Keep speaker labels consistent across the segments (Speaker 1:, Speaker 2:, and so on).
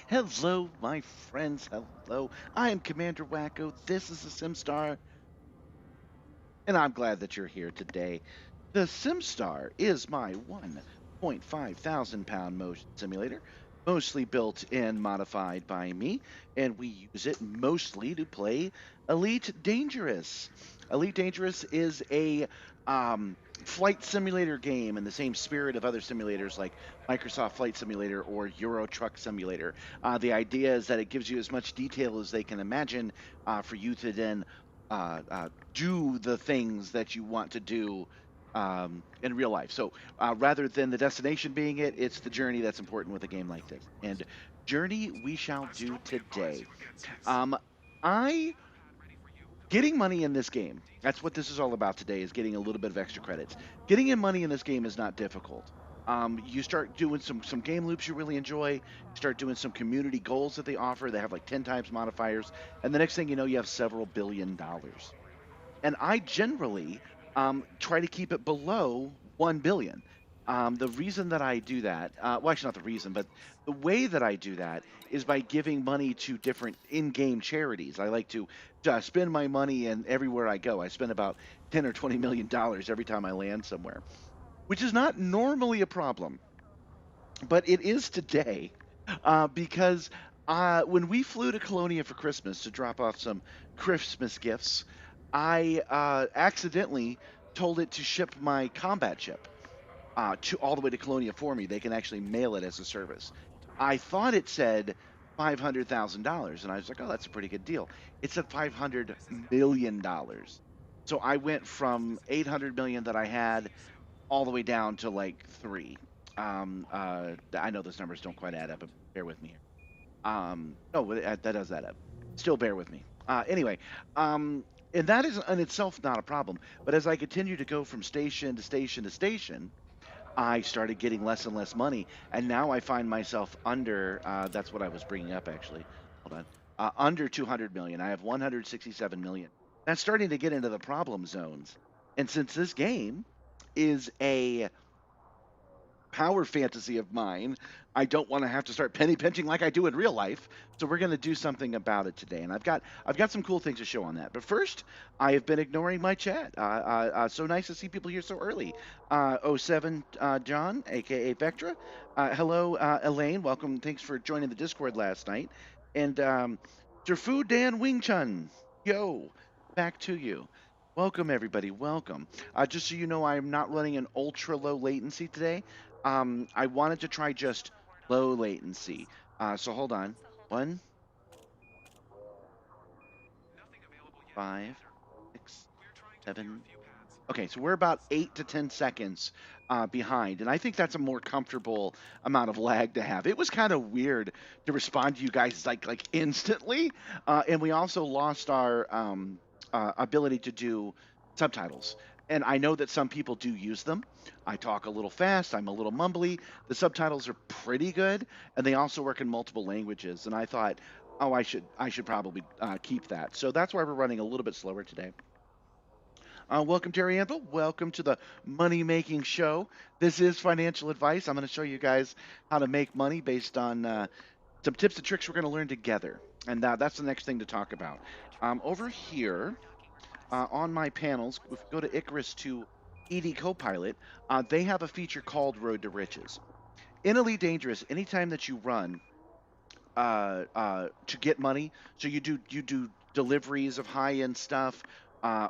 Speaker 1: Hello, my friends. Hello. I am Commander Wacko. This is the Simstarr, and I'm glad that you're here today. The Simstarr is my 1.5 thousand pound motion simulator, mostly built and modified by me, and we use it mostly to play Elite Dangerous. Elite Dangerous is a flight simulator game in the same spirit of other simulators like Microsoft Flight Simulator or Euro Truck Simulator. The idea is that it gives you as much detail as they can imagine for you to then do the things that you want to do in real life. So rather than the destination being it, it's the journey that's important with a game like this. And journey we shall do today. Um, I getting money in this game. That's what this is all about today. Is getting a little bit of extra credits. Getting in money in this game is not difficult. You start doing some game loops you really enjoy. You start doing some community goals that they offer. They have like 10 times modifiers, and the next thing you know, you have several $billion. And I generally try to keep it below 1 billion. The reason that I do that, well, actually not the reason, but the way that I do that is by giving money to different in-game charities. I like to spend my money, and everywhere I go, I spend about 10 or 20 million dollars every time I land somewhere, which is not normally a problem, but it is today because when we flew to Colonia for Christmas to drop off some Christmas gifts, I accidentally told it to ship my combat ship to all the way to Colonia for me. They can actually mail it as a service. I thought it said $500,000, and I was like, "Oh, that's a pretty good deal." It said $500 million. So I went from 800 million that I had all the way down to like three. I know those numbers don't quite add up, but bear with me here. No, that does add up. Still bear with me. Anyway, and that is in itself not a problem. But as I continue to go from station to station to station, I started getting less and less money, and now I find myself under. That's what I was bringing up actually. Hold on. Under 200 million. I have 167 million. That's starting to get into the problem zones. And since this game is a power fantasy of mine, I don't want to have to start penny pinching like I do in real life. So we're going to do something about it today, and I've got some cool things to show on that. But first, I have been ignoring my chat. So nice to see people here so early. '07 John, aka Vectra. Hello, Elaine. Welcome. Thanks for joining the Discord last night. And Jerfu Dan Wing Chun. Yo, back to you. Welcome everybody. Welcome. Just so you know, I am not running an ultra low latency today. I wanted to try just low latency. So hold on. 1, 5, 6, 7. Okay, so we're about 8 to 10 seconds behind, and I think that's a more comfortable amount of lag to have. It was kind of weird to respond to you guys like instantly, and we also lost our ability to do subtitles. And I know that some people do use them. I talk a little fast. I'm a little mumbly. The subtitles are pretty good, and they also work in multiple languages. And I thought, oh, I should probably keep that. So that's why we're running a little bit slower today. Welcome, Terry Anvil. Welcome to the Money Making Show. This is financial advice. I'm going to show you guys how to make money based on some tips and tricks we're going to learn together. And that's the next thing to talk about. Over here on my panels, if we go to Icarus to EDcopilot, they have a feature called Road to Riches. In Elite Dangerous, anytime that you run to get money, so you do deliveries of high end stuff,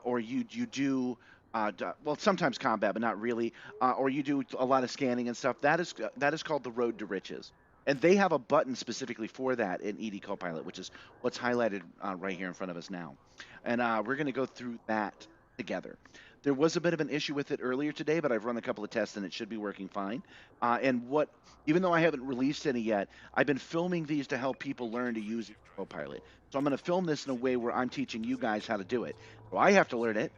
Speaker 1: or you do well, sometimes combat, but not really, or you do a lot of scanning and stuff. That is called the Road to Riches, and they have a button specifically for that in EDcopilot, which is what's highlighted right here in front of us now, and we're going to go through that together. There was a bit of an issue with it earlier today, but I've run a couple of tests and it should be working fine. Even though I haven't released any yet, I've been filming these to help people learn to use Copilot. So I'm going to film this in a way where I'm teaching you guys how to do it. So I have to learn it,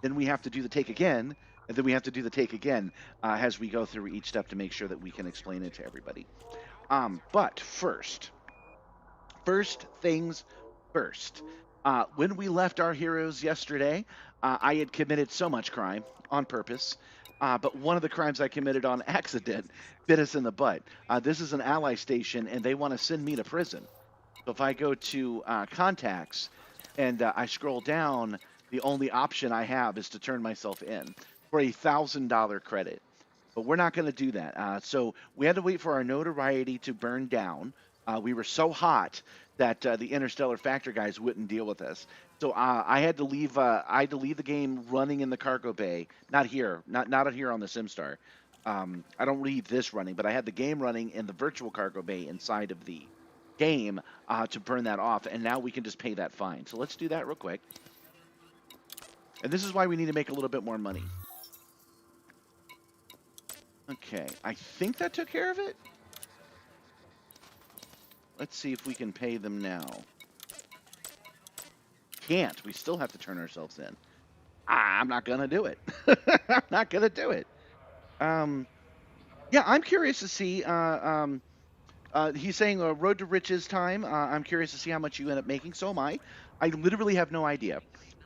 Speaker 1: then we have to do the take again, and then we have to do the take again as we go through each step to make sure that we can explain it to everybody. But first things first. When we left our heroes yesterday, I had committed so much crime on purpose. But one of the crimes I committed on accident bit us in the butt. This is an ally station, and they want to send me to prison. So if I go to contacts and I scroll down, the only option I have is to turn myself in for $1,000 credit. But we're not going to do that. So we had to wait for our notoriety to burn down. We were so hot that the Interstellar Factor guys wouldn't deal with us. So I had to leave. I had to leave the game running in the cargo bay. Not here. Not here on the Simstarr. I don't leave this running, but I had the game running in the virtual cargo bay inside of the game to burn that off, and now we can just pay that fine. So let's do that real quick. And this is why we need to make a little bit more money. Okay, I think that took care of it. Let's see if we can pay them now. Can't. We still have to turn ourselves in. I'm not gonna do it. I'm not gonna do it. Yeah, I'm curious to see. He's saying road to riches time. I'm curious to see how much you end up making. So am I. I literally have no idea.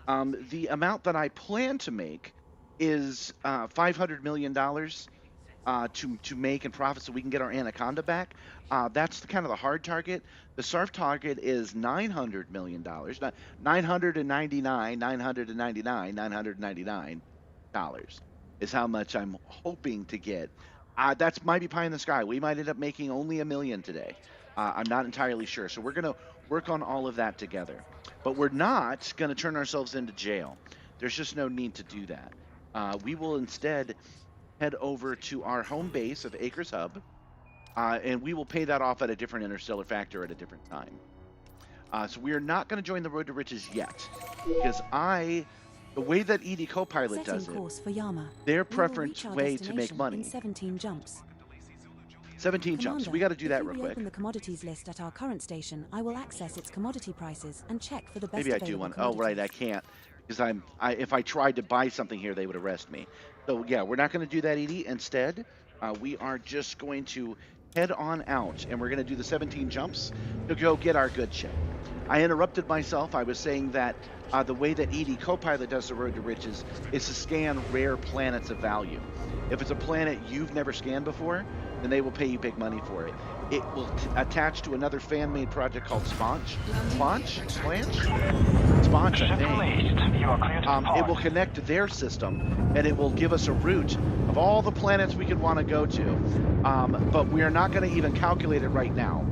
Speaker 1: The amount that I plan to make is $500 million to make and profit so we can get our Anaconda back. That's kind of the hard target. The SARF target is $900 million. $999 is how much I'm hoping to get. That's might be pie in the sky. We might end up making only $1 million today. I'm not entirely sure. So we're going to work on all of that together. But we're not going to turn ourselves into jail. There's just no need to do that. We will instead head over to our home base of Acres Hub, and we will pay that off at a different Interstellar Factor at a different time. So we are not going to join the Road to Riches yet, because the way that EDcopilot does it, their preference way to make money.
Speaker 2: 17 jumps.
Speaker 1: 17 jumps. We got to do that real
Speaker 2: If you
Speaker 1: quick.
Speaker 2: open the commodities list at our current station, I will access its commodity prices and check for the best
Speaker 1: Maybe I do one. Oh, right, I can't, because if I tried to buy something here, they would arrest me. So yeah, we're not going to do that, Edie. Instead, we are just going to head on out, and we're going to do the 17 jumps to go get our good ship. I interrupted myself. I was saying that the way that EDcopilot does the Road to Riches is to scan rare planets of value. If it's a planet you've never scanned before, then they will pay you big money for it. It will attach to another fan-made project called Sponge, I think. It will connect to their system, and it will give us a route of all the planets we could want to go to. But we are not going to even calculate it right now,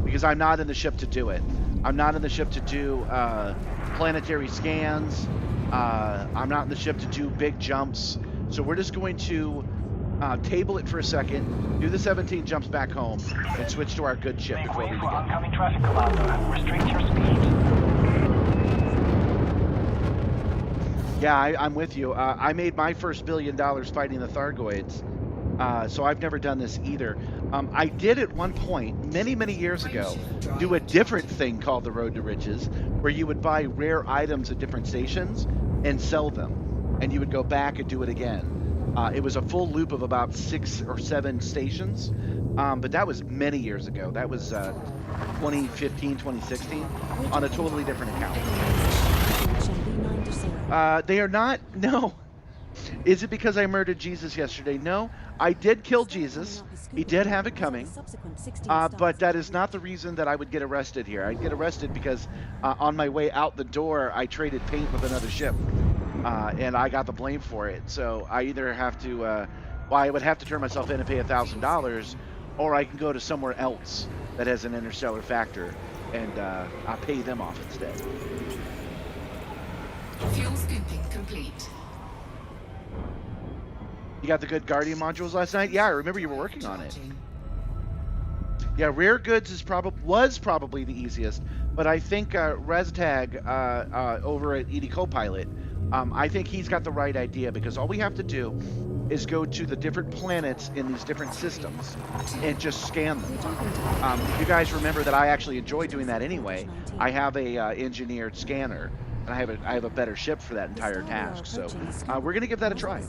Speaker 1: because I'm not in the ship to do it. I'm not in the ship to do planetary scans. I'm not in the ship to do big jumps. So we're just going to table it for a second, do the 17 jumps back home, and switch to our good ship before we begin.
Speaker 3: Oncoming traffic, Commander. Restrict your speed.
Speaker 1: Yeah, I'm with you. I made my first $1 billion fighting the Thargoids, so I've never done this either. I did at one point, many years ago, do a different thing called the Road to Riches, where you would buy rare items at different stations and sell them, and you would go back and do it again. It was a full loop of about 6 or 7 stations, but that was many years ago. That was 2015, 2016, on a totally different account. They are not, no. Is it because I murdered Jesus yesterday? No, I did kill Jesus. He did have it coming, but that is not the reason that I would get arrested here. I'd get arrested because on my way out the door, I traded paint with another ship. And I got the blame for it. So I either have to, well, I would have to turn myself in and pay $1,000, or I can go to somewhere else that has an Interstellar Factor, and I'll pay them off instead.
Speaker 4: Fuel scooping complete.
Speaker 1: You got the good Guardian modules last night? Yeah, I remember you were working on it. Yeah, rare goods was probably the easiest, but I think Razafrag over at EDcopilot, I think he's got the right idea, because all we have to do is go to the different planets in these different systems and just scan them. You guys remember that I actually enjoy doing that anyway. I have a engineered scanner, and I have a better ship for that entire task. So we're gonna give that a try.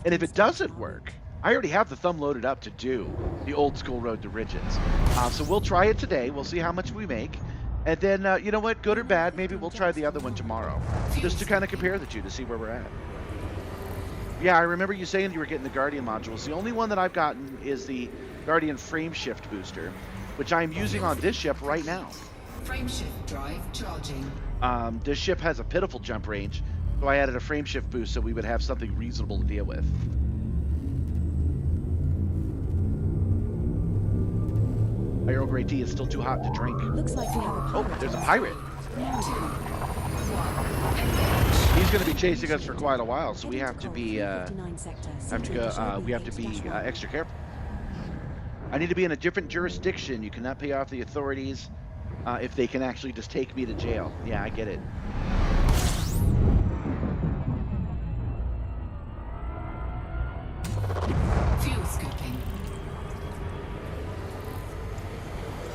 Speaker 1: And if it doesn't work, I already have the thumb loaded up to do the old school Road to Riches. So we'll try it today. We'll see how much we make. And then, you know what, good or bad, maybe we'll try the other one tomorrow, just to kind of compare the two to see where we're at. Yeah, I remember you saying you were getting the Guardian modules. The only one that I've gotten is the Guardian frame shift booster, which I'm using on this ship right now.
Speaker 4: Frameshift drive charging.
Speaker 1: This ship has a pitiful jump range, so I added a frame shift boost so we would have something reasonable to deal with. My Earl Grey tea is still too hot to drink.
Speaker 2: Looks like we have a
Speaker 1: Oh,
Speaker 2: pirate.
Speaker 1: there's a pirate. He's going to be chasing us for quite a while, so we have to be extra careful. I need to be in a different jurisdiction. You cannot pay off the authorities if they can actually just take me to jail. Yeah, I get it.
Speaker 4: Fuel scooping.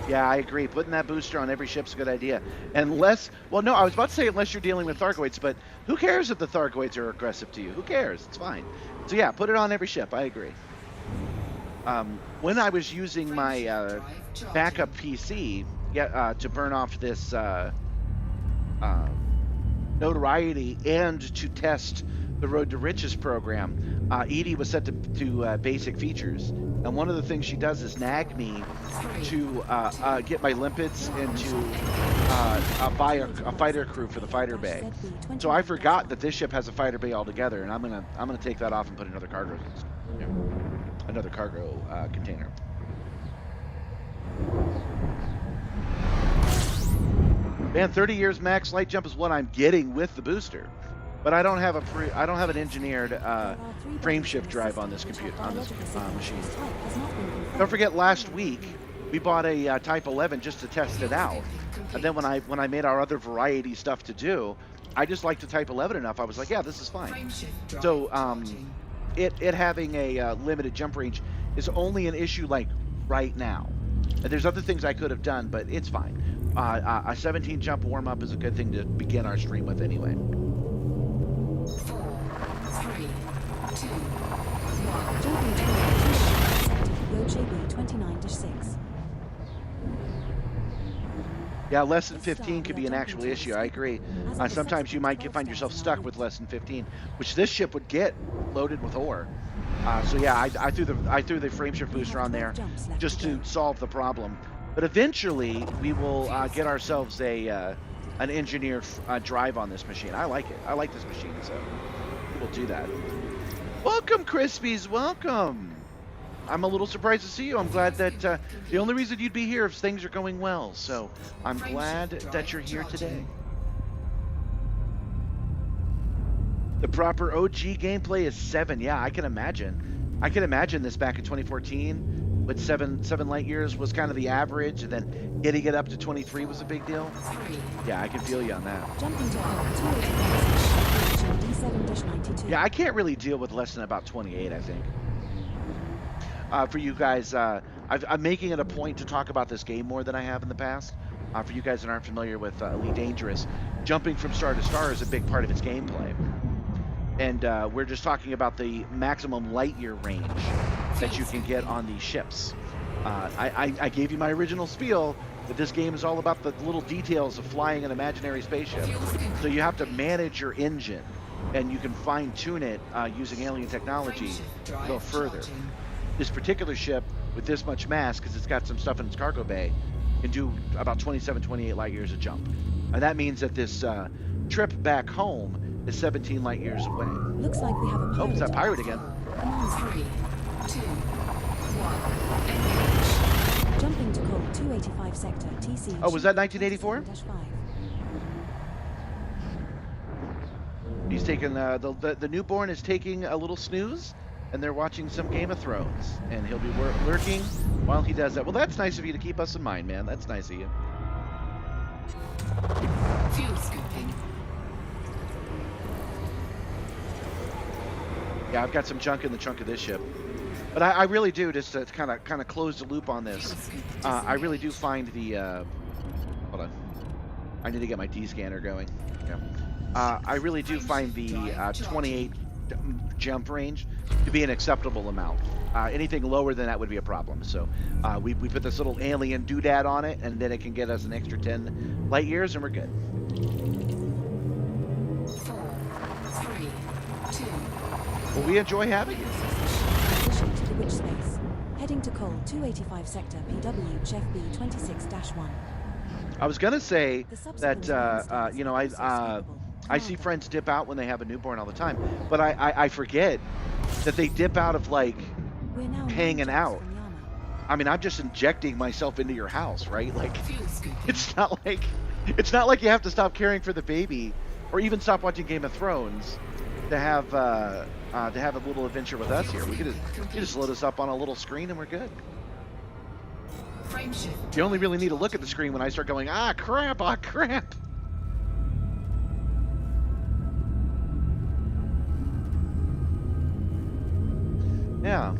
Speaker 1: Yeah, I agree. Putting that booster on every ship's a good idea. Unless, well, no, I was about to say unless you're dealing with Thargoids, but who cares if the Thargoids are aggressive to you? Who cares? It's fine. So yeah, put it on every ship. I agree. When I was using my backup PC to burn off this notoriety and to test the Road to Riches program, Edie was set to basic features. And one of the things she does is nag me to get my limpets and to buy a fighter crew for the fighter bay. So I forgot that this ship has a fighter bay altogether, and I'm gonna take that off and put another cargo container. Man, 30 years max light jump is what I'm getting with the booster, but I don't have an engineered frame shift drive on this computer machine. Don't forget, last week we bought a Type 11 just to test it out, and then when I made our other variety stuff to do, I just liked the Type 11 enough. I was like, yeah, this is fine. So it having a limited jump range is only an issue like right now. There's other things I could have done, but it's fine. A 17 jump warm up is a good thing to begin our stream with anyway.
Speaker 4: 4, 3, 2, 1.
Speaker 2: Jumping to 29-6.
Speaker 1: Yeah, less than 15 could be an actual issue. I agree. Sometimes you might find yourself stuck with less than 15, which this ship would get loaded with ore. So yeah, I threw the frame shift booster on there just to solve the problem. But eventually we will get ourselves an engineered drive on this machine. I like it. I like this machine, so we'll do that. Welcome, Crispies. Welcome. I'm a little surprised to see you. I'm glad that the only reason you'd be here is things are going well. So I'm glad that you're here today. The proper OG gameplay is 7. Yeah, I can imagine. I can imagine this back in 2014 with 7 light years was kind of the average, and then getting it up to 23 was a big deal. Yeah, I can feel you on that.
Speaker 2: Jumping to D7-92.
Speaker 1: Yeah, I can't really deal with less than about 28, I think. For you guys, I'm making it a point to talk about this game more than I have in the past. For you guys that aren't familiar with Elite Dangerous, jumping from star to star is a big part of its gameplay. And we're just talking about the maximum light year range that you can get on these ships. I gave you my original spiel that this game is all about the little details of flying an imaginary spaceship. So you have to manage your engine, and you can fine-tune it using alien technology to go further. This particular ship, with this much mass, because it's got some stuff in its cargo bay, can do about 27, 28 light years of jump. And that means that this trip back home is 17 light years away.
Speaker 2: Looks like we have a pirate.
Speaker 1: Oh, it's that pirate again.
Speaker 4: 3, 2, 1.
Speaker 2: Jumping to call 285 sector TC.
Speaker 1: Oh, was that 1984? He's taking the newborn is taking a little snooze, and they're watching some Game of Thrones, and he'll be lurking while he does that. Well, that's nice of you to keep us in mind, man. That's nice of you.
Speaker 4: Fuel scooping.
Speaker 1: Yeah, I've got some junk in the trunk of this ship, but I really do, just to kind of close the loop on this. I really do find the hold on, I need to get my D scanner going. Yeah. I really do find the 28 jump range to be an acceptable amount. Anything lower than that would be a problem. So we put this little alien doodad on it, and then it can get us an extra 10 light years, and we're good.
Speaker 4: 4, 3, 2, 1.
Speaker 1: Well, we enjoy having you.
Speaker 2: Transition to the witch space. Heading to Cole 285 sector PW Chef B 26-1.
Speaker 1: I was gonna say
Speaker 2: The
Speaker 1: that
Speaker 2: subsequent land stars
Speaker 1: you know
Speaker 2: are also scoopable.
Speaker 1: I see
Speaker 2: Commander.
Speaker 1: friends dip out when they have a newborn all the time, but I forget that they dip out of like
Speaker 2: We're now 9
Speaker 1: hanging
Speaker 2: jumps
Speaker 1: out.
Speaker 2: from Yama.
Speaker 1: I mean, I'm just injecting myself into your house, right? Like
Speaker 4: Fuel scooping.
Speaker 1: it's not like you have to stop caring for the baby or even stop watching Game of Thrones to have a little adventure with us here. We could just load us up on a little screen and we're good.
Speaker 4: Frame shift.
Speaker 1: You only really need to look at the screen when I start going, ah crap, ah crap. Yeah.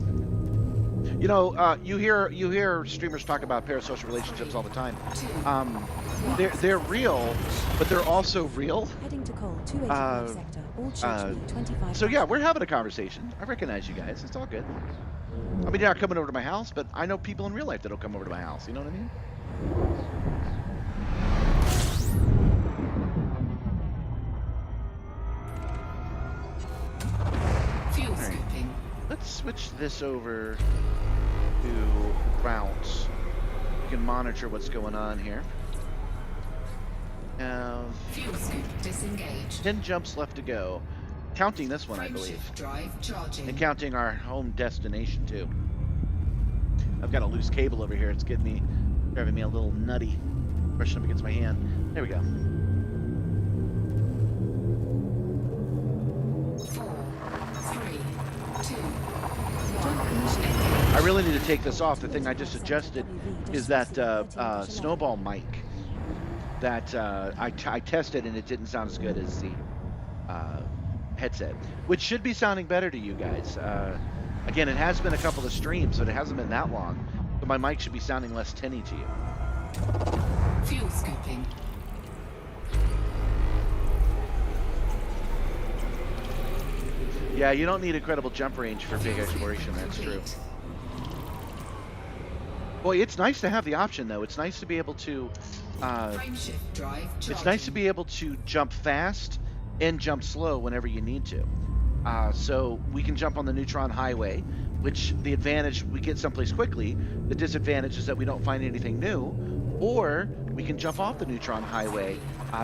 Speaker 1: You know, you hear streamers talk about parasocial relationships all the time. They're real, but they're also real.
Speaker 2: Heading to Cole 285 sector. All church B 25.
Speaker 1: So yeah, we're having a conversation. I recognize you guys. It's all good. I mean, you're not coming over to my house, but I know people in real life that don't come over to my house. You know what I mean?
Speaker 4: Fuel scooping.
Speaker 1: Let's switch this over to routes. We can monitor what's going on here. Now,
Speaker 4: Fuel scoop disengaged.
Speaker 1: 10 jumps left to go. Counting this one, I
Speaker 4: Frame
Speaker 1: believe.
Speaker 4: shift drive charging.
Speaker 1: And counting our home destination, too. I've got a loose cable over here. It's driving me a little nutty. Brushing up against my hand. There we go.
Speaker 4: 4, 3, 2.
Speaker 2: Jump initiated.
Speaker 1: I really need to take this off. The thing I just adjusted is that snowball mic that I tested, and it didn't sound as good as the headset, which should be sounding better to you guys. Again, it has been a couple of streams, but it hasn't been that long, so my mic should be sounding less tinny to you.
Speaker 4: Fuel scooping.
Speaker 1: Yeah, you don't need incredible jump range for big exploration. That's true. Boy, it's nice to have the option, though. It's nice to be able to.
Speaker 4: Frame shift drive charging.
Speaker 1: It's nice to be able to jump fast and jump slow whenever you need to. So we can jump on the neutron highway, which the advantage, we get someplace quickly. The disadvantage is that we don't find anything new. Or we can jump off the neutron highway,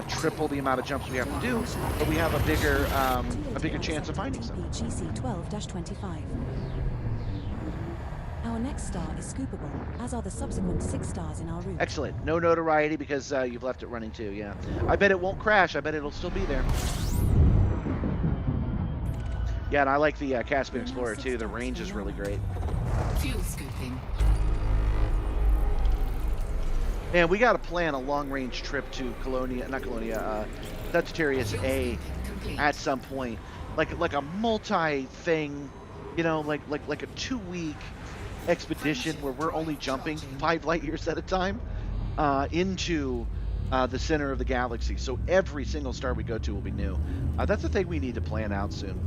Speaker 1: triple the amount of jumps we have to do, but we have a bigger chance of finding something.
Speaker 2: GC 12-25. Our next star is scoopable, as are the subsequent 6 stars in our route.
Speaker 1: Excellent. No notoriety because you've left it running too, yeah. I bet it won't crash. I bet it'll still be there. Yeah, and I like the Caspian Explorer too. The range is really great.
Speaker 4: Fuel scooping.
Speaker 1: Man, we got to plan a long-range trip to Sagittarius A at some point. Like a multi-thing, you know, like a 2-week expedition where we're only jumping 5 light years at a time into the center of the galaxy. So every single star we go to will be new. That's a thing we need to plan out soon.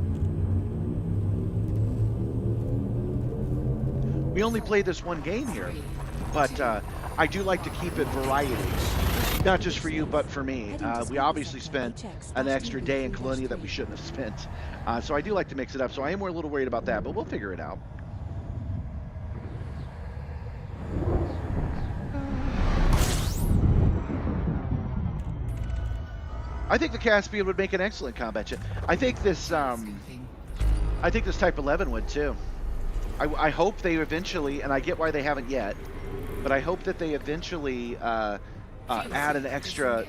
Speaker 1: We only played this one game here, but I do like to keep it variety, not just for you, but for me. We obviously spent an extra day in Colonia that we shouldn't have spent, so I do like to mix it up. So I am a little worried about that, but we'll figure it out. I think the Caspian would make an excellent combat ship. I think this Type 11 would too. I hope they eventually, and I get why they haven't yet, but I hope that they eventually add an extra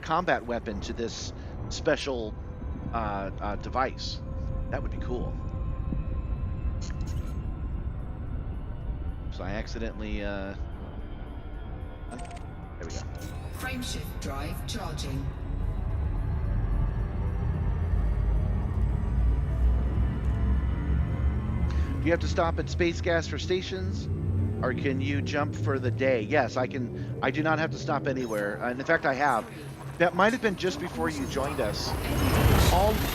Speaker 1: combat weapon to this special device. That would be cool. So I accidentally, there we go.
Speaker 4: Frame shift drive charging.
Speaker 1: Do you have to stop at space gas for stations, or can you jump for the day? Yes, I can. I do not have to stop anywhere. And in fact, I have. That might have been just before you joined us.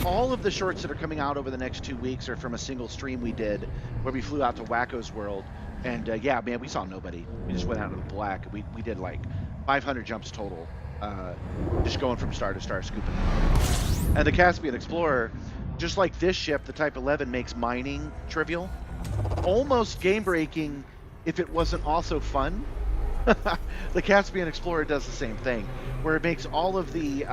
Speaker 1: All of the shorts that are coming out over the next 2 weeks are from a single stream we did where we flew out to Wacko's World. And yeah, man, we saw nobody. We just went out into the black. We did like 500 jumps total, just going from star to star scooping. And the Caspian Explorer, just like this ship, the Type 11 makes mining trivial. Almost game-breaking if it wasn't also fun. The Caspian Explorer does the same thing, where it makes all of the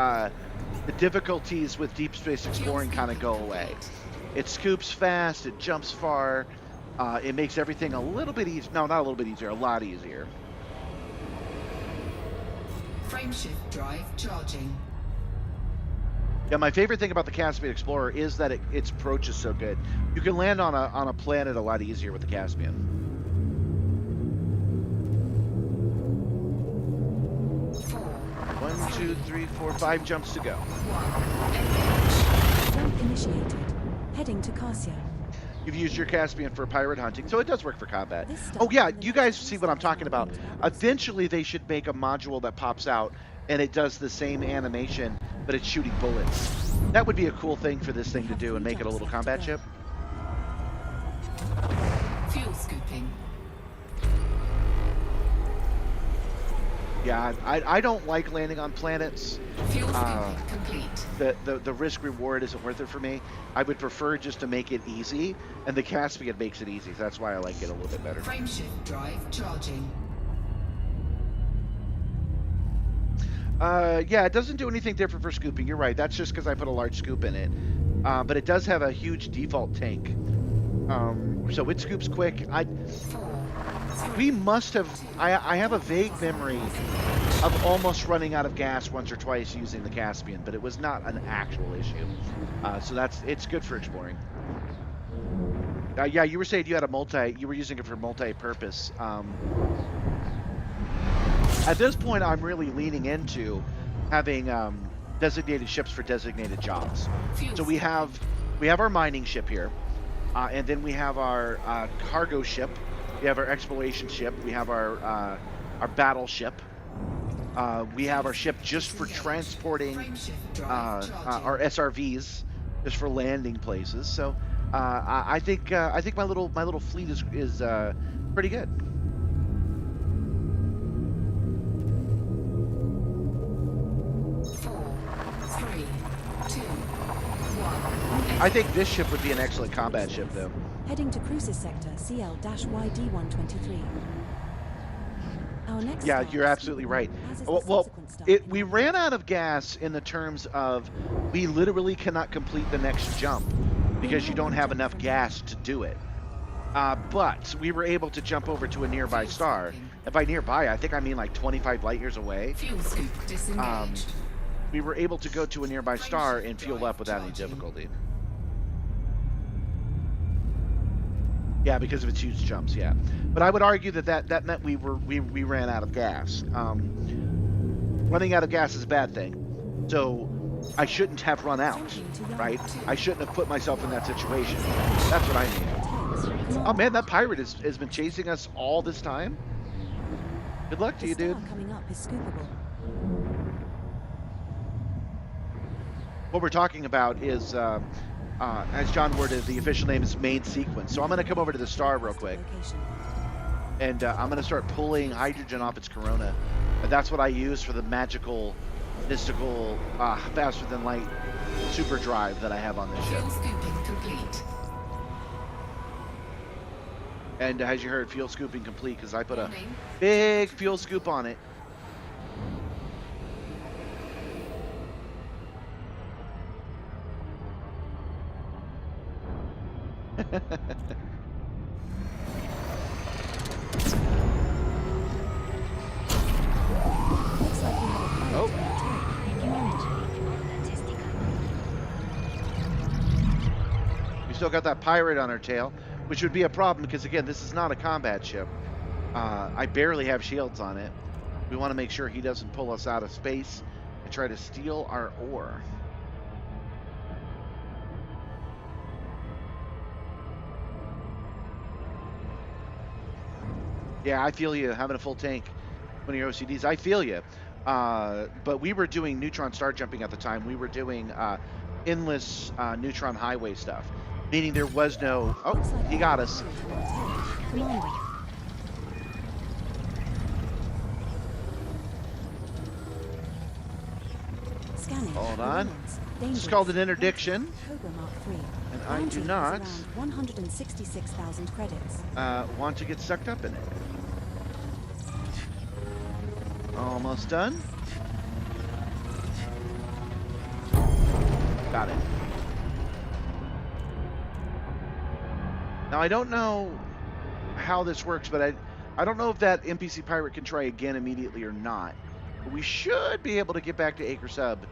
Speaker 1: difficulties with deep space exploring kind of go away. It scoops fast, it jumps far, it makes everything a little bit easier. No, not a little bit easier, a lot easier.
Speaker 4: Frameshift drive charging.
Speaker 1: Yeah, my favorite thing about the Caspian Explorer is that its approach is so good. You can land on a planet a lot easier with the Caspian. 1, 2, 3, 4, 5 jumps to go.
Speaker 2: Jump initiated. Heading to Cassia.
Speaker 1: You've used your Caspian for pirate hunting, so it does work for combat.
Speaker 2: This
Speaker 1: Oh yeah,
Speaker 2: stuff-
Speaker 1: you guys see what I'm talking about. Eventually they should make a module that pops out and it does the same animation, but it's shooting bullets. That would be a cool thing for this thing to do and make it a little combat ship.
Speaker 4: Fuel scooping.
Speaker 1: Yeah, I don't like landing on planets.
Speaker 4: Fuel scooping complete.
Speaker 1: The risk reward isn't worth it for me. I would prefer just to make it easy, and the Caspian makes it easy. So that's why I like it a little bit better.
Speaker 4: Frameshift drive charging.
Speaker 1: Yeah, it doesn't do anything different for scooping. You're right. That's just because I put a large scoop in it. But it does have a huge default tank. So it scoops quick. We must have. I have a vague memory of almost running out of gas once or twice using the Caspian, but it was not an actual issue. So it's good for exploring. Yeah, you were saying you had you were using it for multi-purpose. At this point, I'm really leaning into having designated ships for designated jobs. So we have our mining ship here, and then we have our cargo ship. We have our exploration ship. We have our battleship. We have our ship just for transporting our SRVs, just for landing places. So I think my little fleet is pretty good. I think this ship would be an excellent combat ship, though.
Speaker 2: Heading to Cruises Sector CL-YD123. Our next
Speaker 1: Yeah,
Speaker 2: stop
Speaker 1: you're
Speaker 2: is
Speaker 1: absolutely right.
Speaker 2: as is the
Speaker 1: Well,
Speaker 2: subsequent stop.
Speaker 1: we ran out of gas in the terms of we literally cannot complete the next jump because you don't have enough gas to do it. But we were able to jump over to a nearby star. And by nearby, I think I mean like 25 light years away.
Speaker 4: Fuel scoop disengaged.
Speaker 1: We were able to go to a nearby star and fuel up without any difficulty. Yeah, because of its huge jumps, yeah. But I would argue that meant we ran out of gas. Running out of gas is a bad thing. So I shouldn't have run out, right? I shouldn't have put myself in that situation. That's what I mean. Oh man, that pirate has been chasing us all this time. Good luck to you,
Speaker 2: The
Speaker 1: dude.
Speaker 2: star coming up is scoopable.
Speaker 1: What we're talking about is, as John worded, the official name is main sequence. So I'm going to come over to the star real quick,
Speaker 2: Location.
Speaker 1: and I'm going to start pulling hydrogen off its corona. And that's what I use for the magical, mystical, faster than light super drive that I have on this ship.
Speaker 4: Fuel scooping complete.
Speaker 1: And as you heard, fuel scooping complete because I put a big fuel scoop on it.
Speaker 2: Looks like we have a pilot
Speaker 1: Oh.
Speaker 2: on the trail.
Speaker 1: We still got that pirate on our tail, which would be a problem because, again, this is not a combat ship. I barely have shields on it. We want to make sure he doesn't pull us out of space and try to steal our ore. Yeah, I feel you having a full tank when your OCDs. I feel you. But we were doing neutron star jumping at the time. We were doing endless neutron highway stuff, meaning there was no. Oh,
Speaker 2: Looks like
Speaker 1: he got us.
Speaker 2: Commander. Scanning.
Speaker 1: Hold on.
Speaker 2: Balloons.
Speaker 1: This is called an
Speaker 2: Dangerous.
Speaker 1: interdiction.
Speaker 2: Cobra Mark III.
Speaker 1: And I do
Speaker 2: Bounty is
Speaker 1: not
Speaker 2: around 166,000 credits.
Speaker 1: want to get sucked up in it. Almost done. Got it. Now, I don't know how this works, but I don't know if that NPC pirate can try again immediately or not. But we should be able to get back to Acre Sub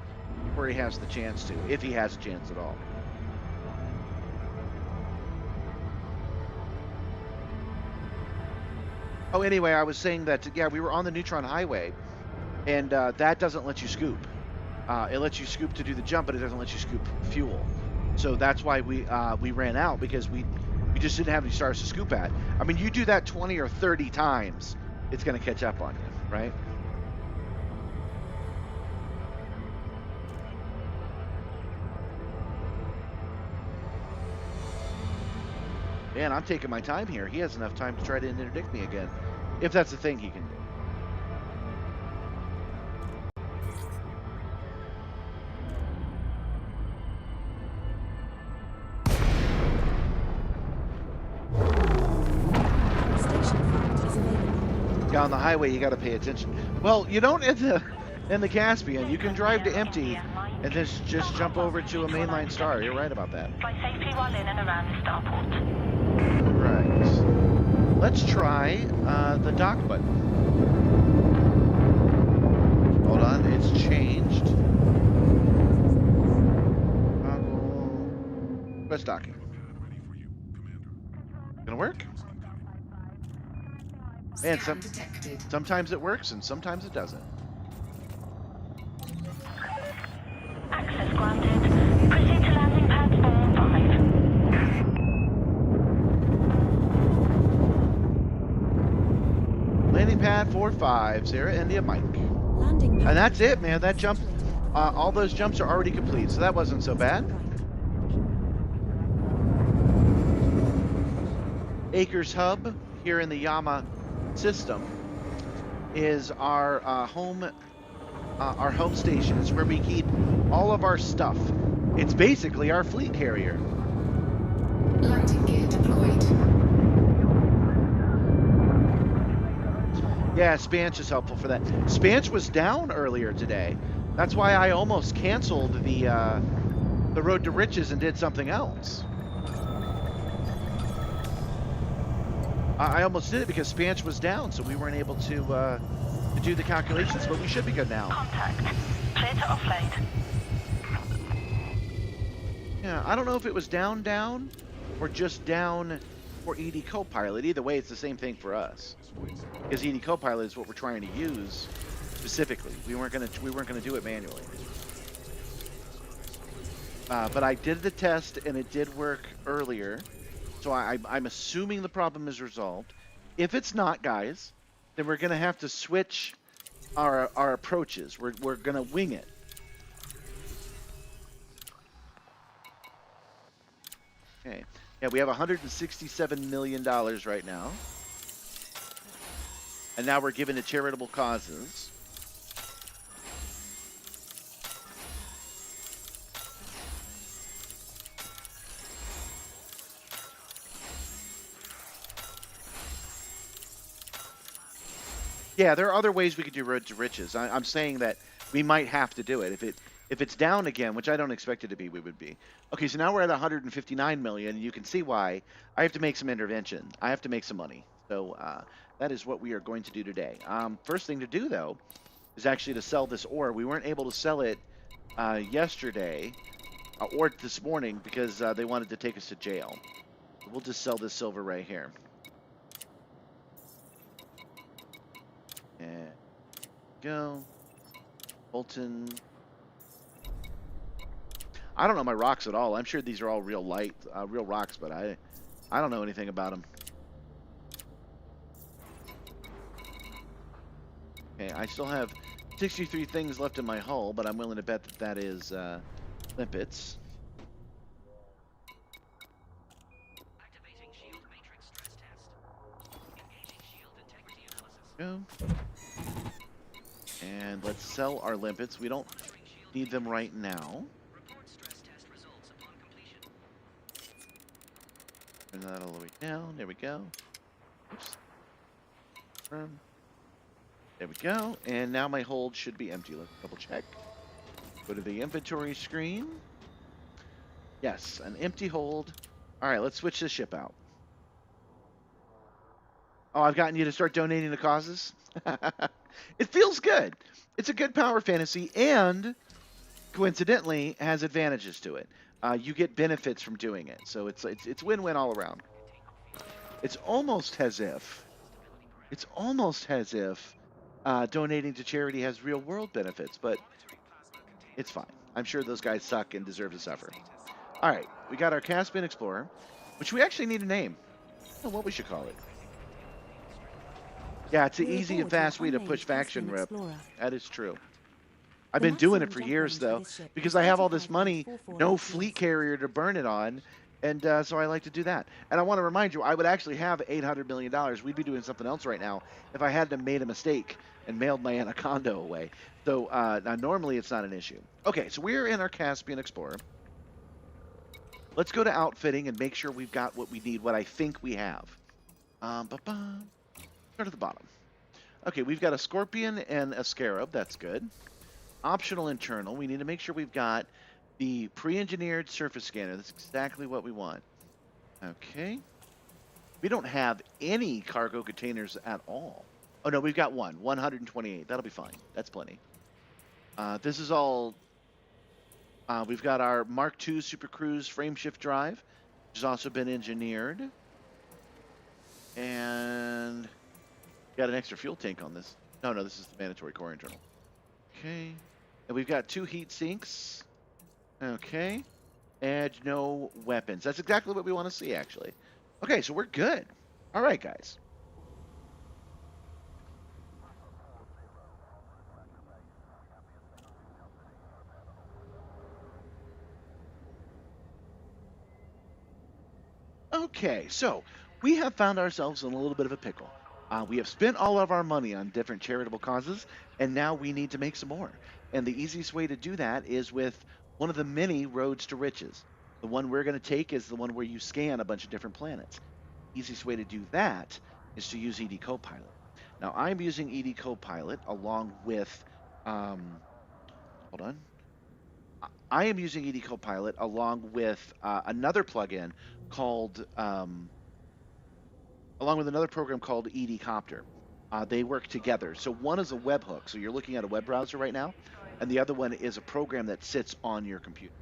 Speaker 1: where he has the chance to, if he has a chance at all. Oh, anyway, I was saying that, yeah, we were on the Neutron Highway, and that doesn't let you scoop. It lets you scoop to do the jump, but it doesn't let you scoop fuel. So that's why we ran out, because we just didn't have any stars to scoop at. I mean, you do that 20 or 30 times, it's going to catch up on you, right? Man, I'm taking my time here. He has enough time to try to interdict me again, if that's the thing he can do. On the highway, you got to pay attention. Well, you don't in the Caspian. You can drive to empty and then just jump over to a mainline star. You're right about that.
Speaker 3: Fly safely while in and around the starport.
Speaker 1: Right. Let's try the dock button. Hold on, it's changed. Quest docking. Gonna work? Man, sometimes it works and sometimes it doesn't.
Speaker 3: Access granted. Proceed to landing pad 4-5.
Speaker 1: Landing pad 4-5, Sierra India Mike.
Speaker 2: Landing pad.
Speaker 1: And that's it, man. That jump, all those jumps are already complete, so that wasn't so bad. Acres Hub here in the Yama system is our home station. It's where we keep all of our stuff. It's basically our fleet carrier.
Speaker 4: Landing gear deployed.
Speaker 1: Yeah, Spanch is helpful for that. Spanch was down earlier today. That's why I almost canceled the Road to Riches and did something else. I almost did it because Spanch was down, so we weren't able to do the calculations, but we should be good now.
Speaker 3: Contact. Clear to offload.
Speaker 1: Yeah, I don't know if it was down, or just down for EDcopilot. Either way, it's the same thing for us. Because EDcopilot is what we're trying to use specifically. We weren't gonna do it manually. But I did the test and it did work earlier. So I'm assuming the problem is resolved. If it's not, guys, then we're gonna have to switch our approaches. We're gonna wing it. Okay. Yeah, we have $167 million right now. And now we're giving to charitable causes. Yeah, there are other ways we could do Road to Riches. I'm saying that we might have to do it. If it's down again, which I don't expect it to be, we would be. Okay, so now we're at 159 million. You can see why I have to make some intervention. I have to make some money. So that is what we are going to do today. First thing to do, though, is actually to sell this ore. We weren't able to sell it yesterday or this morning because they wanted to take us to jail. We'll just sell this silver right here. And go. Bolton. I don't know my rocks at all. I'm sure these are all real light, real rocks, but I don't know anything about them. Okay, I still have 63 things left in my hull, but I'm willing to bet that that is limpets.
Speaker 5: Activating shield matrix stress test. Engaging shield integrity analysis.
Speaker 1: Go. And let's sell our limpets. We don't need them right now.
Speaker 5: Reporting
Speaker 1: that all the way down. There we go. Oops. Confirm. There we go. And now my hold should be empty. Let's double check. Go to the inventory screen. Yes, an empty hold. All right, let's switch this ship out. Oh, I've gotten you to start donating to causes? It feels good. It's a good power fantasy and coincidentally has advantages to it. You get benefits from doing it. So it's win-win all around. It's almost as if donating to charity has real-world benefits, but it's fine. I'm sure those guys suck and deserve to suffer. All right, we got our Caspian Explorer, which we actually need a name. I don't know what we should call it. Yeah, it's an
Speaker 2: We're
Speaker 1: easy and
Speaker 2: aboard your
Speaker 1: fast way to
Speaker 2: unnamed
Speaker 1: push faction
Speaker 2: Caspian
Speaker 1: rip.
Speaker 2: Explorer.
Speaker 1: That is true. I've
Speaker 2: The
Speaker 1: been doing
Speaker 2: maximum
Speaker 1: it for
Speaker 2: jump
Speaker 1: years,
Speaker 2: range for
Speaker 1: though,
Speaker 2: this ship
Speaker 1: because
Speaker 2: is
Speaker 1: I have all this money,
Speaker 2: 35.44
Speaker 1: no
Speaker 2: knots.
Speaker 1: fleet carrier to burn it on, and so I like to do that. And I want to remind you, I would actually have $800 million. We'd be doing something else right now if I hadn't made a mistake and mailed my Anaconda away. So now normally it's not an issue. Okay, so we're in our Caspian Explorer. Let's go to outfitting and make sure we've got what we need, what I think we have. Start at the bottom. Okay, we've got a Scorpion and a Scarab. That's good. Optional internal. We need to make sure we've got the pre-engineered surface scanner. That's exactly what we want. Okay. We don't have any cargo containers at all. Oh, no, we've got one. 128. That'll be fine. That's plenty. This is all... we've got our Mark II Super Cruise frameshift drive, which has also been engineered. And... got an extra fuel tank on this. No, this is the mandatory core internal. Okay. And we've got 2 heat sinks. Okay. And no weapons. That's exactly what we want to see, actually. Okay, so we're good. All right, guys. Okay, so we have found ourselves in a little bit of a pickle. We have spent all of our money on different charitable causes, and now we need to make some more. And the easiest way to do that is with one of the many roads to riches. The one we're going to take is the one where you scan a bunch of different planets. Easiest way to do that is to use EDcopilot. Now, I'm using EDcopilot along with, hold on. I am using EDcopilot along with another plugin called, along with another program called EDcopter. They work together. So one is a webhook. So you're looking at a web browser right now, and the other one is a program that sits on your computer.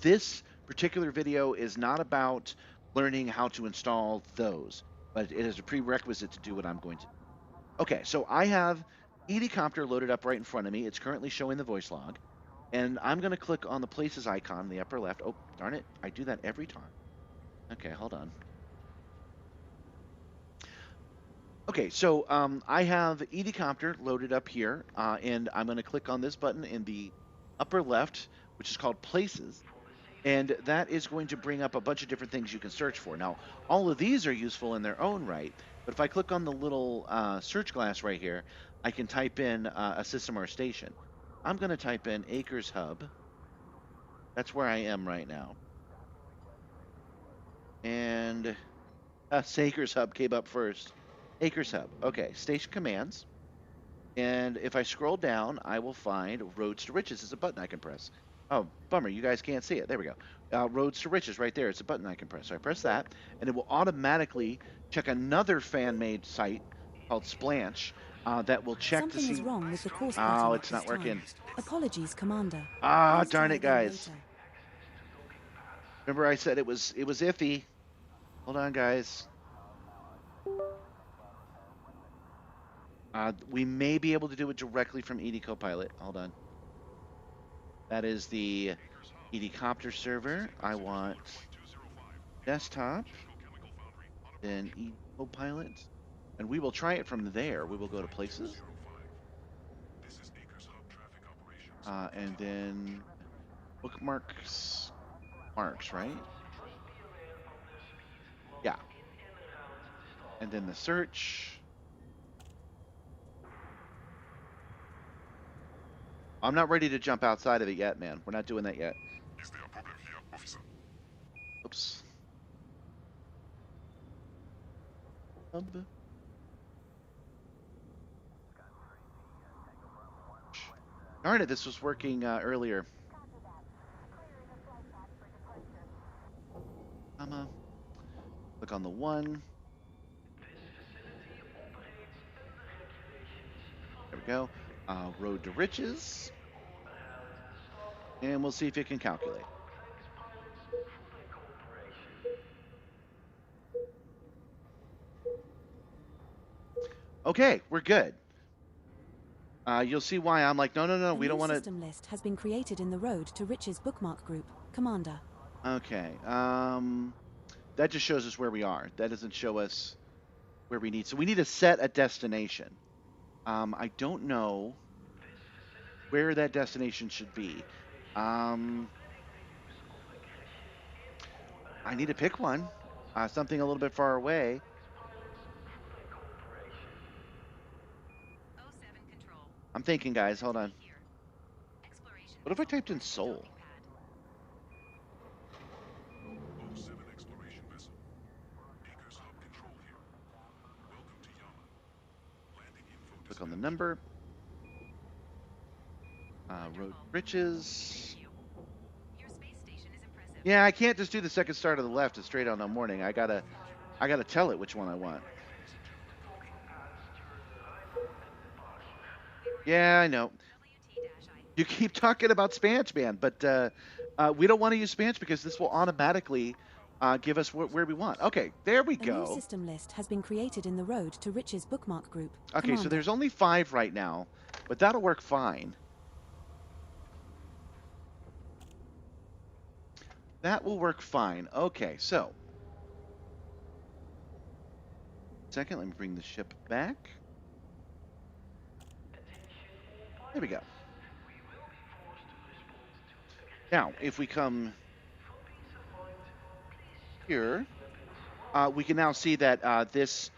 Speaker 1: This particular video is not about learning how to install those, but it is a prerequisite to do what I'm going to do. Okay, so I have EDcopter loaded up right in front of me. It's currently showing the voice log. And I'm going to click on the places icon in the upper left. Oh, darn it. I do that every time. Okay, hold on. Okay, so I have EDcopter loaded up here, and I'm going to click on this button in the upper left, which is called Places, and that is going to bring up a bunch of different things you can search for. Now, all of these are useful in their own right, but if I click on the little search glass right here, I can type in a system or a station. I'm going to type in Acres Hub. That's where I am right now. And Acres Hub came up first. Acres Hub. Okay, station commands. And if I scroll down, I will find Roads to Riches is a button I can press. Oh, bummer, you guys can't see it. There we go. Roads to Riches right there. It's a button I can press. So I press that, and it will automatically check another fan-made site called Splanch that will check
Speaker 2: Something
Speaker 1: to see...
Speaker 2: is wrong with the course
Speaker 1: Oh,
Speaker 2: plotting
Speaker 1: it's
Speaker 2: at
Speaker 1: not
Speaker 2: this
Speaker 1: working.
Speaker 2: time. Apologies, Commander.
Speaker 1: Ah,
Speaker 2: Please
Speaker 1: darn
Speaker 2: try
Speaker 1: it,
Speaker 2: again
Speaker 1: guys.
Speaker 2: later.
Speaker 1: Remember I said it was iffy. Hold on, guys. We may be able to do it directly from EDcopilot. Hold on. That is the EDcopter server. I want desktop, then EDcopilot, and we will try it from there. We will go to places, and then bookmarks, marks, right? Yeah. And then the search. I'm not ready to jump outside of it yet, man. We're not doing that yet. Oops. Darn it, this was working earlier. Click on the one. There we go. Road to riches. And we'll see if it can calculate. Okay, we're good. You'll see why I'm like, no, we don't want to.
Speaker 2: A new system list has been created in the Road to Riches bookmark group. Commander.
Speaker 1: Okay. That just shows us where we are. That doesn't show us where we need. So we need to set a destination. I don't know where that destination should be. I need to pick one. Something a little bit far away. I'm thinking, guys. Hold on. What if I typed in Seoul? Click on the number. Road riches. Yeah, I can't just do the second star to the left and straight on the morning. I gotta tell it which one I want. Yeah, I know. You keep talking about Spanch, man, but we don't want to use Spanch because this will automatically give us where we want. Okay, there we go.
Speaker 2: A new system list has been created in the Road to Riches bookmark group.
Speaker 1: Okay,
Speaker 2: Commander.
Speaker 1: so there's only 5 right now, but that'll work fine. That will work fine. Okay, so. Second, let me bring the ship back. There we go. Now, if we come here, we can now see that this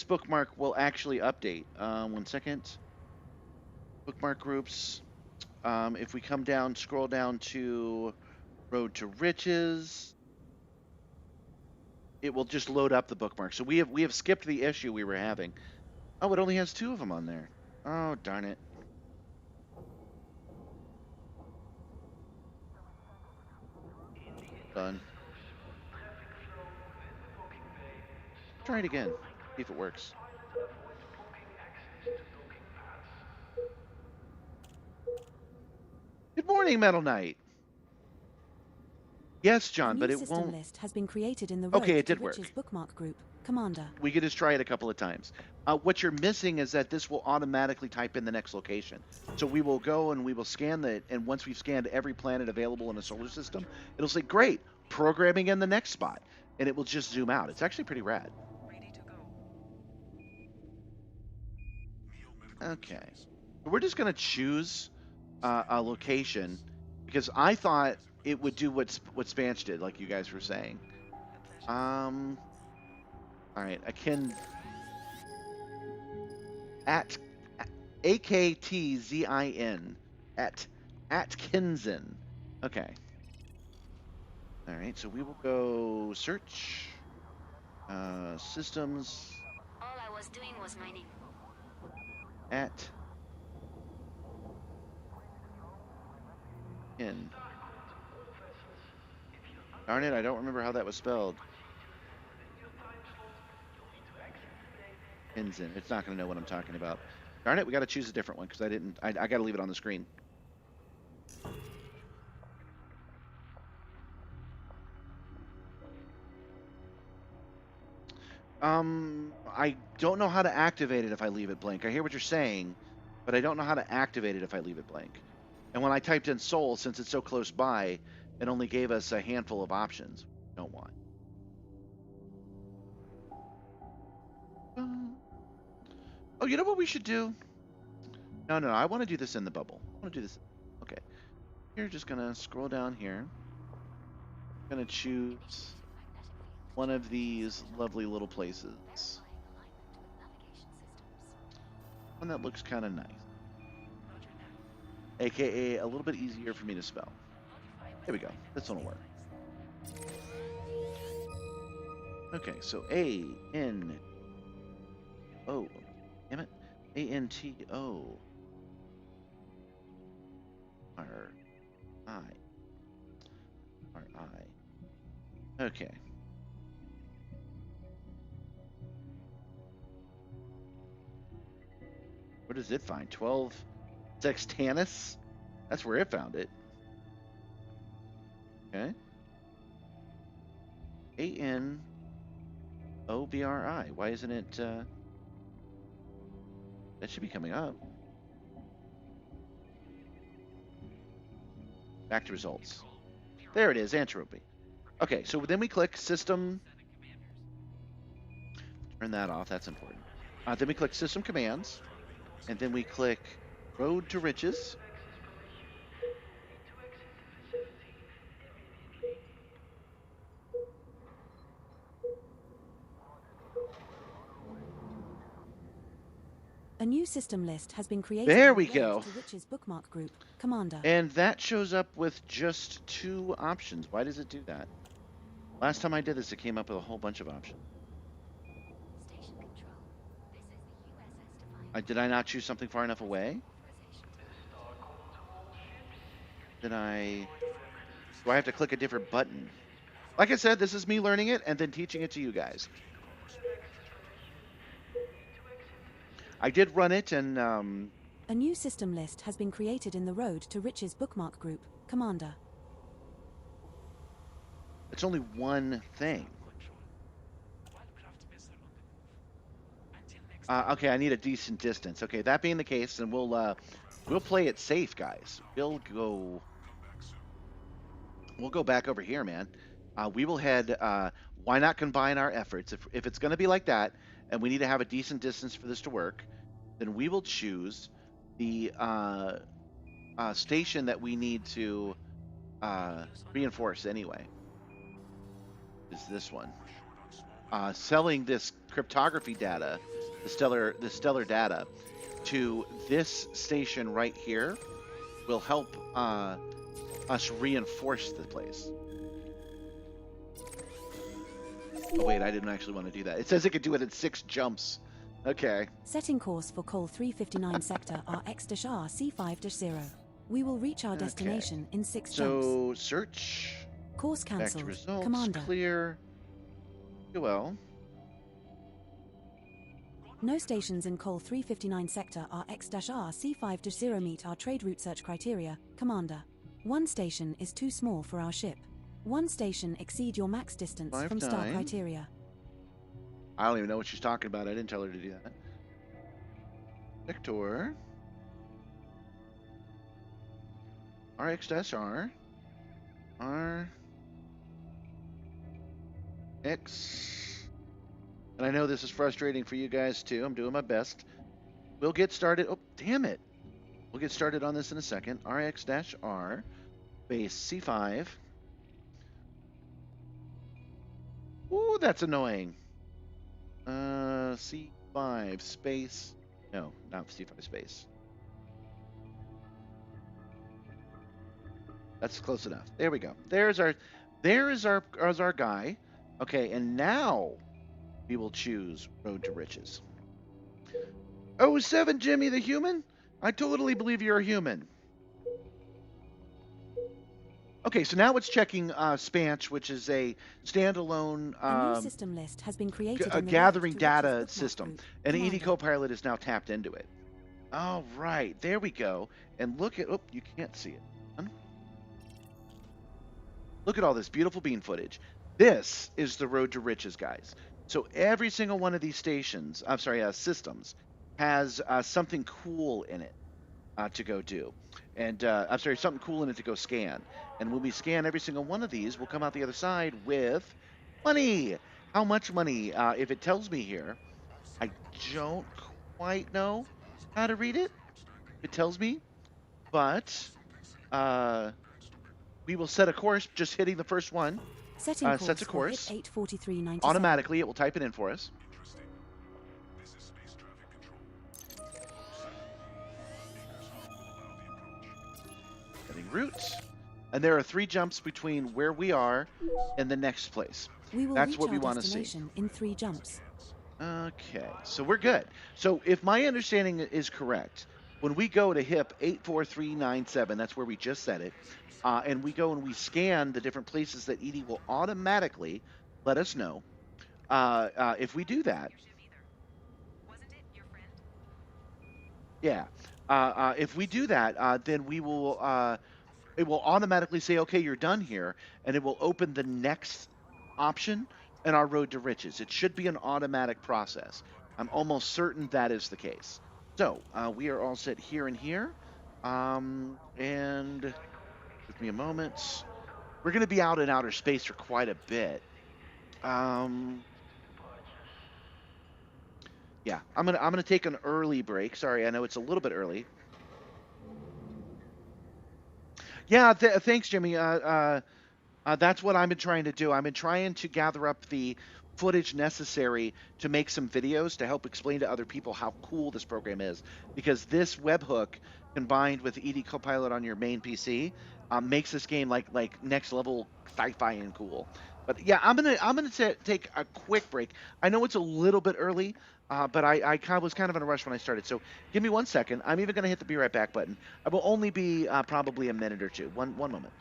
Speaker 1: bookmark will actually update. 1 second. Bookmark groups. If we come down, scroll down to Road to Riches, it will just load up the bookmark. So we have skipped the issue we were having. Oh, it only has 2 of them on there. Oh, darn it. Done. Try it again. See if it works. Good morning, Metal Knight. Yes, John, but it won't.
Speaker 2: A new system list has been created in the Road
Speaker 1: Okay, it
Speaker 2: to
Speaker 1: did work.
Speaker 2: Riches bookmark group. Commander.
Speaker 1: We could just try it a couple of times. What you're missing is that this will automatically type in the next location. So we will go and we will scan and once we've scanned every planet available in a solar system, it'll say, great, programming in the next spot. And it will just zoom out. It's actually pretty rad. Okay. We're just going to choose a location because I thought it would do what Spanch did, like you guys were saying. All right, akin at AKTZIN at Atkinson. Okay. All right, so we will go search systems
Speaker 3: All I was doing was mining.
Speaker 1: at in. Darn it, I don't remember how that was spelled. Kinzen. It's not going to know what I'm talking about. Darn it, we got to choose a different one because I got to leave it on the screen. I don't know how to activate it if I leave it blank. I hear what you're saying, but I don't know how to activate it if I leave it blank. And when I typed in Seoul, since it's so close by, it only gave us a handful of options we don't want. Oh, you know what we should do? No, I want to do this in the bubble. I want to do this. Okay. You're just going to scroll down here. I'm going to choose one of these lovely little places. One that looks kind of nice. AKA a little bit easier for me to spell. There we go. This one will work. Okay, so A-N-O. Damn it. A-N-T-O-R-I-R-I. Okay. What does it find? 12 Sextanus? That's where it found it. Okay. A-N-O-B-R-I. Why isn't it, that should be coming up. Back to results. There it is, entropy. Okay, so then we click System. Turn that off, that's important. Then we click System Commands, and then we click Road to Riches.
Speaker 2: A new system list has been created.
Speaker 1: There
Speaker 2: in
Speaker 1: we
Speaker 2: the
Speaker 1: go.
Speaker 2: Road to Riches bookmark group, Commander.
Speaker 1: And that shows up with just 2 options. Why does it do that? Last time I did this, it came up with a whole bunch of options.
Speaker 6: Station control. This is the USS Defiant.
Speaker 1: Did I not choose something far enough away? Do I have to click a different button? Like I said, this is me learning it and then teaching it to you guys. I did run it, and
Speaker 2: A new system list has been created in the Road to Riches bookmark group, Commander.
Speaker 1: it's only one thing. Okay, I need a decent distance. Okay, that being the case, then we'll play it safe, guys. We'll go back over here, man. We will head. Why not combine our efforts? If it's going to be like that, and we need to have a decent distance for this to work, then we will choose the station that we need to reinforce anyway. Is this one? Selling this cryptography data, the stellar data, to this station right here will help us reinforce the place. Oh wait, I didn't actually want to do that. It says it could do it in 6 jumps. Okay.
Speaker 2: Setting course for Col 359 sector RX-R C5-0. We will reach our destination in 6 jumps.
Speaker 1: So search.
Speaker 2: Course
Speaker 1: Back
Speaker 2: cancelled.
Speaker 1: to results.
Speaker 2: Commander.
Speaker 1: Clear. Well.
Speaker 2: No stations in Col 359 sector RX-R C5-0 meet our trade route search criteria, Commander. 1 station is too small for our ship. 1 station exceed your max distance from star
Speaker 1: 5-9.
Speaker 2: criteria.
Speaker 1: I don't even know what she's talking about. I didn't tell her to do that. Victor. RX-R. RX. And I know this is frustrating for you guys too. I'm doing my best. We'll get started. Oh, damn it. We'll get started on this in a second. RX-R. Base C5. Ooh, that's annoying. C5 space. No, not C5 space. That's close enough. There we go. There is our guy. Okay, and now we will choose Road to Riches. Oh, 7 Jimmy the human? I totally believe you're a human. Okay, so now it's checking Spanch, which is a standalone
Speaker 2: A new system list has been created in the
Speaker 1: gathering
Speaker 2: Road to Riches
Speaker 1: data
Speaker 2: bookmark
Speaker 1: system,
Speaker 2: group,
Speaker 1: and
Speaker 2: Commander.
Speaker 1: EDcopilot is now tapped into it. All right, there we go. And look at, oh, you can't see it. Look at all this beautiful bean footage. This is the Road to Riches, guys. So every single one of these stations, I'm sorry, systems, has something cool in it to go do. And I'm sorry, something cool in it to go scan. And when we scan every single one of these, we'll come out the other side with money. How much money? If it tells me here, I don't quite know how to read it. It tells me, but we will set a course just hitting the first one.
Speaker 2: Setting course
Speaker 1: Sets a
Speaker 2: for
Speaker 1: course.
Speaker 2: hit 843.97.
Speaker 1: Automatically, it will type it in for us.
Speaker 7: This is space traffic control.
Speaker 1: Setting route. And there are 3 jumps between where we are and the next place.
Speaker 2: We will
Speaker 1: That's
Speaker 2: reach
Speaker 1: what we
Speaker 2: our
Speaker 1: want to see.
Speaker 2: destination in 3 jumps.
Speaker 1: Okay, so we're good. So if my understanding is correct, when we go to HIP 84397, that's where we just said it, and we go and we scan the different places that Edie will automatically let us know. If we do that, yeah, if we do that, then we will. It will automatically say, okay, you're done here, and it will open the next option in our road to riches. It should be an automatic process. I'm almost certain that is the case. So we are all set here and here. And give me a moment. We're going to be out in outer space for quite a bit. Yeah, I'm gonna take an early break. Sorry, I know it's a little bit early. Yeah, thanks, Jimmy. That's what I've been trying to do. I've been trying to gather up the footage necessary to make some videos to help explain to other people how cool this program is. Because this webhook combined with EDcopilot on your main PC makes this game like next level sci-fi and cool. But yeah, I'm gonna take a quick break. I know it's a little bit early, but I was kind of in a rush when I started. So give me 1 second. I'm even gonna hit the be right back button. I will only be probably a minute or two. One moment.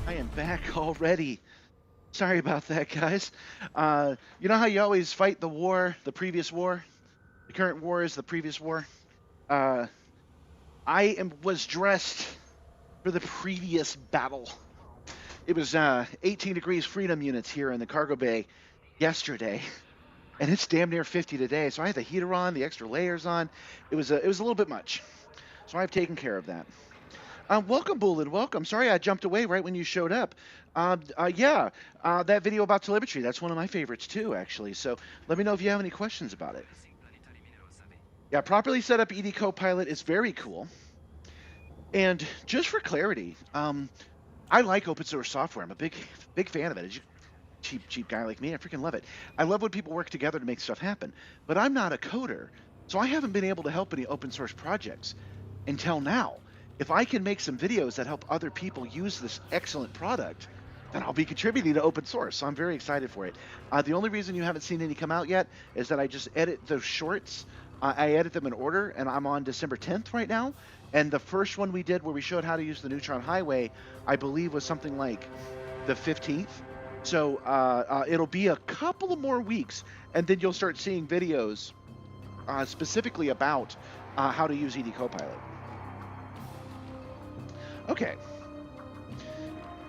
Speaker 1: I am back already. Sorry about that, guys. You know how you always fight the war, the previous war? The current war is the previous war. Uh, was dressed for the previous battle. It was 18 degrees freedom units here in the cargo bay yesterday, and it's damn near 50 today. So I had the heater on, the extra layers on. It was a little bit much. So I've taken care of that. Welcome, Bullet. Welcome. Sorry I jumped away right when you showed up. Yeah, that video about telemetry, that's one of my favorites too, actually. So let me know if you have any questions about it. Yeah, properly set up EDcopilot is very cool. And just for clarity, I like open source software. I'm a big fan of it. As you cheap guy like me, I freaking love it. I love when people work together to make stuff happen. But I'm not a coder, so I haven't been able to help any open source projects until now. If I can make some videos that help other people use this excellent product, then I'll be contributing to open source. So I'm very excited for it. The only reason you haven't seen any come out yet is that I just edit those shorts. I edit them in order, and I'm on December 10th right now. And the first one we did where we showed how to use the Neutron Highway, I believe was something like the 15th. So it'll be a couple of more weeks, and then you'll start seeing videos specifically about how to use EDcopilot. Okay.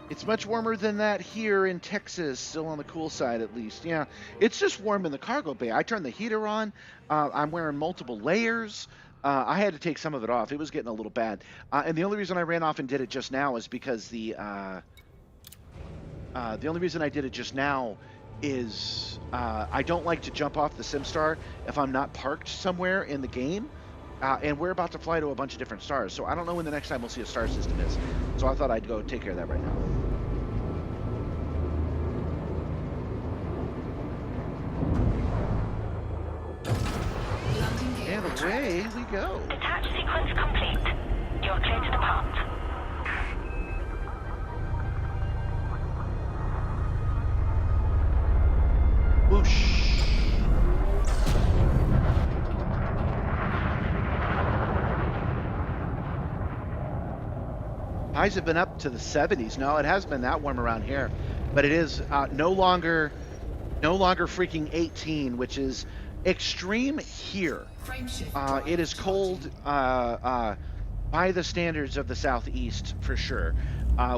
Speaker 1: It's much warmer than that here in Texas, still on the cool side at least. Yeah, it's just warm in the cargo bay. I turned the heater on. I'm wearing multiple layers. I had to take some of it off. It was getting a little bad. And the only reason I ran off and did it just now is because the only reason I did it just now is I don't like to jump off the Simstarr if I'm not parked somewhere in the game. And we're about to fly to a bunch of different stars, so I don't know when the next time we'll see a star system is. So I thought I'd go take care of that right now. And away we go.
Speaker 3: Detach sequence complete. You are clear to depart.
Speaker 1: Whoosh. Highs have been up to the 70s. No, it hasn't been that warm around here, but it is no longer freaking 18, which is extreme here. It is cold by the standards of the southeast for sure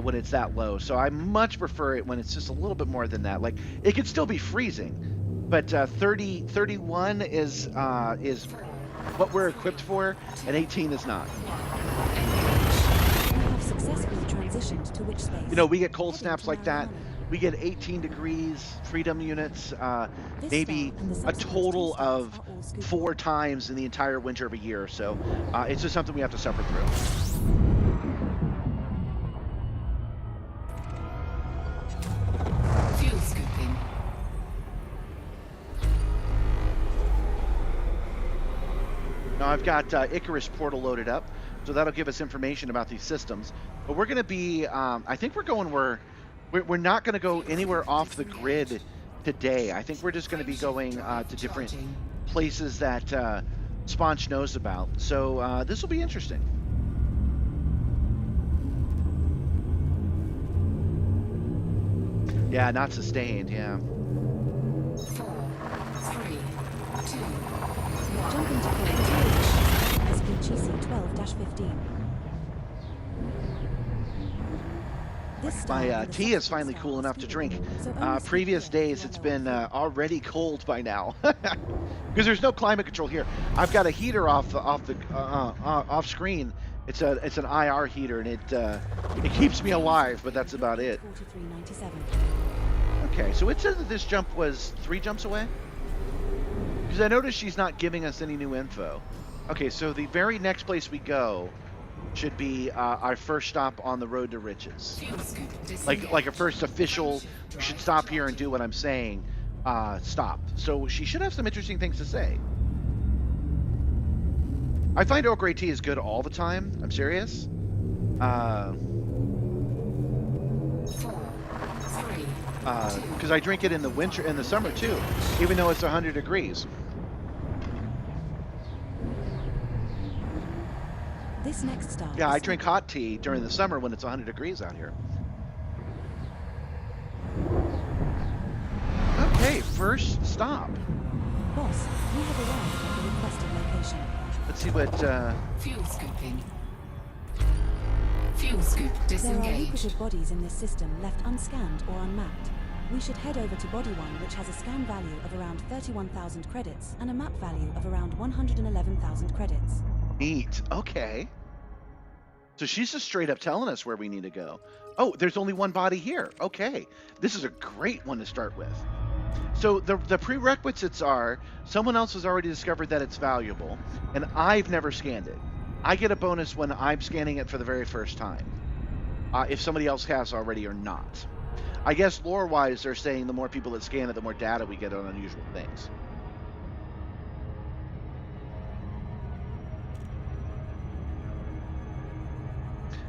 Speaker 1: when it's that low. So I much prefer it when it's just a little bit more than that. Like it could still be freezing, but 30, 31 is what we're equipped for, and 18 is not.
Speaker 2: You have successfully transitioned to which space?
Speaker 1: You know, we get cold
Speaker 2: Heading
Speaker 1: snaps
Speaker 2: to
Speaker 1: like that.
Speaker 2: Mariana.
Speaker 1: We get 18 degrees freedom units,
Speaker 2: This
Speaker 1: maybe
Speaker 2: star and the
Speaker 1: a
Speaker 2: subsequent
Speaker 1: total
Speaker 2: 2 stars
Speaker 1: of
Speaker 2: are all scoopable.
Speaker 1: 4 times in the entire winter of a year. So it's just something we have to suffer through.
Speaker 4: Fuel scooping.
Speaker 1: Now I've got Icarus portal loaded up, so that'll give us information about these systems. But we're going to be, I think we're going we're not going to go anywhere off the grid today. I think we're just going to be going to different places that Sponge knows about. So this will be interesting. Yeah, not sustained. Yeah.
Speaker 4: 4, 3, 2, 1.
Speaker 2: Jump into SPGC 12-15. This star
Speaker 1: My
Speaker 2: and the
Speaker 1: tea is
Speaker 2: subsequent
Speaker 1: finally
Speaker 2: star
Speaker 1: cool
Speaker 2: are
Speaker 1: enough to drink.
Speaker 2: scoopable, so only
Speaker 1: Previous
Speaker 2: speed here
Speaker 1: days,
Speaker 2: to
Speaker 1: it's
Speaker 2: allow
Speaker 1: been
Speaker 2: us-
Speaker 1: already cold by now because there's no climate control here. I've got a heater off screen. It's an IR heater, and it keeps me alive, but that's about it.
Speaker 2: 4397.
Speaker 1: Okay, so it says that this jump was 3 jumps away? Because I noticed she's not giving us any new info. Okay, so the very next place we go should be our first stop on the road to riches.
Speaker 4: Fuel scoop
Speaker 1: Like a first official, you should stop here and do what I'm saying, stop. So she should have some interesting things to say. I find Earl Grey tea is good all the time. I'm serious.
Speaker 4: 4, 3,
Speaker 1: Because I drink it in the winter, in the summer too, even though it's 100 degrees.
Speaker 2: This next star.
Speaker 1: Yeah,
Speaker 2: is
Speaker 1: I drink hot tea during the summer when it's 100 degrees out here. Okay, first stop.
Speaker 2: Boss, we have arrived at the requested location.
Speaker 1: Let's see what.
Speaker 4: fuel scooping. Fuel scoop
Speaker 2: There are
Speaker 4: disengaged.
Speaker 2: lucrative bodies in this system left unscanned or unmapped. We should head over to Body 1, which has a scan value of around 31,000 credits and a map value of around 111,000 credits.
Speaker 1: Neat. Okay. So she's just straight up telling us where we need to go. Oh, there's only one body here. Okay. This is a great one to start with. So the prerequisites are someone else has already discovered that it's valuable, and I've never scanned it. I get a bonus when I'm scanning it for the very first time, if somebody else has already or not. I guess lore-wise, they're saying the more people that scan it, the more data we get on unusual things.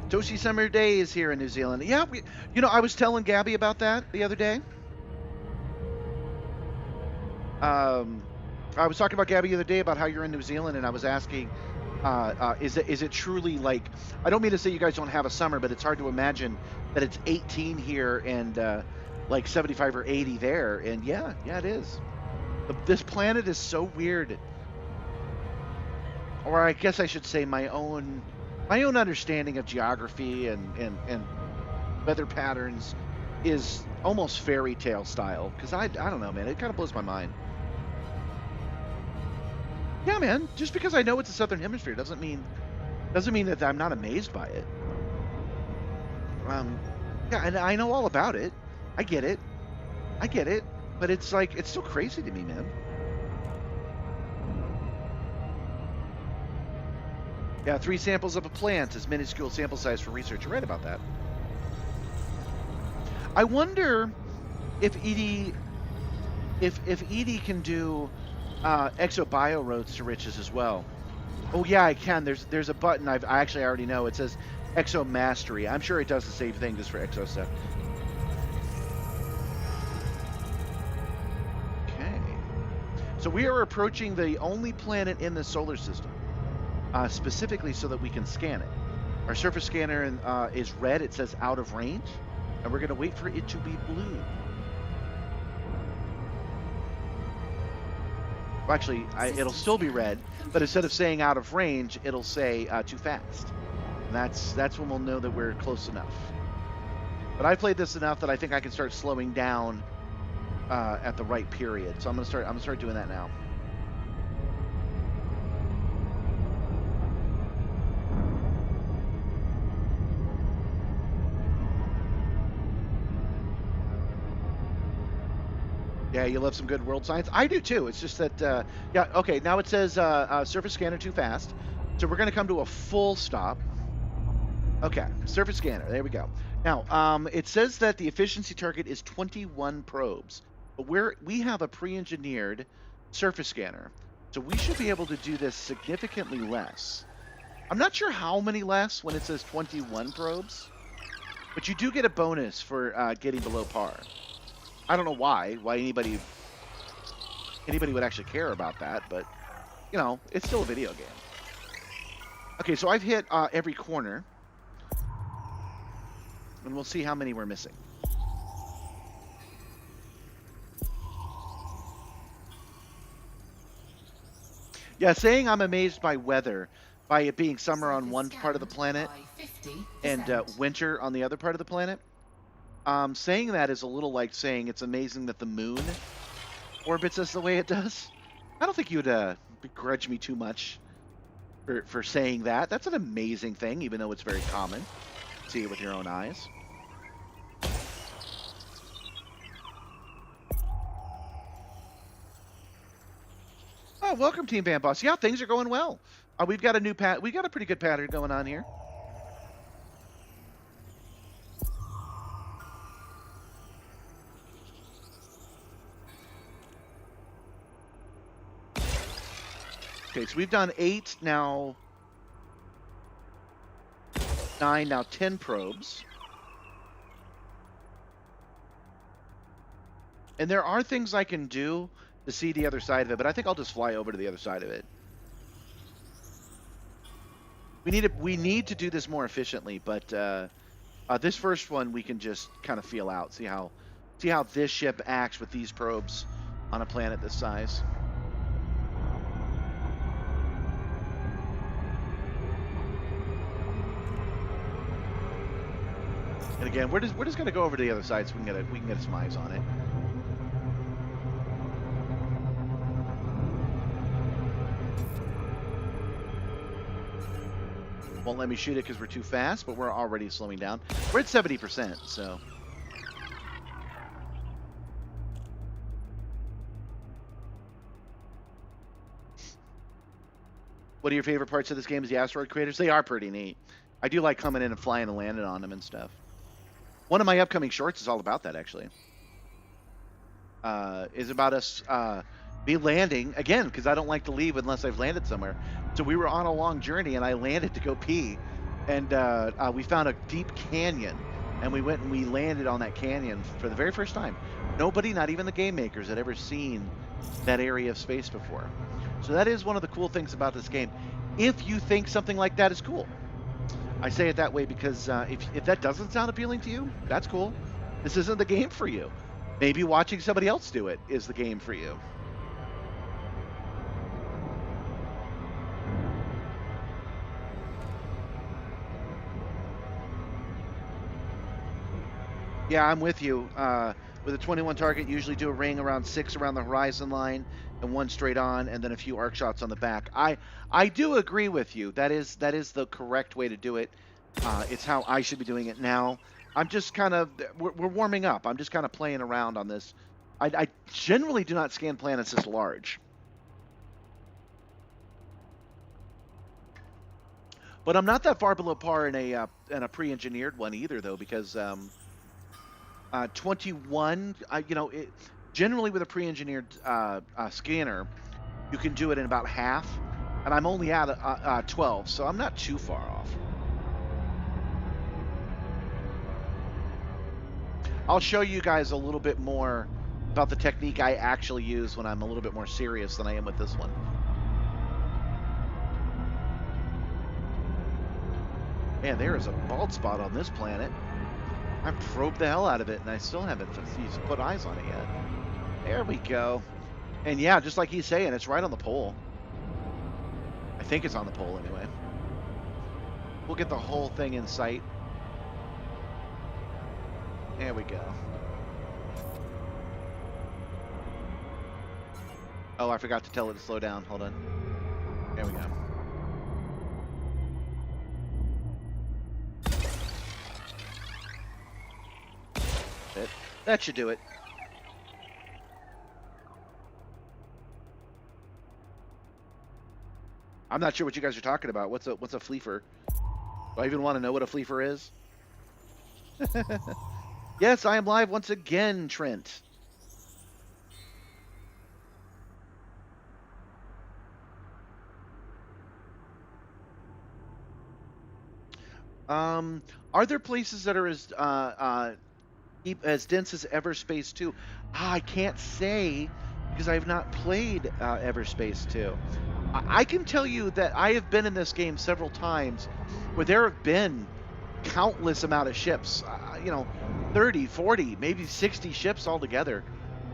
Speaker 1: Toasty summer days here in New Zealand. Yeah, I was telling Gabby about that the other day. I was talking about Gabby the other day about how you're in New Zealand, and I was asking, is it truly like? I don't mean to say you guys don't have a summer, but it's hard to imagine that it's 18 here and like 75 or 80 there. And yeah, it is. This planet is so weird. Or I guess I should say my own understanding of geography and weather patterns is almost fairy tale style. Because I don't know, man. It kind of blows my mind. Yeah, man. Just because I know it's the Southern Hemisphere doesn't mean that I'm not amazed by it. Yeah, and I know all about it. I get it. But it's like it's still crazy to me, man. Yeah, 3 samples of a plant is minuscule sample size for research. You're right about that. I wonder if Edie can do exobio roads to riches as well. Oh yeah, I can. There's a button I actually already know. It says exo mastery. I'm sure it does the same thing just for exo stuff. Okay. So we are approaching the only planet in the solar system, specifically so that we can scan it. Our surface scanner is red. It says out of range, and we're going to wait for it to be blue. Well, actually, it'll still be red, but instead of saying out of range, it'll say too fast. And that's when we'll know that we're close enough. But I played this enough that I think I can start slowing down at the right period. So I'm gonna start doing that now. Yeah, you love some good world science. I do too. It's just that, yeah, okay, now it says surface scanner too fast. So we're going to come to a full stop. Okay, surface scanner. There we go. Now, it says that the efficiency target is 21 probes. But we have a pre-engineered surface scanner. So we should be able to do this significantly less. I'm not sure how many less when it says 21 probes. But you do get a bonus for getting below par. I don't know why anybody would actually care about that, but you know, it's still a video game. Okay, so I've hit every corner, and we'll see how many we're missing. Yeah, saying I'm amazed by weather, by it being summer on one part of the planet and winter on the other part of the planet. Saying that is a little like saying it's amazing that the moon orbits us the way it does. I don't think you would begrudge me too much for saying that. That's an amazing thing, even though it's very common. See it with your own eyes. Oh, welcome, Team Band Boss. Yeah, things are going well. We've got a new we got a pretty good pattern going on here. Okay, so we've done 8, now 9, now 10 probes. And there are things I can do to see the other side of it, but I think I'll just fly over to the other side of it. We need to do this more efficiently, but this first one we can just kind of feel out, see how this ship acts with these probes on a planet this size. And again, we're just going to go over to the other side so we can get some eyes on it. Won't let me shoot it because we're too fast, but we're already slowing down. We're at 70%, so. What are your favorite parts of this game? Is the asteroid craters? They are pretty neat. I do like coming in and flying and landing on them and stuff. One of my upcoming shorts is all about that, actually. Is about us be landing, again, because I don't like to leave unless I've landed somewhere. So we were on a long journey, and I landed to go pee. And we found a deep canyon. And we went and we landed on that canyon for the very first time. Nobody, not even the game makers, had ever seen that area of space before. So that is one of the cool things about this game. If you think something like that is cool. I say it that way because if that doesn't sound appealing to you, that's cool. This isn't the game for you. Maybe watching somebody else do it is the game for you. Yeah, I'm with you. With a 21 target, usually do a ring around 6 around the horizon line and 1 straight on, and then a few arc shots on the back. I do agree with you. That is the correct way to do it. It's how I should be doing it now. I'm just kind of we're warming up. I'm just kind of playing around on this. I generally do not scan planets this large. But I'm not that far below par in a pre-engineered one either, though, because 21, generally with a pre-engineered scanner, you can do it in about half, and I'm only at 12, so I'm not too far off. I'll show you guys a little bit more about the technique I actually use when I'm a little bit more serious than I am with this one. Man, there is a bald spot on this planet. I've probed the hell out of it, and I still haven't put eyes on it yet. There we go. And yeah, just like he's saying, it's right on the pole. I think it's on the pole anyway. We'll get the whole thing in sight. There we go. Oh, I forgot to tell it to slow down. Hold on. There we go. That should do it. I'm not sure what you guys are talking about. What's a fleefer? Do I even want to know what a fleefer is? Yes, I am live once again, Trent. Are there places that are as dense as Everspace 2? I can't say because I have not played Everspace 2. I can tell you that I have been in this game several times where there have been countless amount of ships, 30, 40, maybe 60 ships altogether.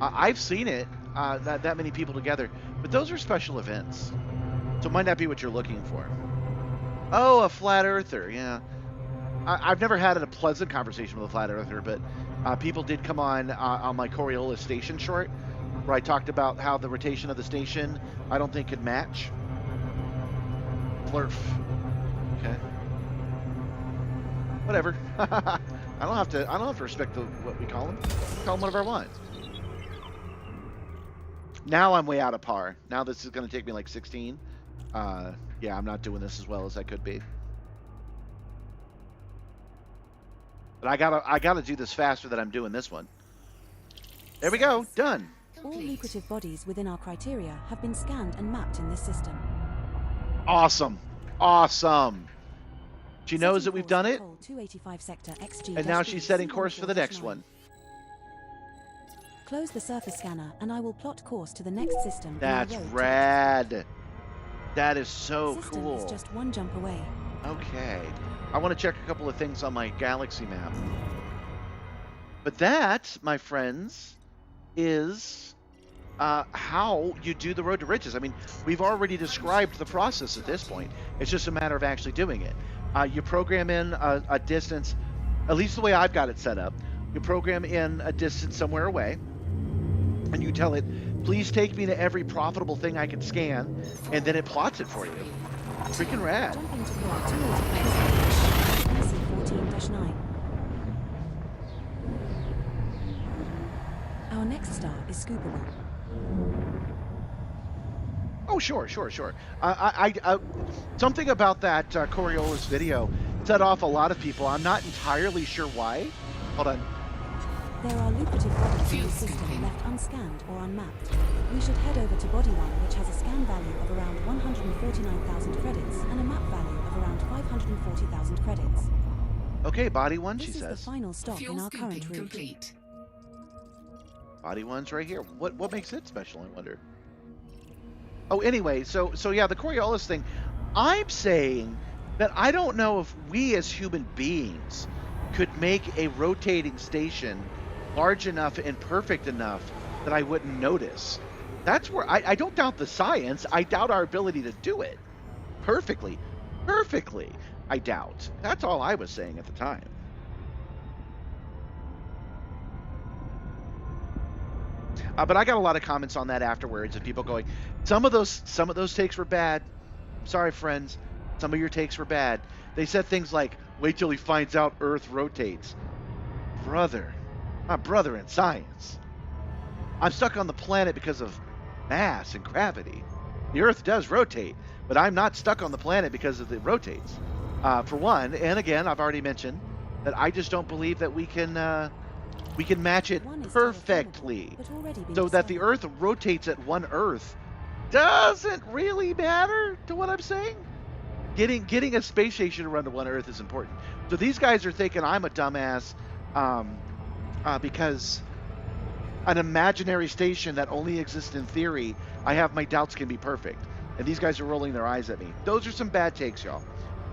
Speaker 1: I've seen it, that many people together, but those are special events. So it might not be what you're looking for. Oh, a flat earther, yeah. I've never had a pleasant conversation with a flat earther, but people did come on my Coriolis station short, where I talked about how the rotation of the station I don't think could match. Flurf. Okay. Whatever. I don't have to respect what we call them. We call them whatever I want. Now I'm way out of par. Now this is going to take me like 16. Yeah, I'm not doing this as well as I could be. But I gotta do this faster than I'm doing this one. There we go, done.
Speaker 2: All lucrative bodies within our criteria have been scanned and mapped in this system.
Speaker 1: Awesome, awesome. She knows that we've done it,
Speaker 2: 285 sector XG
Speaker 1: and now she's setting course for the next one.
Speaker 2: Close the surface scanner, and I will plot course to the next system.
Speaker 1: That's rad. That is so
Speaker 2: system
Speaker 1: cool.
Speaker 2: is just one jump away.
Speaker 1: Okay. I want to check a couple of things on my galaxy map. But that, my friends, is how you do the road to riches. I mean, we've already described the process at this point. It's just a matter of actually doing it. You program in a distance, at least the way I've got it set up. You program in a distance somewhere away, and you tell it, please take me to every profitable thing I can scan, and then it plots it for you. Freaking rad.
Speaker 2: Jumping to port 285 14-9. Our next star is scoopable.
Speaker 1: Oh, sure. Something about that Coriolis video set off a lot of people. I'm not entirely sure why. Hold on.
Speaker 2: There are lucrative bodies in the system left unscanned or unmapped. We should head over to Body 1, which has a scan value of around 149,000 credits and a map value of around 540,000 credits.
Speaker 1: Okay, Body 1, she
Speaker 2: This is
Speaker 1: says.
Speaker 2: the final stop in our current route.
Speaker 4: Complete.
Speaker 1: Body 1's right here. What makes it special, I wonder? Oh, anyway, so yeah, the Coriolis thing. I'm saying that I don't know if we as human beings could make a rotating station large enough and perfect enough that I wouldn't notice. That's where I don't doubt the science. I doubt our ability to do it perfectly. I doubt. That's all I was saying at the time. But I got a lot of comments on that afterwards of people going, some of those takes were bad. Sorry, friends. Some of your takes were bad. They said things like, wait till he finds out Earth rotates. Brother. My brother in science. I'm stuck on the planet because of mass and gravity. The Earth does rotate, but I'm not stuck on the planet because it rotates. For one, and again, I've already mentioned that I just don't believe that we can match it perfectly, so that the Earth rotates at one Earth doesn't really matter to what I'm saying. Getting a space station to run to one Earth is important. So these guys are thinking I'm a dumbass because an imaginary station that only exists in theory, I have my doubts can be perfect. And these guys are rolling their eyes at me. Those are some bad takes, y'all.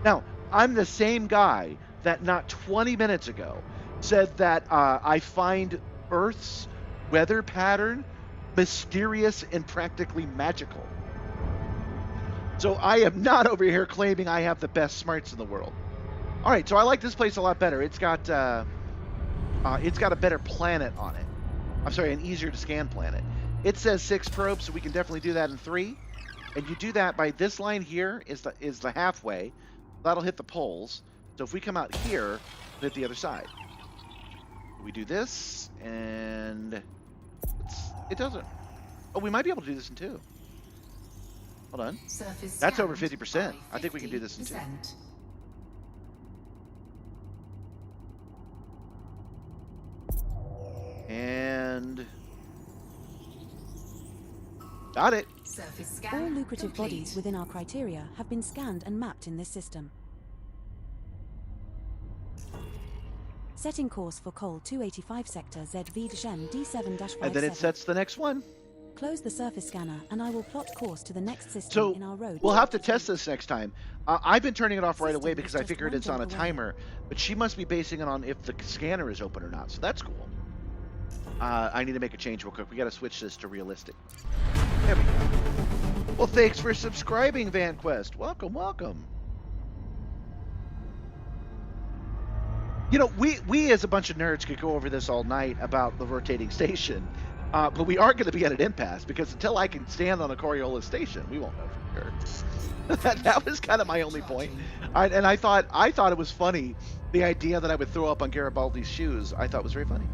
Speaker 1: Now, I'm the same guy that not 20 minutes ago said that I find Earth's weather pattern mysterious and practically magical. So I am not over here claiming I have the best smarts in the world. All right, so I like this place a lot better. It's got a better planet on it. I'm sorry, an easier to scan planet. It says 6 probes, so we can definitely do that in 3. And you do that by this line here is the halfway. That'll hit the poles. So if we come out here, hit the other side. We do this, and it doesn't. Oh, we might be able to do this in 2. Hold on.
Speaker 4: Surface
Speaker 1: That's over
Speaker 4: scanned
Speaker 1: 50%.
Speaker 4: by
Speaker 1: I think we can do this in 2.
Speaker 4: 50%.
Speaker 1: And got it.
Speaker 4: Surface
Speaker 2: All
Speaker 4: scan
Speaker 2: lucrative
Speaker 4: complete.
Speaker 2: bodies within our criteria have been scanned and mapped in this system. Setting course for Col 285 sector ZV Shem D7-57.
Speaker 1: And then it sets the next one.
Speaker 2: Close the surface scanner and I will plot course to the next system
Speaker 1: So
Speaker 2: in our road.
Speaker 1: we'll have to test this next time. I've been turning it off right away
Speaker 2: System
Speaker 1: because
Speaker 2: is
Speaker 1: I
Speaker 2: just
Speaker 1: figured
Speaker 2: one
Speaker 1: it's on a
Speaker 2: jump away.
Speaker 1: timer, but she must be basing it on if the scanner is open or not. So that's cool. I need to make a change real quick. We got to switch this to realistic. There we go. Well, thanks for subscribing, VanQuest. Welcome, welcome. You know, we as a bunch of nerds could go over this all night about the rotating station, but we aren't going to be at an impasse because until I can stand on a Coriolis station, we won't know for sure. that was kind of my only point. I thought it was funny. The idea that I would throw up on Garibaldi's shoes, I thought was very funny.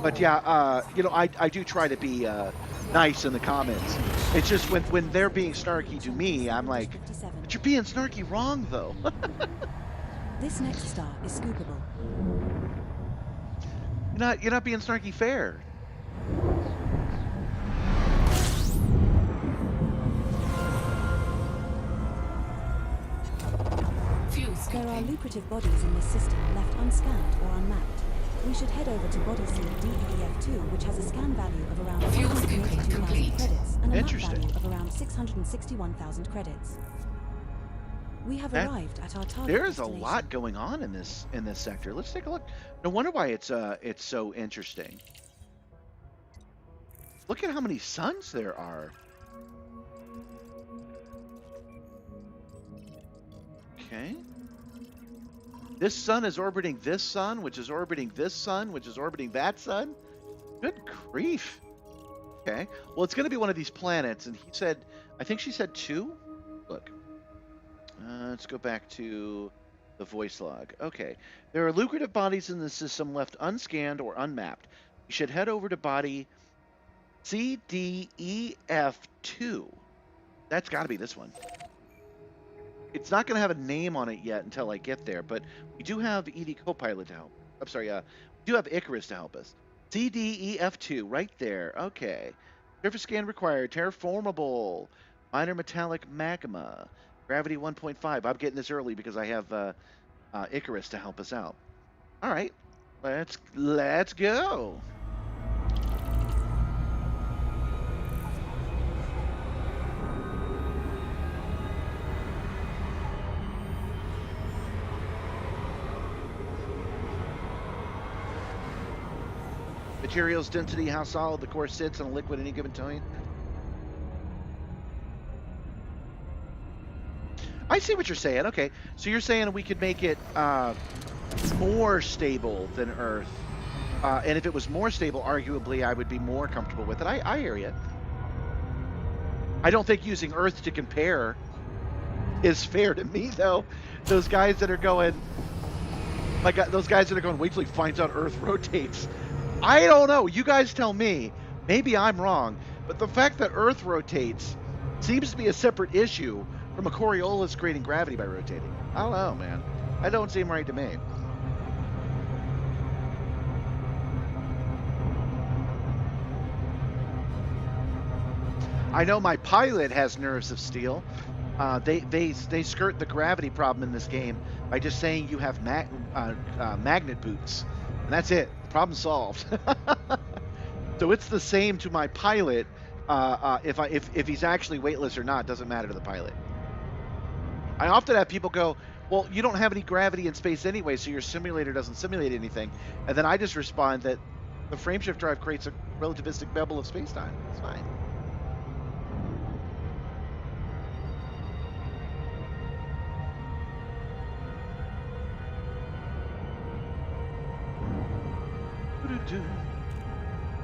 Speaker 1: But yeah, you know, I do try to be nice in the comments. It's just when they're being snarky to me, I'm like, but you're being snarky wrong though.
Speaker 2: This next star is scoopable.
Speaker 1: You're not being snarky fair.
Speaker 4: Fuel
Speaker 2: There are
Speaker 4: scooping.
Speaker 2: lucrative bodies in this system left unscanned or unmapped. We should head over to body C DEF2, which has a scan value of around
Speaker 4: Fuel
Speaker 2: 482,000
Speaker 4: scooping complete.
Speaker 2: credits and a map
Speaker 1: Interesting.
Speaker 2: value of around 661,000 credits. We have
Speaker 1: That-
Speaker 2: arrived at our target
Speaker 1: There is a
Speaker 2: destination.
Speaker 1: lot going on in this sector. Let's take a look. No wonder why it's so interesting. Look at how many suns there are. Okay. This sun is orbiting this sun, which is orbiting this sun, which is orbiting that sun. Good grief. Okay. Well, it's going to be one of these planets, and he said, I think she said 2. Look. Let's go back to the voice log. Okay. There are lucrative bodies in the system left unscanned or unmapped. You should head over to body CDEF2. That's got to be this one. It's not going to have a name on it yet until I get there, but we do have EDcopilot to help. I'm sorry, we do have Icarus to help us. CDEF2, right there. Okay. Surface scan required. Terraformable. Minor metallic magma. Gravity 1.5. I'm getting this early because I have Icarus to help us out. All right. Let's go. Materials density, how solid the core sits on a liquid at any given time. I see what you're saying. Okay, so you're saying we could make it more stable than Earth. And if it was more stable, arguably, I would be more comfortable with it. I hear you. I don't think using Earth to compare is fair to me, though. Those guys that are going, wait till he finds out Earth rotates. I don't know. You guys tell me. Maybe I'm wrong. But the fact that Earth rotates seems to be a separate issue from a Coriolis creating gravity by rotating. I don't know, man. That don't seem right to me. I know my pilot has nerves of steel. They skirt the gravity problem in this game by just saying you have magnet boots, and that's it. Problem solved. So it's the same to my pilot. If he's actually weightless or not doesn't matter to the pilot. I often have people go, "Well, you don't have any gravity in space anyway, so your simulator doesn't simulate anything." And then I just respond that the frameshift drive creates a relativistic bevel of spacetime. It's fine.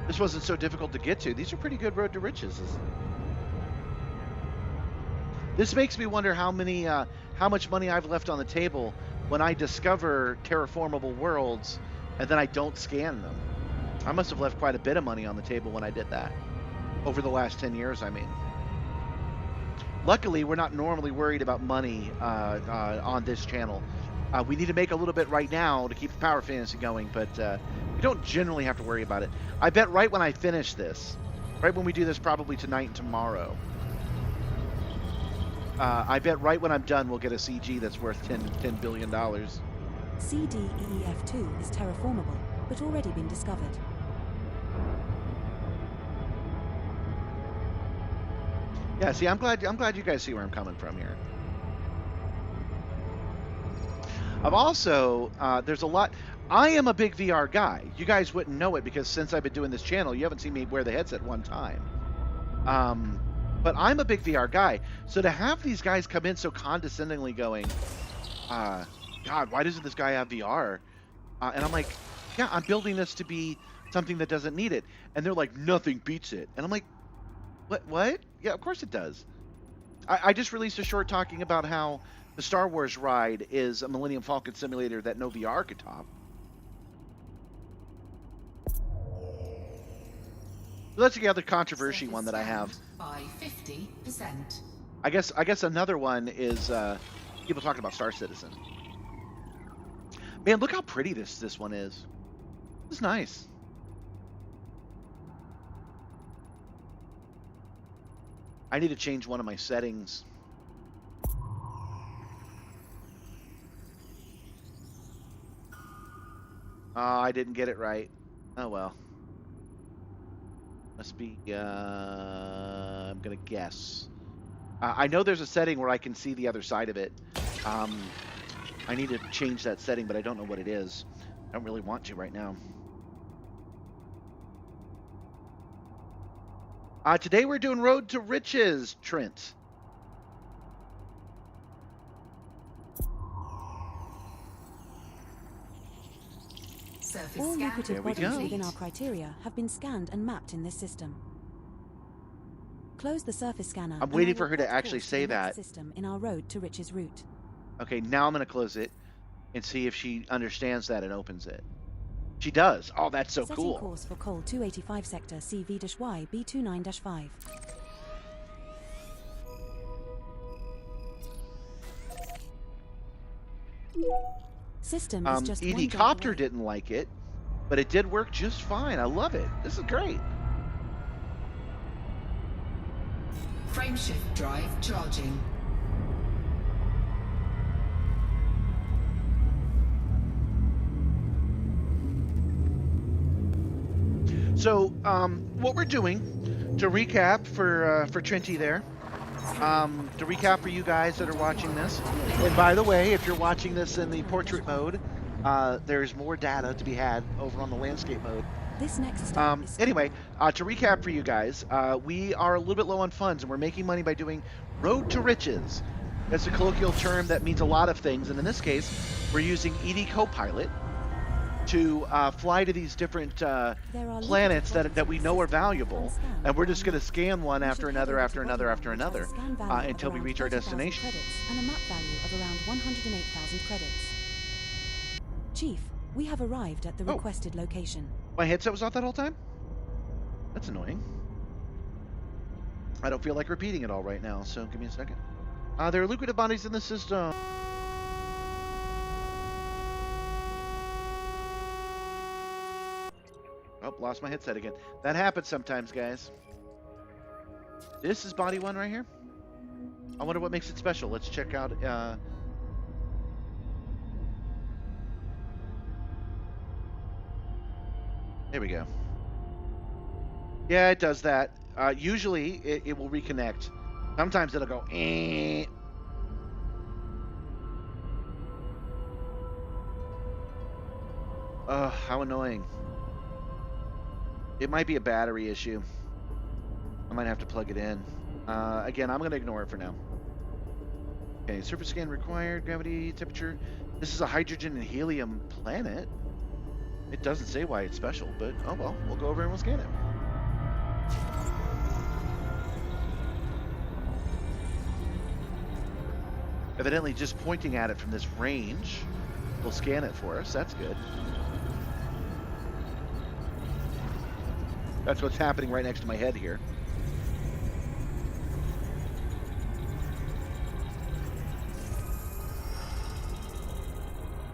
Speaker 1: This wasn't so difficult to get to. These are pretty good road to riches. This makes me wonder how much money I've left on the table when I discover terraformable worlds and then I don't scan them. I must have left quite a bit of money on the table when I did that. Over the last 10 years, I mean. Luckily, we're not normally worried about money on this channel. We need to make a little bit right now to keep the power fantasy going, but we don't generally have to worry about it. I bet right when I finish this, right when we do this probably tonight and tomorrow, I bet right when I'm done we'll get a CG that's worth $10 billion.
Speaker 2: CDEEF2 is terraformable, but already been discovered.
Speaker 1: Yeah, see, I'm glad you guys see where I'm coming from here. I've also, there's a lot, I am a big VR guy. You guys wouldn't know it because since I've been doing this channel, you haven't seen me wear the headset one time. But I'm a big VR guy. So to have these guys come in so condescendingly going, God, why doesn't this guy have VR? And I'm like, yeah, I'm building this to be something that doesn't need it. And they're like, nothing beats it. And I'm like, what? Yeah, of course it does. I just released a short talking about how the Star Wars ride is a Millennium Falcon simulator that no VR could top. So that's the other controversy one that I have.
Speaker 4: By 50%.
Speaker 1: I guess another one is people talking about Star Citizen. Man, look how pretty this one is. It's nice. I need to change one of my settings. Oh, I didn't get it right. Oh well. Must be, I'm gonna guess. I know there's a setting where I can see the other side of it. I need to change that setting, but I don't know what it is. I don't really want to right now. Today we're doing Road to Riches, Trent.
Speaker 4: Surface
Speaker 2: All
Speaker 4: scan.
Speaker 2: lucrative
Speaker 1: There we
Speaker 2: bodies
Speaker 1: go.
Speaker 2: within our criteria have been scanned and mapped in this system. Close the surface scanner.
Speaker 1: I'm
Speaker 2: and
Speaker 1: waiting
Speaker 2: I
Speaker 1: for
Speaker 2: will
Speaker 1: her to
Speaker 2: plot
Speaker 1: actually
Speaker 2: course to
Speaker 1: say
Speaker 2: the next
Speaker 1: that.
Speaker 2: system in our road to riches route.
Speaker 1: Okay, now I'm gonna close it and see if she understands that and opens it. She does. Oh, that's so
Speaker 2: Setting
Speaker 1: cool.
Speaker 2: course for Col 285 sector CV-Y B29-5. System is just one jump
Speaker 1: EDcopter
Speaker 2: away.
Speaker 1: didn't like it, but it did work just fine. I love it. This is great.
Speaker 4: Frameshift drive charging.
Speaker 1: So, what we're doing, to recap for Trenty there, to recap for you guys that are watching this, and by the way, if you're watching this in the portrait mode, there's more data to be had over on the landscape mode.
Speaker 2: This next step is
Speaker 1: Anyway, to recap for you guys, we are a little bit low on funds, and we're making money by doing Road to Riches. That's a colloquial term that means a lot of things, and in this case, we're using EDcopilot to fly to these different planets that we know are valuable, and we're just going to scan one after another after another after another until we reach our destination.
Speaker 2: Credits and a map value of around 108,000 credits. Chief, we have arrived at the
Speaker 1: Oh.
Speaker 2: requested location.
Speaker 1: My headset was off that whole time? That's annoying. I don't feel like repeating it all right now, so give me a second. There are lucrative bodies in the system. Oh, lost my headset again. That happens sometimes, guys. This is body 1 right here. I wonder what makes it special. Let's check out. There we go. Yeah, it does that. Usually, it will reconnect. Sometimes it'll go. Ugh, how annoying. It might be a battery issue. I might have to plug it in. Again, I'm going to ignore it for now. Okay, surface scan required, gravity, temperature. This is a hydrogen and helium planet. It doesn't say why it's special, but oh well, we'll go over and we'll scan it. Evidently, just pointing at it from this range will scan it for us. That's good. That's what's happening right next to my head here.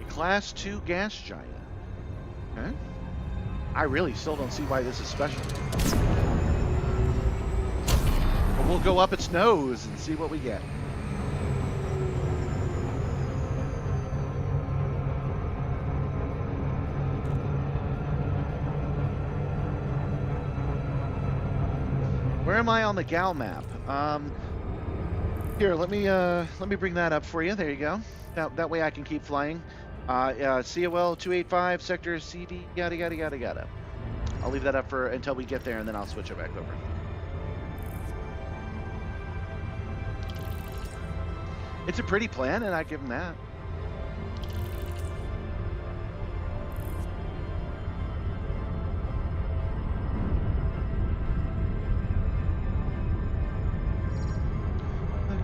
Speaker 1: A Class 2 gas giant. Okay. I really still don't see why this is special. But we'll go up its nose and see what we get. Where am I on the GAL map? Here, let me bring that up for you. There you go. That way I can keep flying. COL 285 sector CD yada yada yada yada. I'll leave that up for until we get there, and then I'll switch it back over. It's a pretty plan, and I give them that.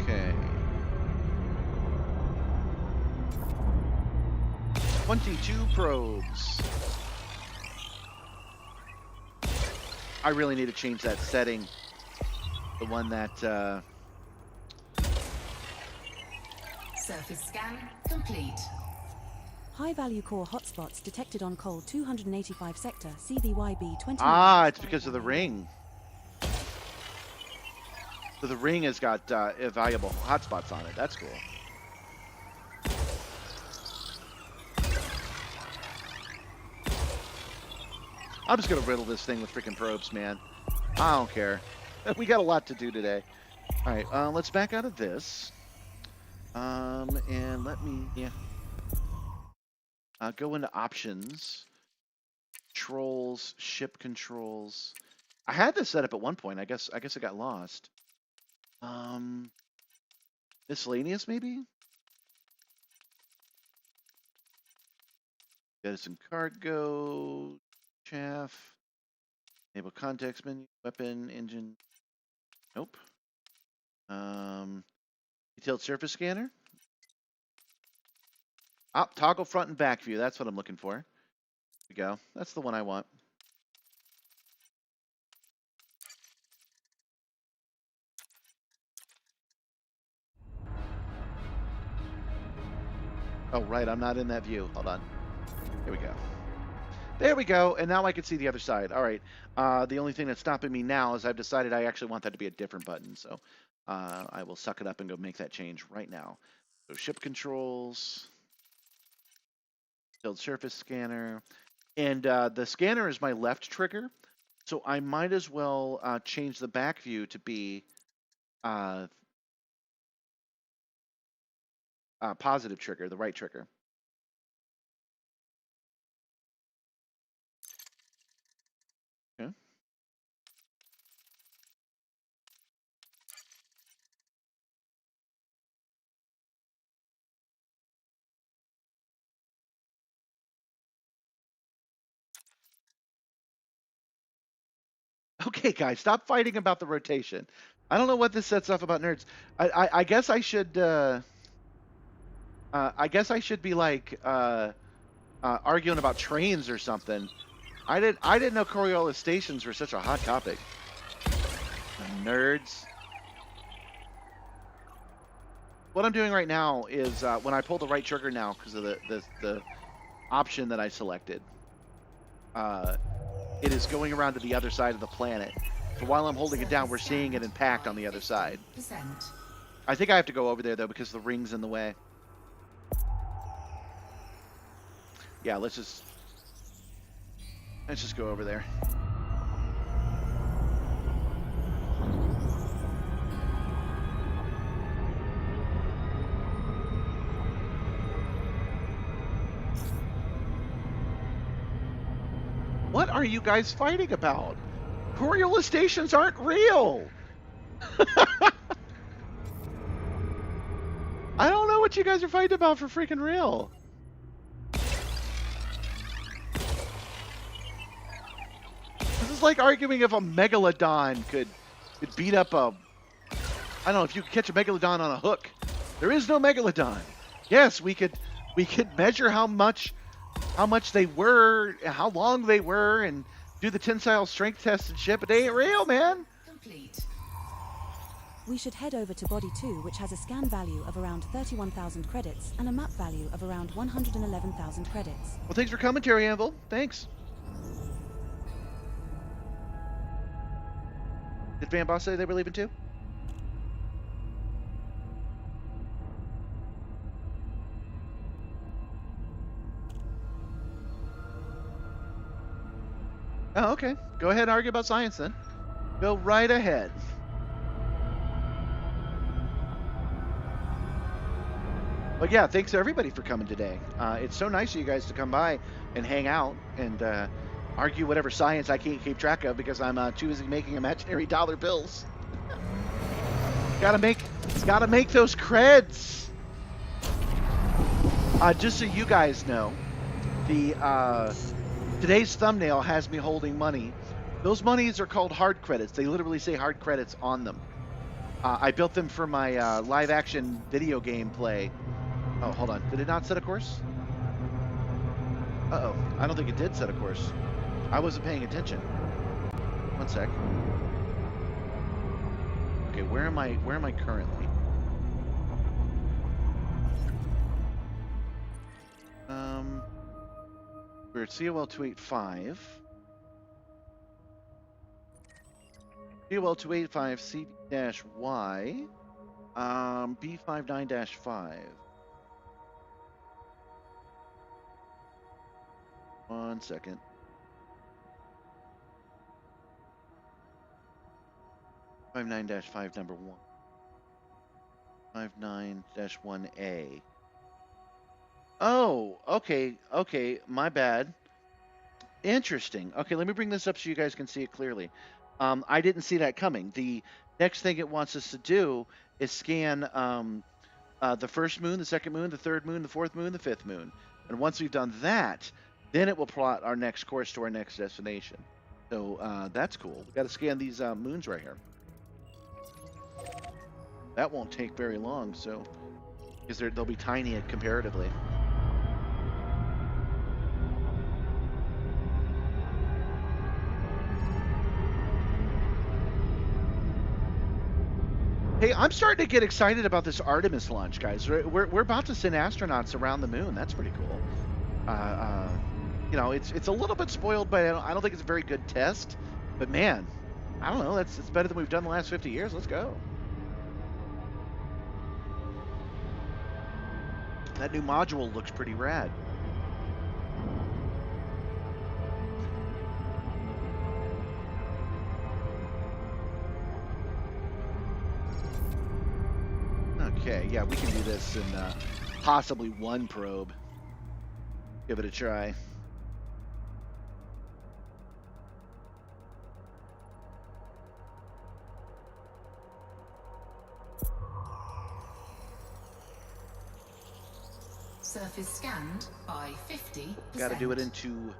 Speaker 1: Okay. 22 probes. I really need to change that setting. The one that,
Speaker 4: Surface scan complete.
Speaker 2: High-value core hotspots detected on Col 285 sector, CVYB 20.
Speaker 1: it's because of the ring. So the ring has got valuable hotspots on it. That's cool. I'm just gonna riddle this thing with freaking probes, man. I don't care. We got a lot to do today. All right, let's back out of this. And let me go into options, controls, ship controls. I had this set up at one point. I guess it got lost. Miscellaneous maybe. Jettison cargo, chaff, enable context menu, weapon, engine. Nope. Detailed surface scanner. Toggle front and back view. That's what I'm looking for. There we go. That's the one I want. Oh, right. I'm not in that view. Hold on. Here we go. There we go. And now I can see the other side. All right. The only thing that's stopping me now is I've decided I actually want that to be a different button. So I will suck it up and go make that change right now. So ship controls, build surface scanner, and the scanner is my left trigger. So I might as well change the back view to be positive trigger, the right trigger. Okay. Okay, guys, stop fighting about the rotation. I don't know what this sets off about nerds. I guess I should. I guess I should be like arguing about trains or something. I didn't know Coriolis stations were such a hot topic. Nerds. What I'm doing right now is when I pull the right trigger now because of the option that I selected. It is going around to the other side of the planet. So while I'm holding it down, we're seeing it impact on the other side.
Speaker 4: 50%.
Speaker 1: I think I have to go over there, though, because the ring's in the way. Yeah, let's just go over there. What are you guys fighting about? Coriolis stations aren't real. I don't know what you guys are fighting about for freaking real. This is like arguing if a megalodon could beat up a... I don't know, if you could catch a megalodon on a hook. There is no megalodon. Yes, we could measure how much they were, how long they were, and do the tensile strength test and shit, but they ain't real, man.
Speaker 4: Complete.
Speaker 2: We should head over to Body 2, which has a scan value of around 31,000 credits and a map value of around 111,000 credits.
Speaker 1: Well, thanks for coming, Terry Anvil. Thanks. Did Van Boss say they were leaving too? Oh, okay. Go ahead and argue about science then. Go right ahead. But yeah, thanks to everybody for coming today. It's so nice of you guys to come by and hang out and argue whatever science I can't keep track of because I'm too busy making imaginary dollar bills. Gotta make those creds. Just so you guys know, the today's thumbnail has me holding money. Those monies are called hard credits. They literally say hard credits on them. I built them for my live action video game play. Oh, hold on. Did it not set a course? Uh-oh. I don't think it did set a course. I wasn't paying attention. One sec. Okay, where am I currently? We're at COL 285. COL 285 CD-Y. B59-5. One second. (59-5) number 1. 59-1A. Oh, okay, my bad. Interesting. Okay, let me bring this up so you guys can see it clearly. I didn't see that coming. The next thing it wants us to do is scan the first moon, the second moon, the third moon, the fourth moon, the fifth moon. And once we've done that, then it will plot our next course to our next destination. So that's cool. We've got to scan these moons right here. That won't take very long, so because they'll be tiny comparatively. Hey, I'm starting to get excited about this Artemis launch, guys. We're about to send astronauts around the moon. That's pretty cool. You know, it's a little bit spoiled, but I don't think it's a very good test. But man, I don't know. It's better than we've done the last 50 years. Let's go. That new module looks pretty rad. Okay, yeah, we can do this in possibly one probe. Give it a try.
Speaker 4: Surface scanned by 50%.
Speaker 1: Got to do it into...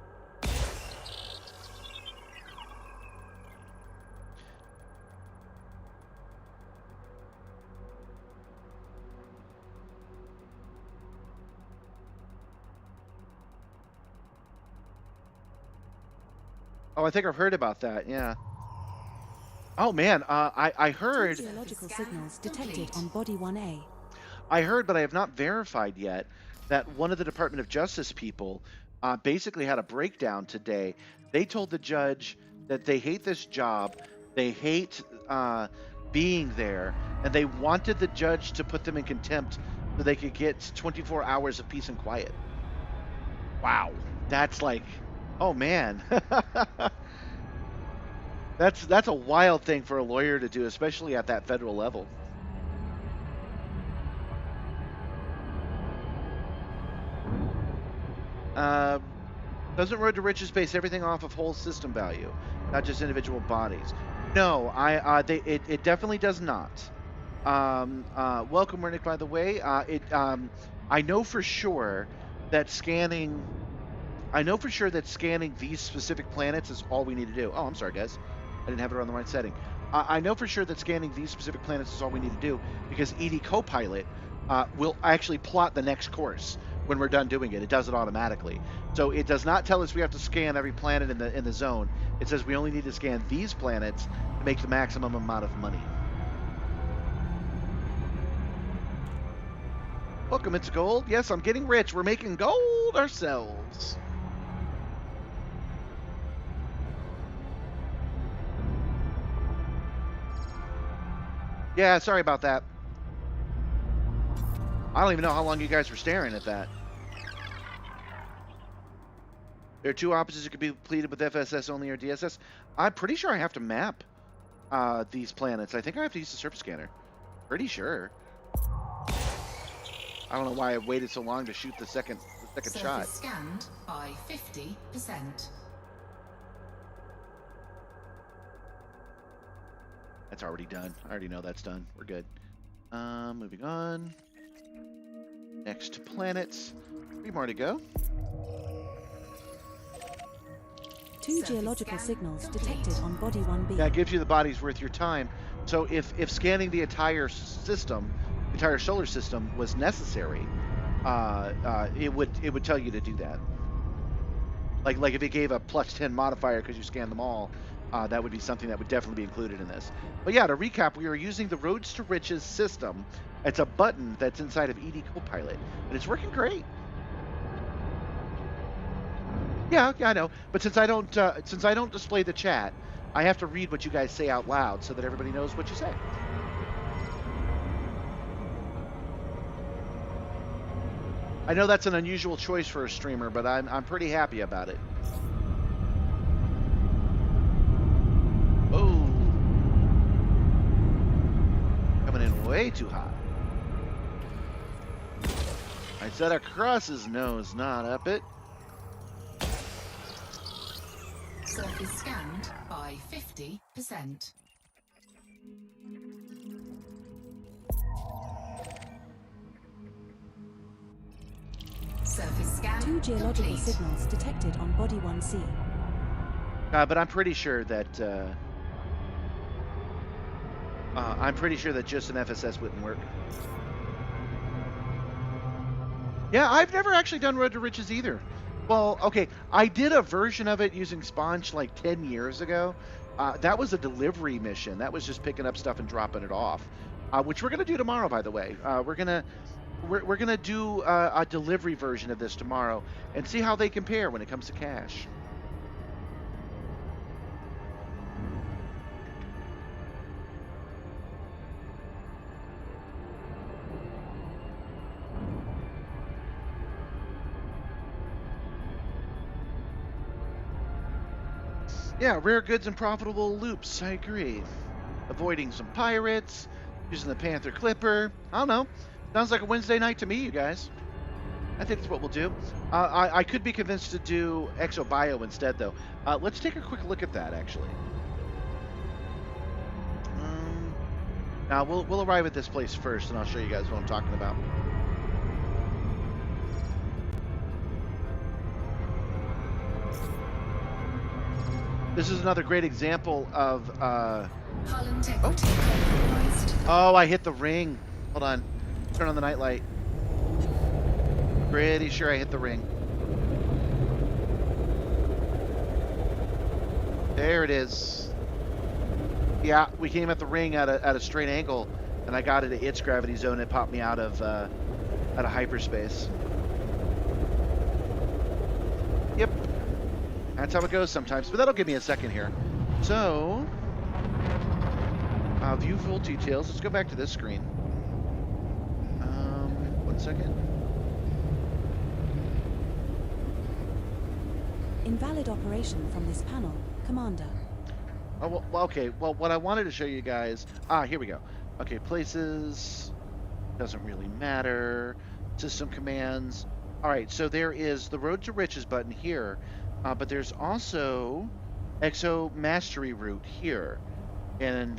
Speaker 1: Oh, I think I've heard about that, yeah. Oh man, I heard...
Speaker 2: Physiological signals detected on Body 1A.
Speaker 1: I heard, but I have not verified yet, that one of the Department of Justice people basically had a breakdown today. They told the judge that they hate this job. They hate being there, and they wanted the judge to put them in contempt so they could get 24 hours of peace and quiet. Wow, that's like, oh man, that's a wild thing for a lawyer to do, especially at that federal level. Doesn't Road to Riches base everything off of whole system value, not just individual bodies? No, it definitely does not. Welcome, Rennick, by the way. I know for sure that scanning these specific planets is all we need to do. Oh, I'm sorry, guys. I didn't have it on the right setting. I know for sure that scanning these specific planets is all we need to do because EDcopilot will actually plot the next course when we're done doing it. It does it automatically. So it does not tell us we have to scan every planet in the zone. It says we only need to scan these planets to make the maximum amount of money. Welcome, it's gold. Yes, I'm getting rich. We're making gold ourselves. Yeah, sorry about that. I don't even know how long you guys were staring at that. There are two opposites that could be completed with FSS only or DSS. I'm pretty sure I have to map these planets. I think I have to use the surface scanner. Pretty sure. I don't know why I waited so long to shoot the second shot.
Speaker 4: Surface scanned by 50%.
Speaker 1: That's already done. I already know that's done. We're good. Moving on. Next planets. 3 more to go.
Speaker 2: 2 geological signals detected on body 1B.
Speaker 1: Yeah, it gives you the bodies worth your time. So if scanning the entire system, entire solar system was necessary, it would tell you to do that. Like if it gave a +10 modifier because you scanned them all, that would be something that would definitely be included in this. But yeah, to recap, we are using the Roads to Riches system. It's a button that's inside of EDcopilot, and it's working great. Yeah, I know. But since I don't display the chat, I have to read what you guys say out loud so that everybody knows what you say. I know that's an unusual choice for a streamer, but I'm pretty happy about it. Oh, coming in way too hot. I said across his nose, not up it.
Speaker 4: Surface scanned by 50%. Surface scan
Speaker 2: 2 geological
Speaker 4: complete.
Speaker 2: signals detected on body 1C.
Speaker 1: But I'm pretty sure that just an FSS wouldn't work. Yeah, I've never actually done Road to Riches either. Well, okay, I did a version of it using Sponge like 10 years ago. That was a delivery mission. That was just picking up stuff and dropping it off, which we're gonna do tomorrow, by the way. We're gonna do a delivery version of this tomorrow and see how they compare when it comes to cash. Yeah, rare goods and profitable loops. I agree. Avoiding some pirates, using the Panther Clipper. I don't know. Sounds like a Wednesday night to me, you guys. I think that's what we'll do. I could be convinced to do ExoBio instead, though. Let's take a quick look at that, actually. Now, we'll arrive at this place first, and I'll show you guys what I'm talking about. This is another great example of...
Speaker 4: Hull integrity compromised.
Speaker 1: Oh, I hit the ring. Hold on. Turn on the nightlight. Pretty sure I hit the ring. There it is. Yeah, we came at the ring at a straight angle, and I got it at its gravity zone. It popped me out of hyperspace. Yep. That's how it goes sometimes, but that'll give me a second here. So, View full details. Let's go back to this screen. 1 second.
Speaker 2: Invalid operation from this panel, Commander.
Speaker 1: Oh, well, okay. Well, what I wanted to show you guys. Here we go. Okay, places. Doesn't really matter. System commands. All right, so there is the Road to Riches button here, but there's also Exo Mastery Route here, and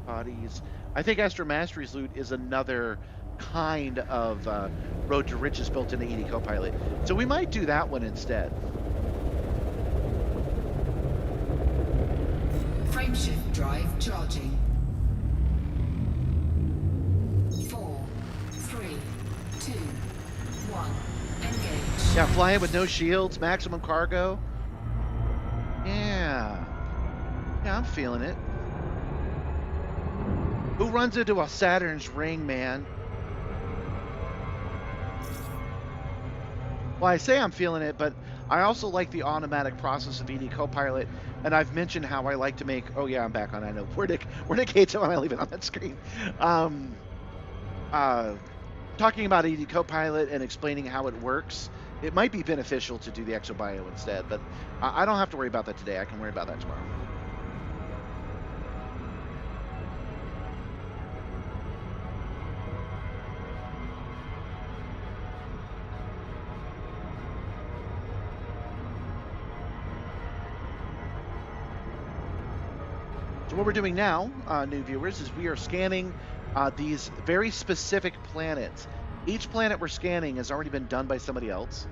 Speaker 1: bodies. I think Extra Mastery's loot is another kind of Road to Riches built into EDcopilot, so we might do that one instead.
Speaker 4: Frameshift drive charging. 4, 3, 2, 1. Engage.
Speaker 1: Yeah, flying with no shields, maximum cargo. Yeah, I'm feeling it. Who runs into a Saturn's ring, man? Well, I say I'm feeling it, but I also like the automatic process of EDcopilot, and I've mentioned how I like to make. Oh yeah, I'm back on. I know. Where Nick hates it when I leave it on that screen. Talking about EDcopilot and explaining how it works, it might be beneficial to do the exobio instead, but I don't have to worry about that today. I can worry about that tomorrow. So what we're doing now, new viewers, is we are scanning these very specific planets. Each planet we're scanning has already been done by somebody else,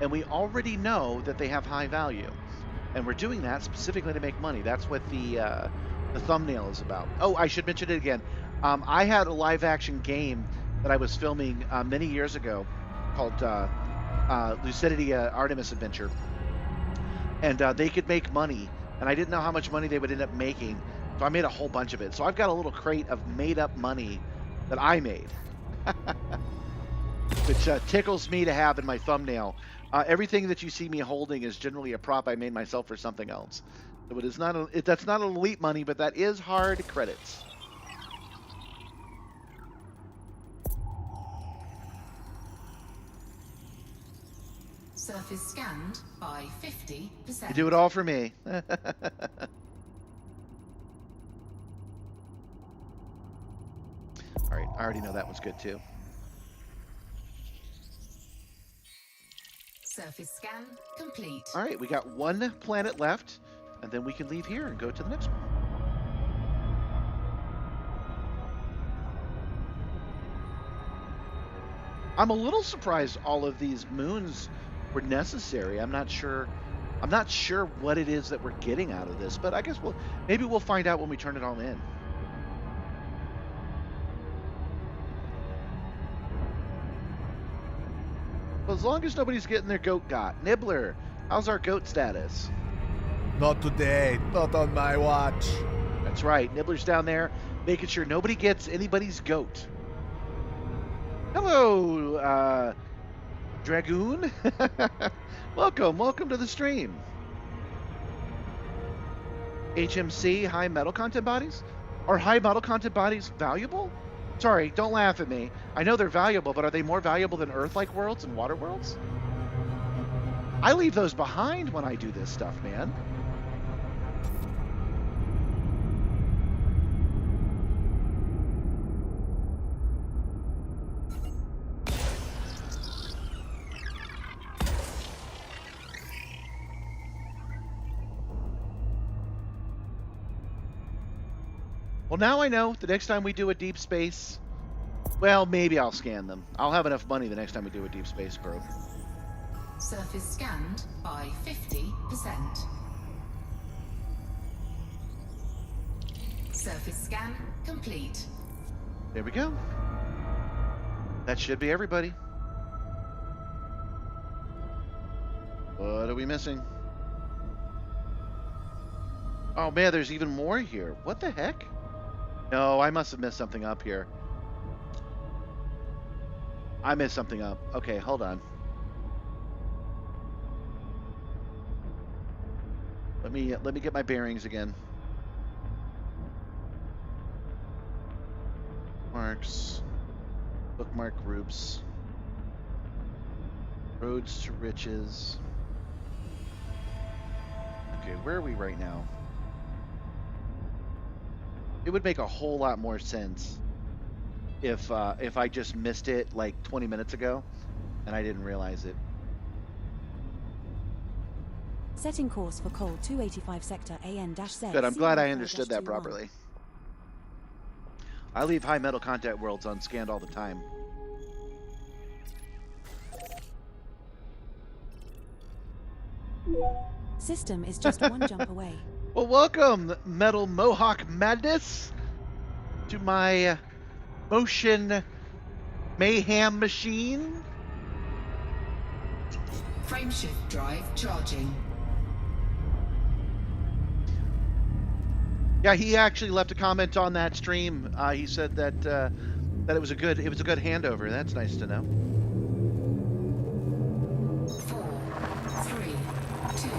Speaker 1: and we already know that they have high value. And we're doing that specifically to make money. That's what the thumbnail is about. Oh, I should mention it again. I had a live-action game that I was filming many years ago called Lucidity Artemis Adventure, and they could make money, and I didn't know how much money they would end up making, so I made a whole bunch of it. So I've got a little crate of made-up money that I made, which tickles me to have in my thumbnail. Everything that you see me holding is generally a prop I made myself for something else. So it is not that's not elite money, but that is hard credits.
Speaker 4: Surface scanned by 50%.
Speaker 1: You do it all for me. All right, I already know that one's good too.
Speaker 4: Surface scan complete.
Speaker 1: All right, we got one planet left, and then we can leave here and go to the next one. I'm a little surprised all of these moons were necessary. I'm not sure what it is that we're getting out of this, but I guess maybe we'll find out when we turn it all in. Well, as long as nobody's getting their goat got. Nibbler, how's our goat status?
Speaker 8: Not today, not on my watch.
Speaker 1: That's right, Nibbler's down there making sure nobody gets anybody's goat. Hello, Dragoon. welcome to the stream. HMC, high metal content bodies? Are high metal content bodies valuable? Sorry, don't laugh at me. I know they're valuable, but are they more valuable than Earth-like worlds and water worlds? I leave those behind when I do this stuff, man. Well, now I know the next time we do a deep space, well, maybe I'll scan them. I'll have enough money the next time we do a deep space probe.
Speaker 4: Surface scanned by 50%. Surface scan complete.
Speaker 1: There we go. That should be everybody. What are we missing? Oh man, there's even more here. What the heck? No, I must have messed something up here. I messed something up. Okay, hold on. Let me get my bearings again. bookmarks, bookmark groups, roads to riches. Okay, where are we right now? It would make a whole lot more sense if I just missed it like 20 minutes ago and I didn't realize it.
Speaker 2: Setting course for Col 285 sector AN-Z.
Speaker 1: Good, I'm glad I understood that properly. I leave high metal content worlds unscanned all the time.
Speaker 2: System is just one jump away.
Speaker 1: Well, welcome, Metal Mohawk Madness, to my motion mayhem machine.
Speaker 4: Frameshift drive charging.
Speaker 1: Yeah, he actually left a comment on that stream. He said that that it was a good handover. That's nice to know.
Speaker 4: 4, 3, 2.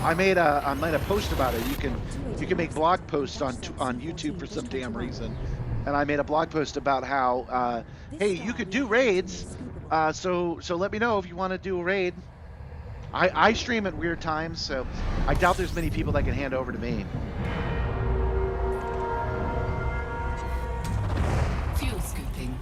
Speaker 1: I made a post about it. You can make blog posts on YouTube for some damn reason, and I made a blog post about how hey, you could do raids. So let me know if you want to do a raid. I stream at weird times, so I doubt there's many people that can hand over to me.
Speaker 4: Fuel scooping.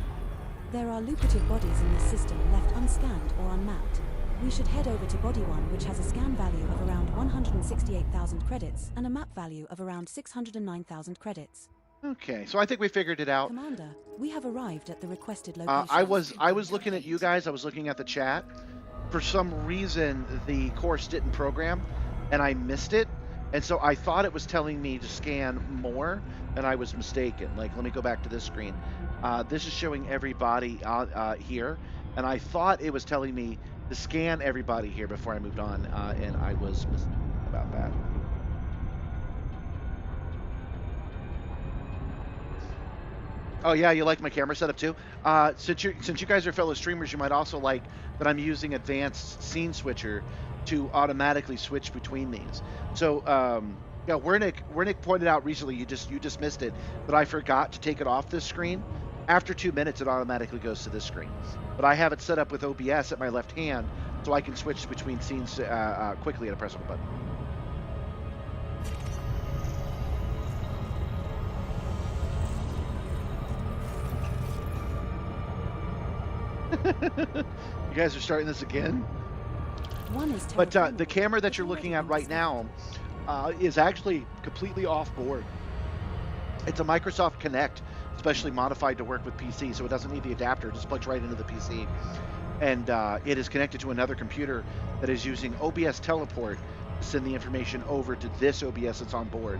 Speaker 2: There are lucrative bodies in this system left unscanned or unmapped. We should head over to Body 1, which has a scan value of around 168,000 credits and a map value of around 609,000 credits.
Speaker 1: Okay, so I think we figured it out.
Speaker 2: Commander, we have arrived at the requested location.
Speaker 1: I was looking at you guys. I was looking at the chat. For some reason, the course didn't program, and I missed it. And so I thought it was telling me to scan more, and I was mistaken. Like, let me go back to this screen. This is showing everybody here, and I thought it was telling me to scan everybody here before I moved on, and I was mistaken about that. Oh yeah, you like my camera setup too? Since you guys are fellow streamers, you might also like that I'm using advanced scene switcher to automatically switch between these. So yeah, Wernick pointed out recently, you just missed it, but I forgot to take it off this screen. After 2 minutes, it automatically goes to this screen. But I have it set up with OBS at my left hand, so I can switch between scenes quickly at a press of a button. You guys are starting this again?
Speaker 2: One is
Speaker 1: But the camera that you're looking at right now is actually completely off board. It's a Microsoft Kinect, specially modified to work with PC, so it doesn't need the adapter. It just plugs right into the PC. And it is connected to another computer that is using OBS teleport to send the information over to this OBS that's on board.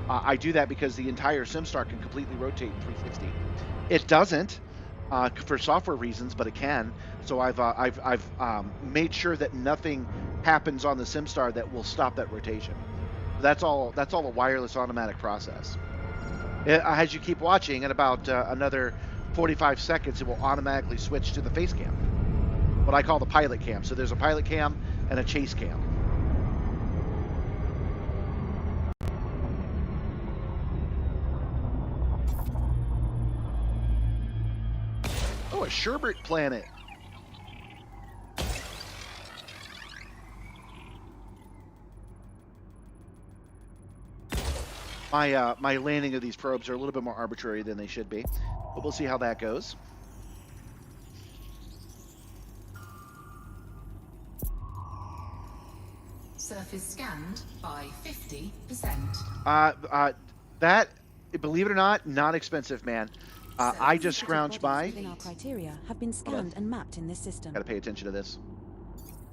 Speaker 1: I do that because the entire Simstarr can completely rotate in 360. It doesn't. For software reasons, but it can. So I've made sure that nothing happens on the Simstarr that will stop that rotation. That's all a wireless automatic process. As you keep watching, in about another 45 seconds, it will automatically switch to the face cam, what I call the pilot cam. So there's a pilot cam and a chase cam. Oh, a sherbet planet. My landing of these probes are a little bit more arbitrary than they should be, but we'll see how that goes.
Speaker 4: Surface scanned by 50%.
Speaker 1: That, believe it or not expensive, man. I just scrounged by.
Speaker 2: Within our criteria have been scanned and mapped in this system.
Speaker 1: Gotta pay attention to this.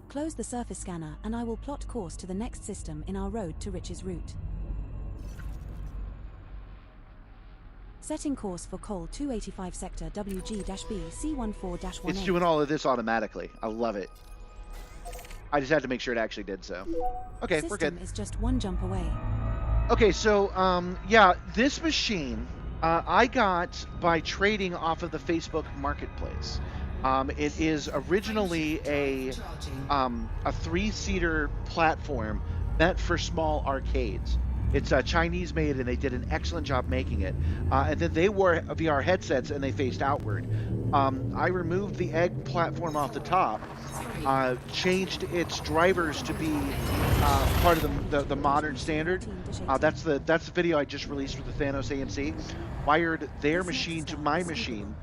Speaker 2: Close the surface scanner, and I will plot course to the next system in our road to Rich's route. Setting course for Col 285 sector WG-B C14-18.
Speaker 1: It's doing all of this automatically. I love it. I just had to make sure it actually did so. Okay, we're good.
Speaker 2: System is just one jump away.
Speaker 1: Okay, so yeah, this machine I got by trading off of the Facebook Marketplace. It is originally a 3-seater platform meant for small arcades. It's Chinese made, and they did an excellent job making it. And then they wore VR headsets, and they faced outward. I removed the egg platform off the top, changed its drivers to be part of the modern standard. That's the video I just released with the Thanos AMC. Wired their machine to my machine,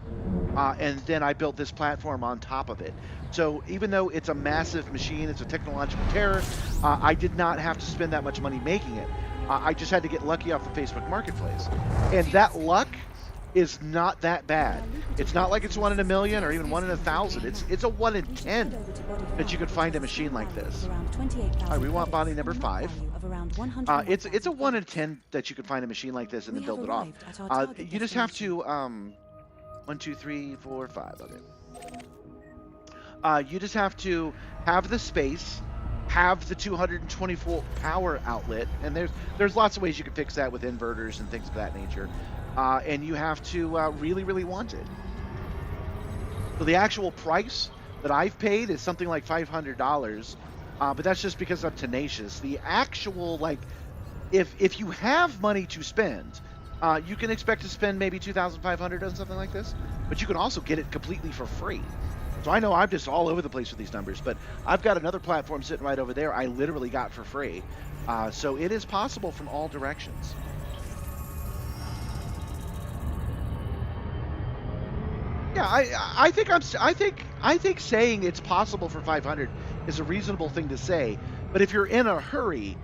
Speaker 1: and then I built this platform on top of it. So even though it's a massive machine, it's a technological terror, I did not have to spend that much money making it. I just had to get lucky off the Facebook Marketplace. And that luck is not that bad. It's not like it's 1 in a million or even 1 in 1,000. It's a 1 in 10 that you could find a machine like this. All right, we want body number 5. It's a 1 in 10 that you could find a machine like this and then build it off. You just have to 1, 2, 3, 4, 5. Okay. You just have to have the space, have the 220 volt power outlet, and there's lots of ways you can fix that with inverters and things of that nature. And you have to really, really want it. So the actual price that I've paid is something like $500, but that's just because I'm tenacious. The actual, like, if you have money to spend, you can expect to spend maybe $2,500 on something like this, but you can also get it completely for free. So I know I'm just all over the place with these numbers, but I've got another platform sitting right over there I literally got for free. So it is possible from all directions. Yeah, I think saying it's possible for 500 is a reasonable thing to say, but if you're in a hurry,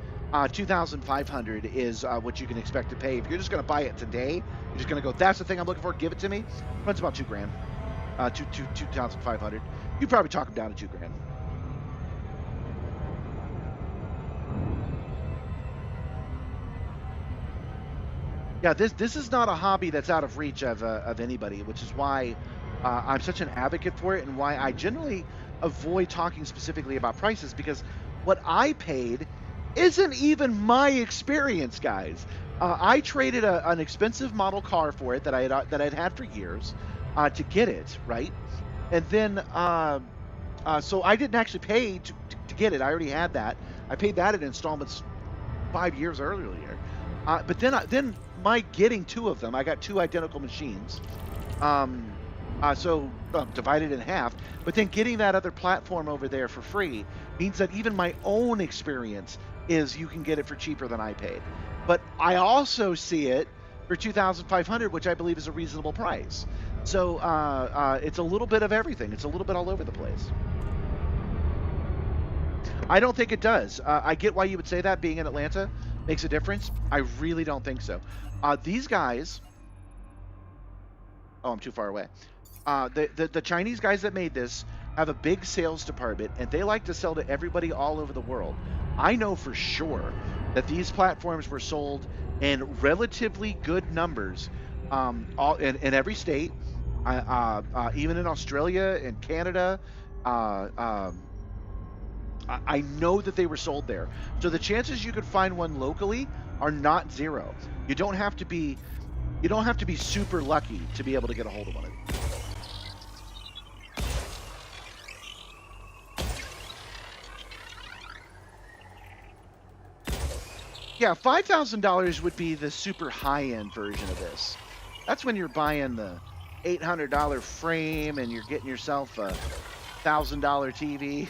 Speaker 1: 2,500 is what you can expect to pay. If you're just going to buy it today, you're just going to go, that's the thing I'm looking for, give it to me. Runs about $2,000, 2,500. You probably talk them down to $2,000. Yeah, this is not a hobby that's out of reach of anybody, which is why I'm such an advocate for it, and why I generally avoid talking specifically about prices, because what I paid isn't even my experience, guys. I traded an expensive model car for it that I'd had for years to get it right, and then so I didn't actually pay to get it. I already had that. I paid that in installments 5 years earlier. But then my getting 2 of them, I got 2 identical machines. So divided in half. But then getting that other platform over there for free means that even my own experience is you can get it for cheaper than I paid. But I also see it for 2,500, which I believe is a reasonable price. So it's a little bit of everything. It's a little bit all over the place. I don't think it does. I get why you would say that. Being in Atlanta makes a difference. I really don't think so. These guys. Oh, I'm too far away. The Chinese guys that made this have a big sales department, and they like to sell to everybody all over the world. I know for sure that these platforms were sold in relatively good numbers, all in every state, even in Australia and Canada. I know that they were sold there. So the chances you could find one locally are not zero. You don't have to be super lucky to be able to get a hold of one of these. Yeah, $5,000 would be the super high-end version of this. That's when you're buying the $800 frame and you're getting yourself a $1,000 TV.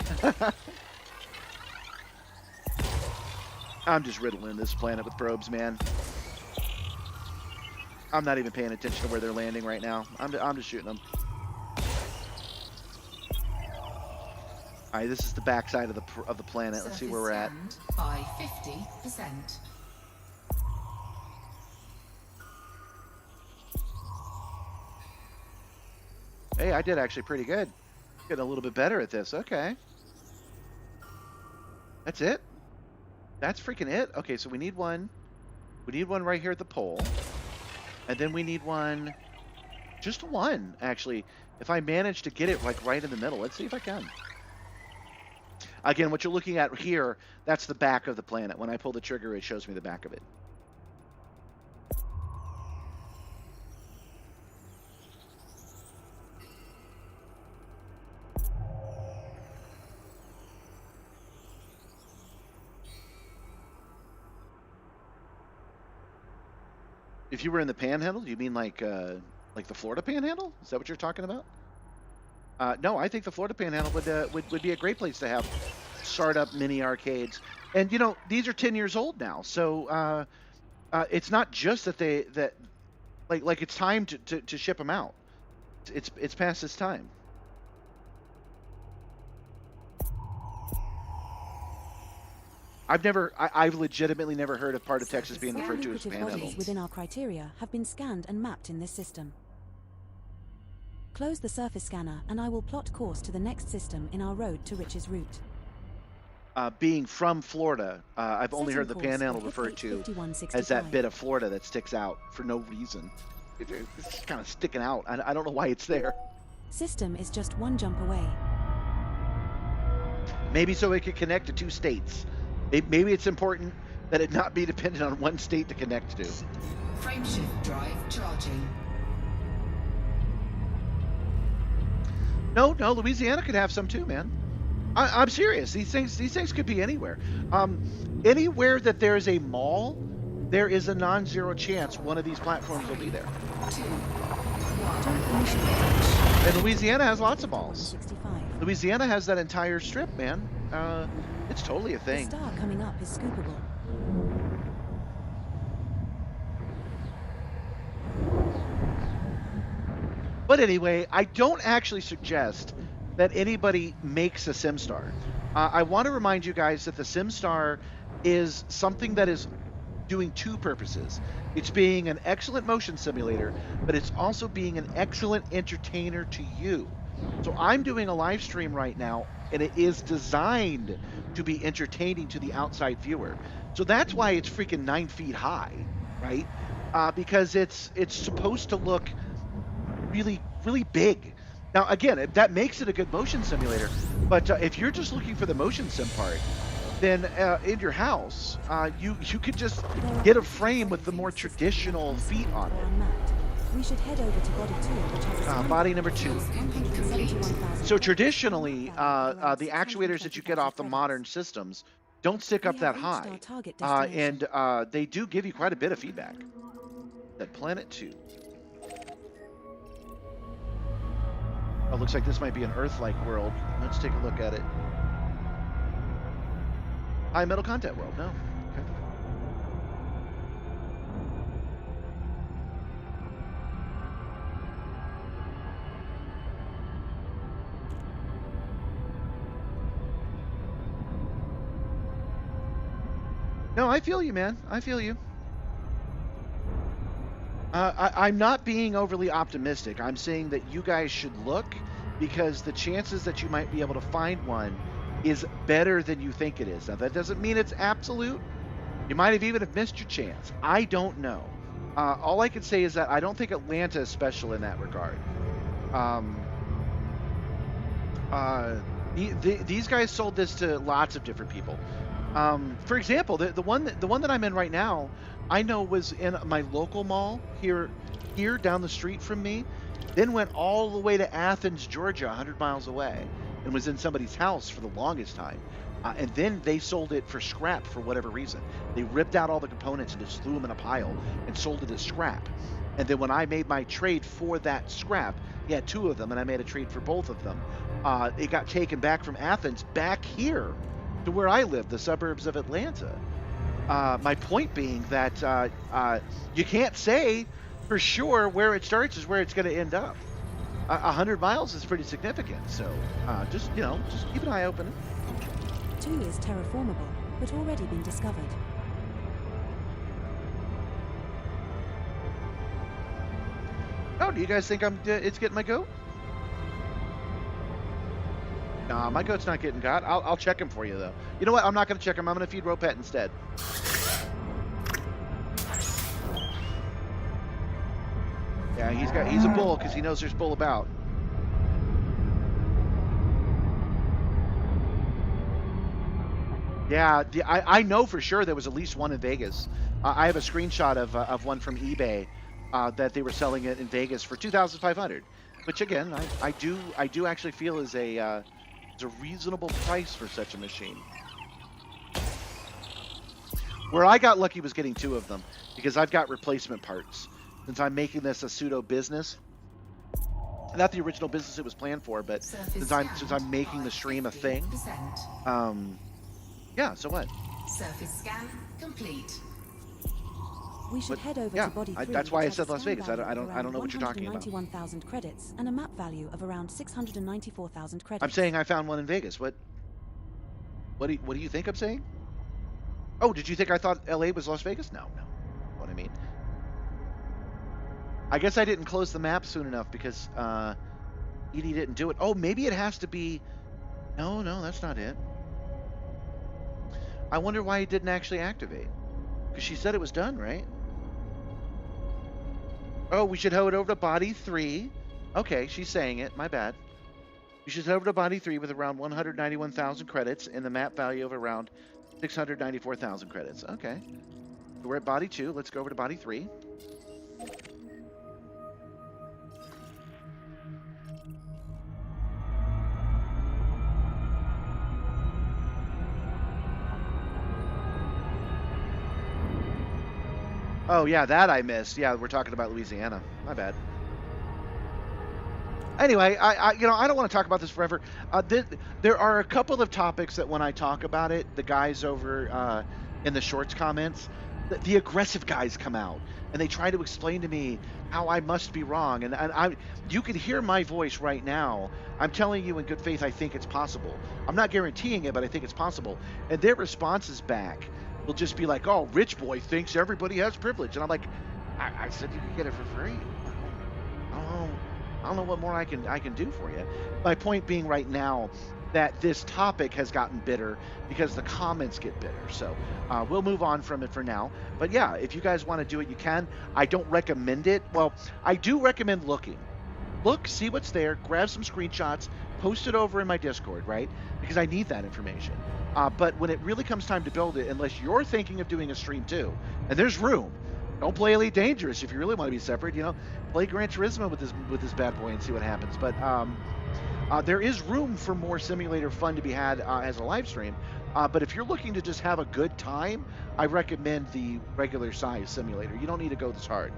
Speaker 1: I'm just riddling this planet with probes, man. I'm not even paying attention to where they're landing right now. I'm just shooting them. All right, this is the backside of the planet. Let's see where we're at.
Speaker 4: By 50%.
Speaker 1: Hey, I did actually pretty good. Getting a little bit better at this. Okay. That's it? That's freaking it? Okay, so we need one. We need one right here at the pole. And then we need one, just one, actually. If I manage to get it like right in the middle. Let's see if I can. Again, what you're looking at here, that's the back of the planet. When I pull the trigger, it shows me the back of it. If you were in the Panhandle, do you mean like the Florida Panhandle? Is that what you're talking about? No, I think the Florida Panhandle would be a great place to have startup mini arcades. And you know, these are 10 years old now, so it's not just that like it's time to ship them out. It's past its time. I've legitimately never heard of part of Texas being referred to as
Speaker 2: Lucrative
Speaker 1: Panhandle.
Speaker 2: bodies within our criteria have been scanned and mapped in this system. Close the surface scanner and I will plot course to the next system in our road to Rich's route.
Speaker 1: Being from Florida, I've only
Speaker 2: Setting
Speaker 1: heard the
Speaker 2: course
Speaker 1: Panhandle
Speaker 2: for
Speaker 1: referred to
Speaker 2: 5165.
Speaker 1: as that bit of Florida that sticks out for no reason. It's kind of sticking out. I don't know why it's there.
Speaker 2: System is just one jump away.
Speaker 1: Maybe so it could connect to 2 states. Maybe it's important that it not be dependent on one state to connect to.
Speaker 4: Frameshift drive charging.
Speaker 1: No, Louisiana could have some too, man. I'm serious. These things could be anywhere. Anywhere that there is a mall, there is a non-zero chance one of these platforms will be there.
Speaker 4: 2,
Speaker 2: Don't initiate touch.
Speaker 1: And Louisiana has lots of malls.
Speaker 2: 165.
Speaker 1: Louisiana has that entire strip, man. It's totally a
Speaker 2: The
Speaker 1: thing.
Speaker 2: star coming up is scoopable.
Speaker 1: But anyway, I don't actually suggest that anybody makes a Simstarr. I want to remind you guys that the Simstarr is something that is doing 2 purposes. It's being an excellent motion simulator, but it's also being an excellent entertainer to you. So I'm doing a live stream right now, and it is designed to be entertaining to the outside viewer. So that's why it's freaking 9 feet high, right? Because it's supposed to look really, really big. Now, again, that makes it a good motion simulator. But if you're just looking for the motion sim part, then in your house, you could just get a frame with the more traditional feet on it.
Speaker 2: We should head over to body 2, which has a
Speaker 1: Body number 2.
Speaker 2: 171,000.
Speaker 1: So traditionally, the actuators that you get off the modern systems don't stick up
Speaker 2: We
Speaker 1: that
Speaker 2: have
Speaker 1: high,
Speaker 2: reached our target destination.
Speaker 1: and they do give you quite a bit of feedback. That Planet 2. Oh, looks like this might be an Earth-like world. Let's take a look at it. High metal content world. No. Okay. No, I feel you, man. I feel you. I'm not being overly optimistic. I'm saying that you guys should look, because the chances that you might be able to find one is better than you think it is. Now, that doesn't mean it's absolute. You might have even have missed your chance. I don't know. All I can say is that I don't think Atlanta is special in that regard. These guys sold this to lots of different people. For example, the one that I'm in right now, I know was in my local mall here down the street from me, then went all the way to Athens, Georgia, 100 miles away, and was in somebody's house for the longest time. And then they sold it for scrap for whatever reason. They ripped out all the components and just threw them in a pile and sold it as scrap. And then when I made my trade for that scrap, he had 2 of them, and I made a trade for both of them. It got taken back from Athens back here to where I live, the suburbs of Atlanta. My point being that you can't say for sure where it starts is where it's going to end up. 100 miles is pretty significant, so just keep an eye open.
Speaker 2: 2 is terraformable, but already been discovered.
Speaker 1: Oh, do you guys think it's getting my goat? Nah, my goat's not getting got. I'll check him for you, though. You know what? I'm not going to check him. I'm going to feed Ropet instead. Yeah, he's a bull because he knows there's bull about. Yeah, I know for sure there was at least one in Vegas. I have a screenshot of one from eBay that they were selling it in Vegas for $2,500, which again I do actually feel is a reasonable price for such a machine. Where I got lucky was getting 2 of them because I've got replacement parts. Since I'm making this a pseudo business, not the original business it was planned for, but since I'm making the stream a thing. Yeah. So what?
Speaker 4: Surface scan complete.
Speaker 2: We should head over
Speaker 1: yeah,
Speaker 2: to body 3.
Speaker 1: that's why I
Speaker 2: which
Speaker 1: said
Speaker 2: has a
Speaker 1: Las
Speaker 2: scan
Speaker 1: Vegas.
Speaker 2: value
Speaker 1: I
Speaker 2: of
Speaker 1: don't
Speaker 2: around
Speaker 1: know what you're talking about.
Speaker 2: 191,000 credits and a map value of around 694,000 credits.
Speaker 1: I'm saying I found one in Vegas. What do you think I'm saying? Oh, did you think I thought LA was Las Vegas? No. What I mean. I guess I didn't close the map soon enough because Edie didn't do it. Oh, maybe it has to be. No, that's not it. I wonder why it didn't actually activate. Because she said it was done, right? Oh, we should head over to body 3. Okay, she's saying it. My bad. You should head over to body 3 with around 191,000 credits and the map value of around 694,000 credits. Okay. So we're at body 2. Let's go over to body 3. Oh, yeah, that I missed. Yeah, we're talking about Louisiana. My bad. Anyway, I don't want to talk about this forever. There are a couple of topics that when I talk about it, the guys over in the shorts comments, the aggressive guys come out and they try to explain to me how I must be wrong. And you can hear my voice right now. I'm telling you in good faith, I think it's possible. I'm not guaranteeing it, but I think it's possible. And their responses back will just be like, oh, rich boy thinks everybody has privilege. And I'm like, I said you could get it for free. I don't know what more I can do for you. My point being right now that this topic has gotten bitter because the comments get bitter. So we'll move on from it for now. But yeah, if you guys want to do it, you can. I don't recommend it. Well, I do recommend looking. Look, see what's there, grab some screenshots, post it over in my Discord, right? Because I need that information. But when it really comes time to build it, unless you're thinking of doing a stream too, and there's room, don't play Elite Dangerous if you really want to be separate. Play Gran Turismo with this bad boy and see what happens. But there is room for more simulator fun to be had as a live stream. But if you're looking to just have a good time, I recommend the regular size simulator. You don't need to go this hard.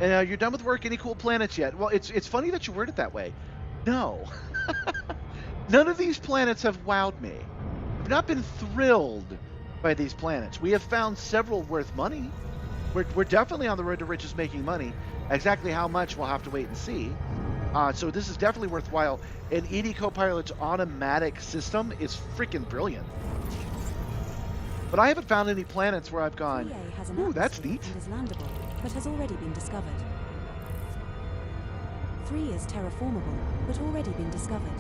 Speaker 1: You're done with work? Any cool planets yet? Well, it's funny that you word it that way. No. None of these planets have wowed me. I've not been thrilled by these planets. We have found several worth money. We're definitely on the road to riches making money. Exactly how much we'll have to wait and see. So this is definitely worthwhile. And EDcopilot's automatic system is freaking brilliant. But I haven't found any planets where I've gone, ooh, that's neat.
Speaker 2: And is landable, but has already been discovered. 3 is terraformable, but already been discovered.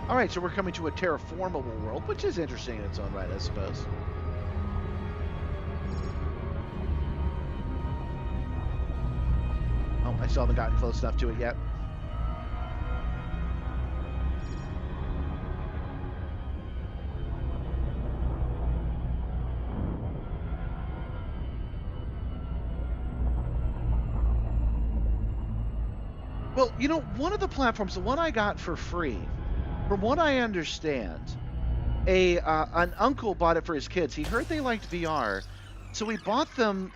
Speaker 1: All right, so we're coming to a terraformable world, which is interesting in its own right, I suppose. Oh, I still haven't gotten close enough to it yet. Well, one of the platforms, the one I got for free, from what I understand, an uncle bought it for his kids. He heard they liked VR, so he bought them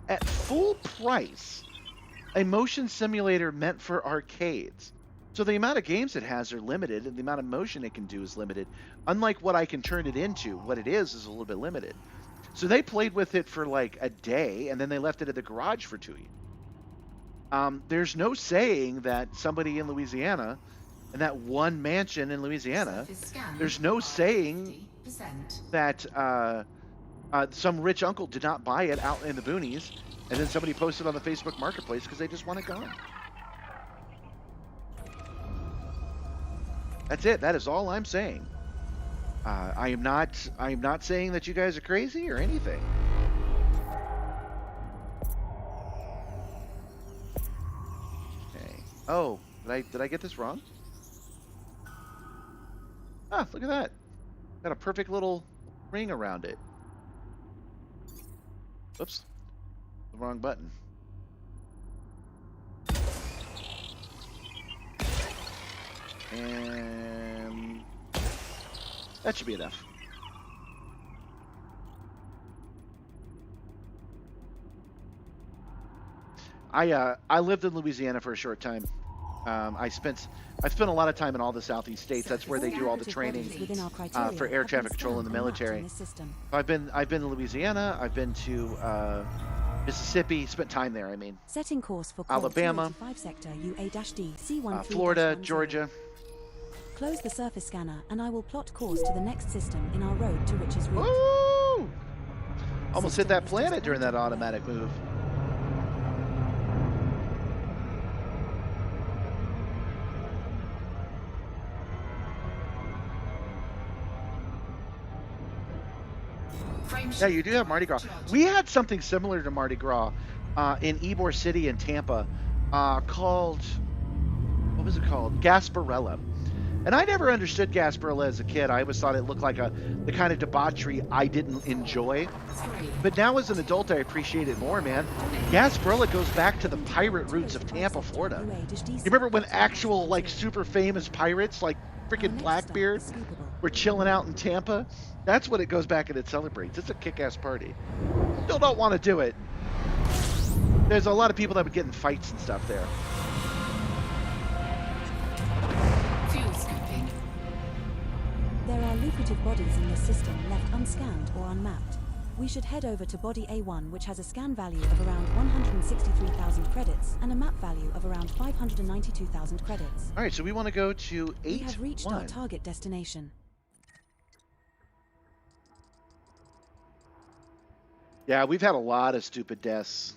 Speaker 1: at full price, a motion simulator meant for arcades. So the amount of games it has are limited, and the amount of motion it can do is limited. Unlike what I can turn it into, what it is a little bit limited. So they played with it for like a day, and then they left it at the garage for 2 years. There's no saying that somebody in Louisiana, in that one mansion in Louisiana, there's no saying that some rich uncle did not buy it out in the boonies, and then somebody posted on the Facebook Marketplace because they just want it gone. That's it. That is all I'm saying. I am not saying that you guys are crazy or anything. Oh, did I get this wrong? Ah, look at that. Got a perfect little ring around it. Oops. The wrong button. And that should be enough. I lived in Louisiana for a short time. I spent a lot of time in all the southeast states. That's where they do all the training
Speaker 2: Within our
Speaker 1: for
Speaker 2: criteria
Speaker 1: air
Speaker 2: have been
Speaker 1: traffic control in
Speaker 2: scanned
Speaker 1: the
Speaker 2: and mapped in
Speaker 1: military.
Speaker 2: this system.
Speaker 1: I've been to Louisiana. I've been to Mississippi. Spent time there. I mean,
Speaker 2: Setting course for call
Speaker 1: Alabama,
Speaker 2: 285 sector UA-D C13.
Speaker 1: Florida, Georgia.
Speaker 2: Close the surface scanner, and I will plot course to the next system in our road to Rich's route.
Speaker 1: Woo! Almost hit
Speaker 2: System
Speaker 1: that
Speaker 2: is
Speaker 1: planet
Speaker 2: just
Speaker 1: during that
Speaker 2: on the way.
Speaker 1: automatic move. Yeah, you do have Mardi Gras. We had something similar to Mardi Gras in Ybor City in Tampa called, what was it called? Gasparilla. And I never understood Gasparilla as a kid. I always thought it looked like the kind of debauchery I didn't enjoy. But now as an adult, I appreciate it more, man. Gasparilla goes back to the pirate roots of Tampa, Florida. You remember when actual, like, super famous pirates, like freaking Blackbeard, were chilling out in Tampa? That's what it goes back and it celebrates. It's a kick-ass party. Still don't want to do it. There's a lot of people that would get in fights and stuff there.
Speaker 4: Fuel scooping.
Speaker 2: There are lucrative bodies in this system left unscanned or unmapped. We should head over to body A1, which has a scan value of around 163,000 credits and a map value of around 592,000 credits.
Speaker 1: All right, so we want to go to 8-1.
Speaker 2: We have reached our target destination.
Speaker 1: Yeah, we've had a lot of stupid deaths.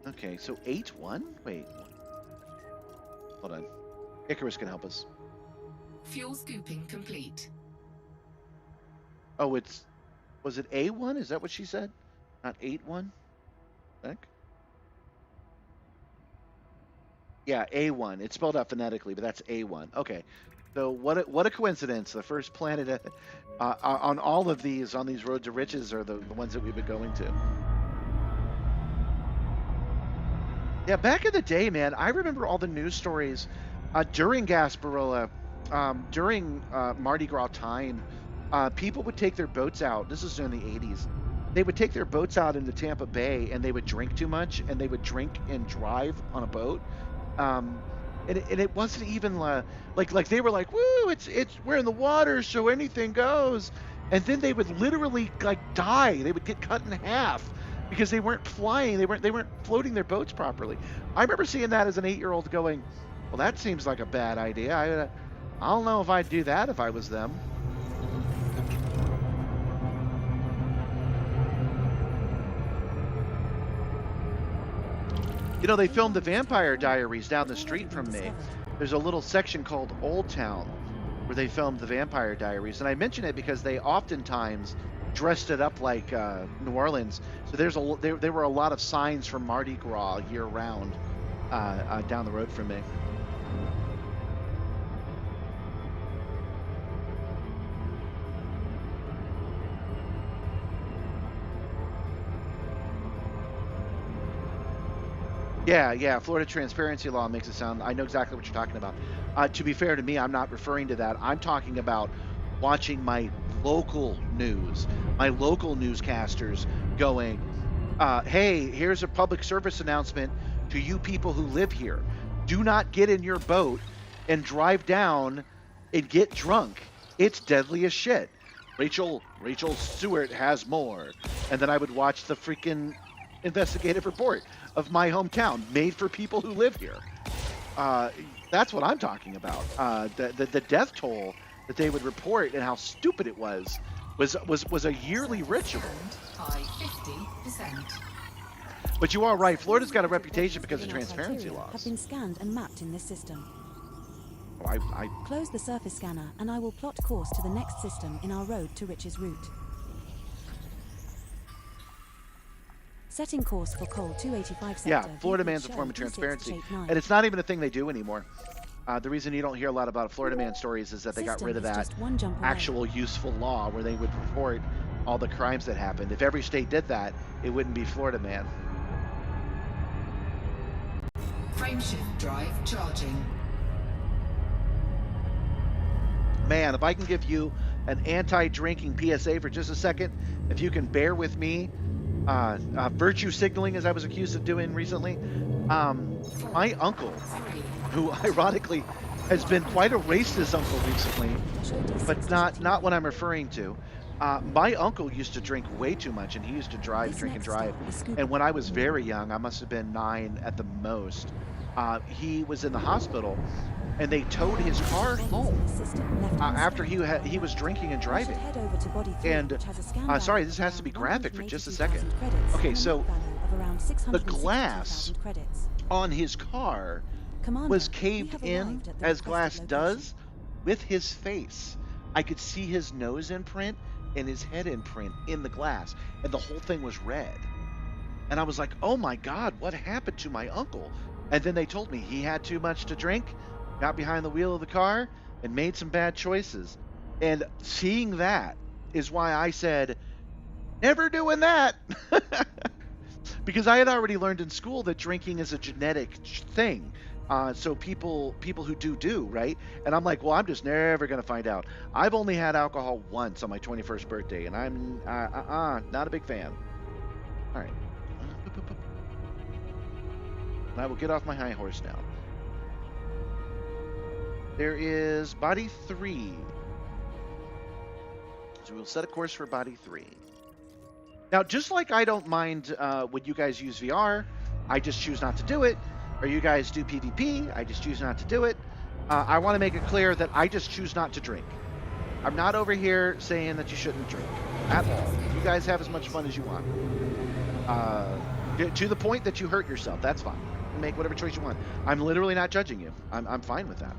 Speaker 1: Okay, so 8-1? Wait. Hold on. Icarus can help us.
Speaker 4: Fuel scooping complete.
Speaker 1: Oh, was it A1? Is that what she said? Not 8-1? Heck? Yeah, A1. It's spelled out phonetically, but that's A1. Okay. So what a coincidence. The first planet on all of these, on these roads to riches, are the ones that we've been going to. Yeah, back in the day, man, I remember all the news stories during Gasparilla, during Mardi Gras time. People would take their boats out. This is in the 80s. They would take their boats out into Tampa Bay, and they would drink too much, and they would drink and drive on a boat. And it wasn't even like they were like, woo, it's we're in the water, so anything goes. And then they would literally like die. They would get cut in half because they weren't flying. They weren't floating their boats properly. I remember seeing that as an 8-year-old going, well, that seems like a bad idea. I don't know if I'd do that if I was them. You know, they filmed the Vampire Diaries down the street from me. There's a little section called Old Town where they filmed the Vampire Diaries. And I mention it because they oftentimes dressed it up like New Orleans. So there were a lot of signs from Mardi Gras year-round down the road from me. Yeah, Florida transparency law makes it sound, I know exactly what you're talking about. To be fair to me, I'm not referring to that. I'm talking about watching my local news, my local newscasters going, hey, here's a public service announcement to you people who live here. Do not get in your boat and drive down and get drunk. It's deadly as shit. Rachel Stewart has more. And then I would watch the freaking investigative report of my hometown, made for people who live here. That's what I'm talking about. The death toll that they would report and how stupid it was a yearly ritual.
Speaker 4: By 50%.
Speaker 1: But you are right. Florida's got a reputation because of
Speaker 2: Within our
Speaker 1: transparency
Speaker 2: criteria have
Speaker 1: laws.
Speaker 2: been scanned and mapped in this system.
Speaker 1: Oh, I
Speaker 2: Close the surface scanner, and I will plot course to the next system in our road to Rich's route. Setting course for coal 285 sector.
Speaker 1: yeah, Florida
Speaker 2: VP
Speaker 1: man's a
Speaker 2: show
Speaker 1: form of transparency,
Speaker 2: 2689.
Speaker 1: and it's not even a thing they do anymore. The reason you don't hear a lot about Florida man stories is that they got
Speaker 2: System
Speaker 1: rid of
Speaker 2: is
Speaker 1: that
Speaker 2: just one jump away.
Speaker 1: actual useful law where they would report all the crimes that happened. If every state did that, it wouldn't be Florida man.
Speaker 4: Frameshift drive charging.
Speaker 1: Man, if I can give you an anti-drinking PSA for just a second, if you can bear with me virtue signaling, as I was accused of doing recently. My uncle, who ironically has been quite a racist uncle recently, but not what I'm referring to. My uncle used to drink way too much, and he used to drink and drive. And when I was very young, I must have been 9 at the most. He was in the hospital, and they towed his car home after he was drinking and driving. And sorry, this has to be graphic for just a second. Okay, so the glass on his car was caved in, as glass does, with his face. I could see his nose imprint and his head imprint in the glass, and the whole thing was red. And I was like, oh my God, what happened to my uncle? And then they told me he had too much to drink, got behind the wheel of the car, and made some bad choices. And seeing that is why I said, never doing that. Because I had already learned in school that drinking is a genetic thing. So people who do, right? And I'm like, well, I'm just never going to find out. I've only had alcohol once on my 21st birthday, and I'm not a big fan. All right. And I will get off my high horse now. There is body 3. So we'll set a course for body 3. Now, just like I don't mind when you guys use VR, I just choose not to do it. Or you guys do PvP, I just choose not to do it. I want to make it clear that I just choose not to drink. I'm not over here saying that you shouldn't drink at all. You guys have as much fun as you want. To the point that you hurt yourself, that's fine. Make whatever choice you want. I'm literally not judging you. I'm fine with that.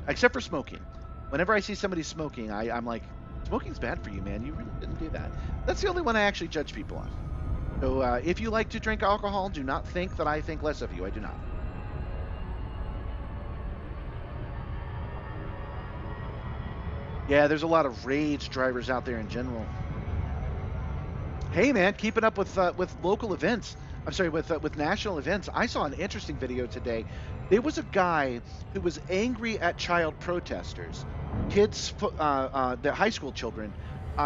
Speaker 1: Except for smoking. Whenever I see somebody smoking, I'm like, smoking's bad for you, man. You really didn't do that. That's the only one I actually judge people on. So if you like to drink alcohol, do not think that I think less of you. I do not. Yeah, there's a lot of rage drivers out there in general. Hey, man, keeping up with local events. I'm sorry, with national events. I saw an interesting video today. There was a guy who was angry at child protesters. Kids, the high school children,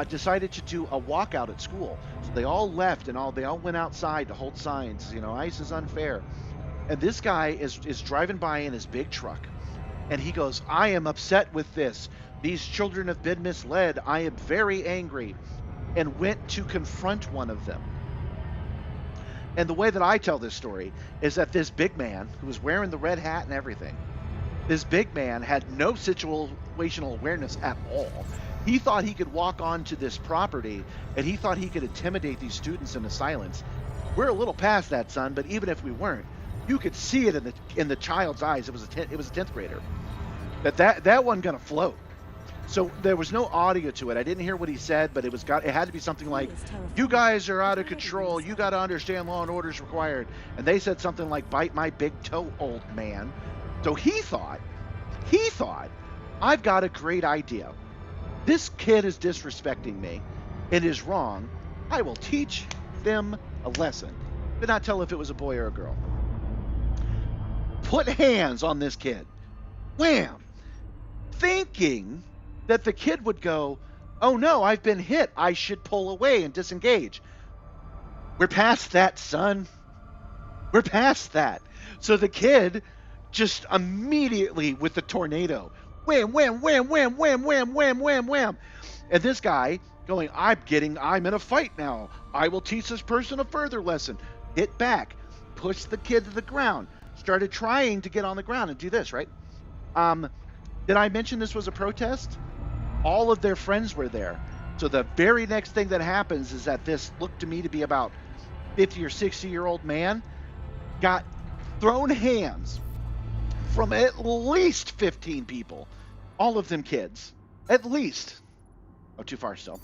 Speaker 1: decided to do a walkout at school. So they all left and they all went outside to hold signs. You know, ICE is unfair. And this guy is driving by in his big truck, and he goes, "I am upset with this. These children have been misled. I am very angry," and went to confront one of them. And the way that I tell this story is that this big man, who was wearing the red hat and everything, this big man had no situational awareness at all. He thought he could walk onto this property, and he thought he could intimidate these students into silence. We're a little past that, son, but even if we weren't, you could see it in the child's eyes. It was a 10th grader. That wasn't gonna float. So there was no audio to it. I didn't hear what he said, but it had to be something like, "You guys are out of control. You got to understand law and order is required." And they said something like, "Bite my big toe, old man." So he thought, I've got a great idea. This kid is disrespecting me. It is wrong. I will teach them a lesson. Could not tell if it was a boy or a girl. Put hands on this kid. Wham! Thinking that the kid would go, "Oh no, I've been hit. I should pull away and disengage." We're past that, son. We're past that. So the kid just immediately with the tornado, wham, wham, wham, wham, wham, wham, wham, wham, wham. And this guy going, I'm in a fight now. I will teach this person a further lesson. Hit back, push the kid to the ground, started trying to get on the ground and do this, right? Did I mention this was a protest? All of their friends were there. So the very next thing that happens is that this looked to me to be about 50 or 60-year-old man got thrown hands from at least 15 people, all of them kids. At least, oh, too far still.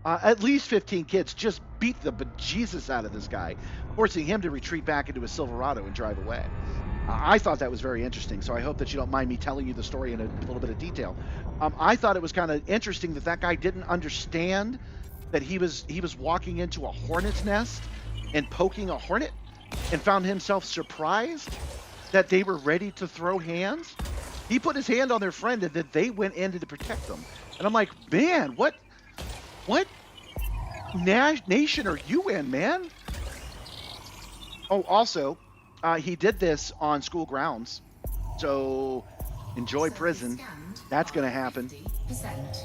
Speaker 1: At least 15 kids just beat the bejesus out of this guy, forcing him to retreat back into his Silverado and drive away. I thought that was very interesting, so I hope that you don't mind me telling you the story in a little bit of detail. I thought it was kind of interesting that guy didn't understand that he was walking into a hornet's nest and poking a hornet, and found himself surprised that they were ready to throw hands. He put his hand on their friend, and then they went in to protect them. And I'm like, man, what nation are you in, man? Oh, also, he did this on school grounds. So enjoy
Speaker 4: Surface
Speaker 1: prison.
Speaker 4: scanned
Speaker 1: That's
Speaker 4: by
Speaker 1: going to happen.
Speaker 4: 50%.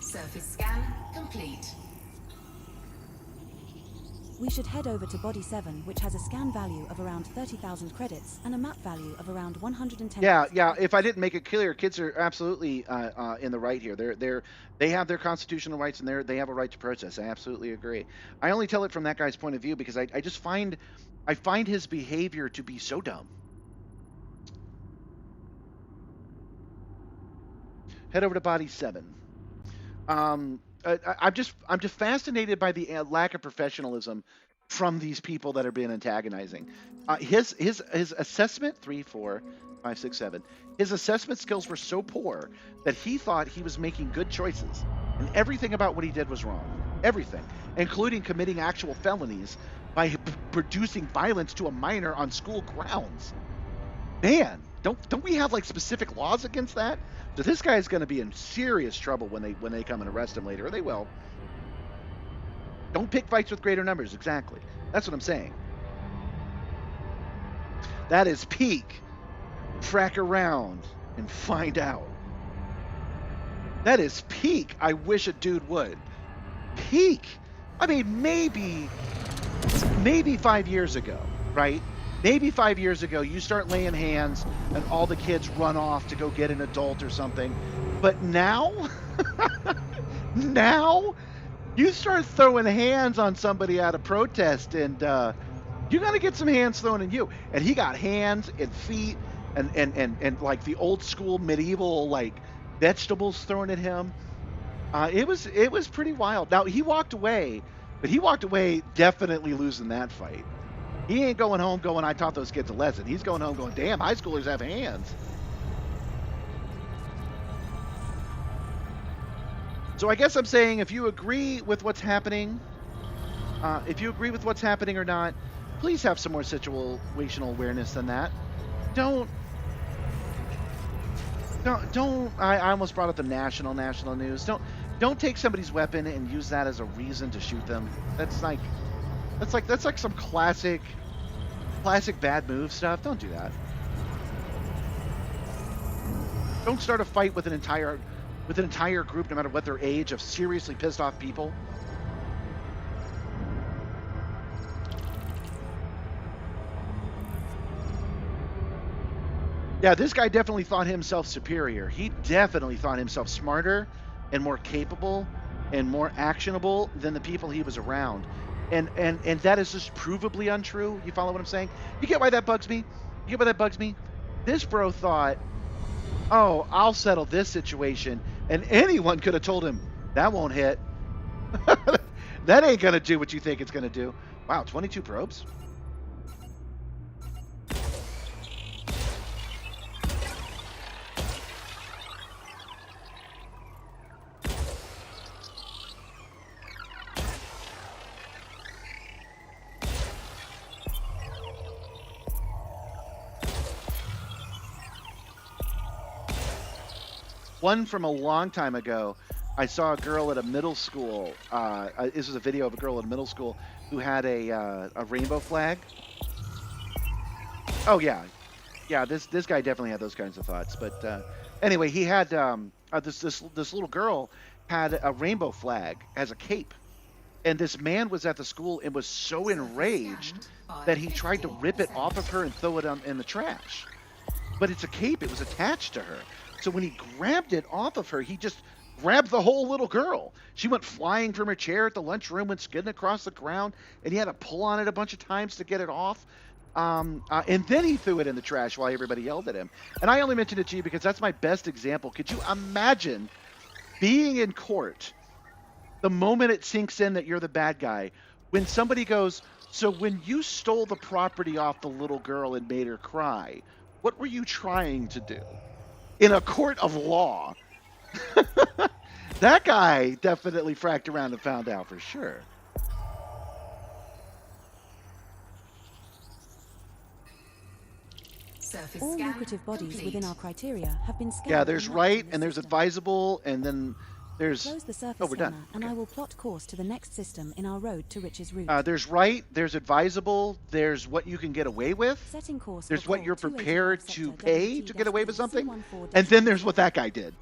Speaker 4: Surface scan complete.
Speaker 2: We should head over to Body 7, which has a scan value of around 30,000 credits and a map value of around 110.
Speaker 1: Yeah. If I didn't make it clear, kids are absolutely in the right here. They have their constitutional rights, and they have a right to protest. I absolutely agree. I only tell it from that guy's point of view because I just find his behavior to be so dumb. Head over to Body 7. I'm just fascinated by the lack of professionalism from these people that are being antagonizing. His assessment 3, 4, 5, 6, 7. His assessment skills were so poor that he thought he was making good choices, and everything about what he did was wrong. Everything, including committing actual felonies by producing violence to a minor on school grounds. Man, don't we have like specific laws against that? So this guy is going to be in serious trouble when they come and arrest him later. Or they will. Don't pick fights with greater numbers. Exactly. That's what I'm saying. That is peak. Track around and find out. That is peak. I wish a dude would. Peak. I mean, maybe 5 years ago, right? Maybe 5 years ago, you start laying hands and all the kids run off to go get an adult or something. But now, now, you start throwing hands on somebody at a protest, and you're gonna get some hands thrown at you. And he got hands and feet and like the old school medieval like vegetables thrown at him. It was pretty wild. Now he walked away, but he walked away definitely losing that fight. He ain't going home going, I taught those kids a lesson. He's going home going, damn, high schoolers have hands. So I guess I'm saying if you agree with what's happening, or not, please have some more situational awareness than that. Don't. I almost brought up the national news. Don't take somebody's weapon and use that as a reason to shoot them. That's like some classic bad move stuff. Don't do that. Don't start a fight with an entire group, no matter what their age, of seriously pissed off people. Yeah, this guy definitely thought himself superior. He definitely thought himself smarter and more capable and more actionable than the people he was around. And that is just provably untrue. You follow what I'm saying? You get why that bugs me? This bro thought, oh, I'll settle this situation. And anyone could have told him, that won't hit. That ain't going to do what you think it's going to do. Wow, 22 probes? One from a long time ago, I saw a girl at a middle school. This was a video of a girl at a middle school who had a rainbow flag. Oh yeah. This guy definitely had those kinds of thoughts. But anyway, he had this little girl had a rainbow flag as a cape, and this man was at the school and was so enraged that he tried to rip it off of her and throw it in the trash. But it's a cape; it was attached to her. So when he grabbed it off of her, he just grabbed the whole little girl. She went flying from her chair at the lunchroom, went skidding across the ground, and he had to pull on it a bunch of times to get it off. And then he threw it in the trash while everybody yelled at him. And I only mentioned it to you because that's my best example. Could you imagine being in court the moment it sinks in that you're the bad guy, when somebody goes, so when you stole the property off the little girl and made her cry, what were you trying to do? In a court of law. That guy definitely fracked around and found out for sure.
Speaker 4: Surface
Speaker 2: All
Speaker 4: scan
Speaker 2: lucrative bodies
Speaker 4: complete.
Speaker 2: within our criteria have been scanned.
Speaker 1: Yeah, there's
Speaker 2: and
Speaker 1: right
Speaker 2: mapped in
Speaker 1: and
Speaker 2: the
Speaker 1: there's
Speaker 2: system.
Speaker 1: advisable, and then There's
Speaker 2: Close the surface
Speaker 1: oh, we're
Speaker 2: scanner,
Speaker 1: done.
Speaker 2: and
Speaker 1: Okay.
Speaker 2: I will plot course to the next system in our road to Rich's route.
Speaker 1: There's right, there's advisable, there's what you can get away with,
Speaker 2: Setting course
Speaker 1: there's
Speaker 2: for
Speaker 1: what
Speaker 2: Col
Speaker 1: you're
Speaker 2: 285
Speaker 1: prepared
Speaker 2: sector
Speaker 1: to pay to get away with
Speaker 2: WT-B
Speaker 1: something,
Speaker 2: C14
Speaker 1: and then there's
Speaker 2: decimal
Speaker 1: what that guy did.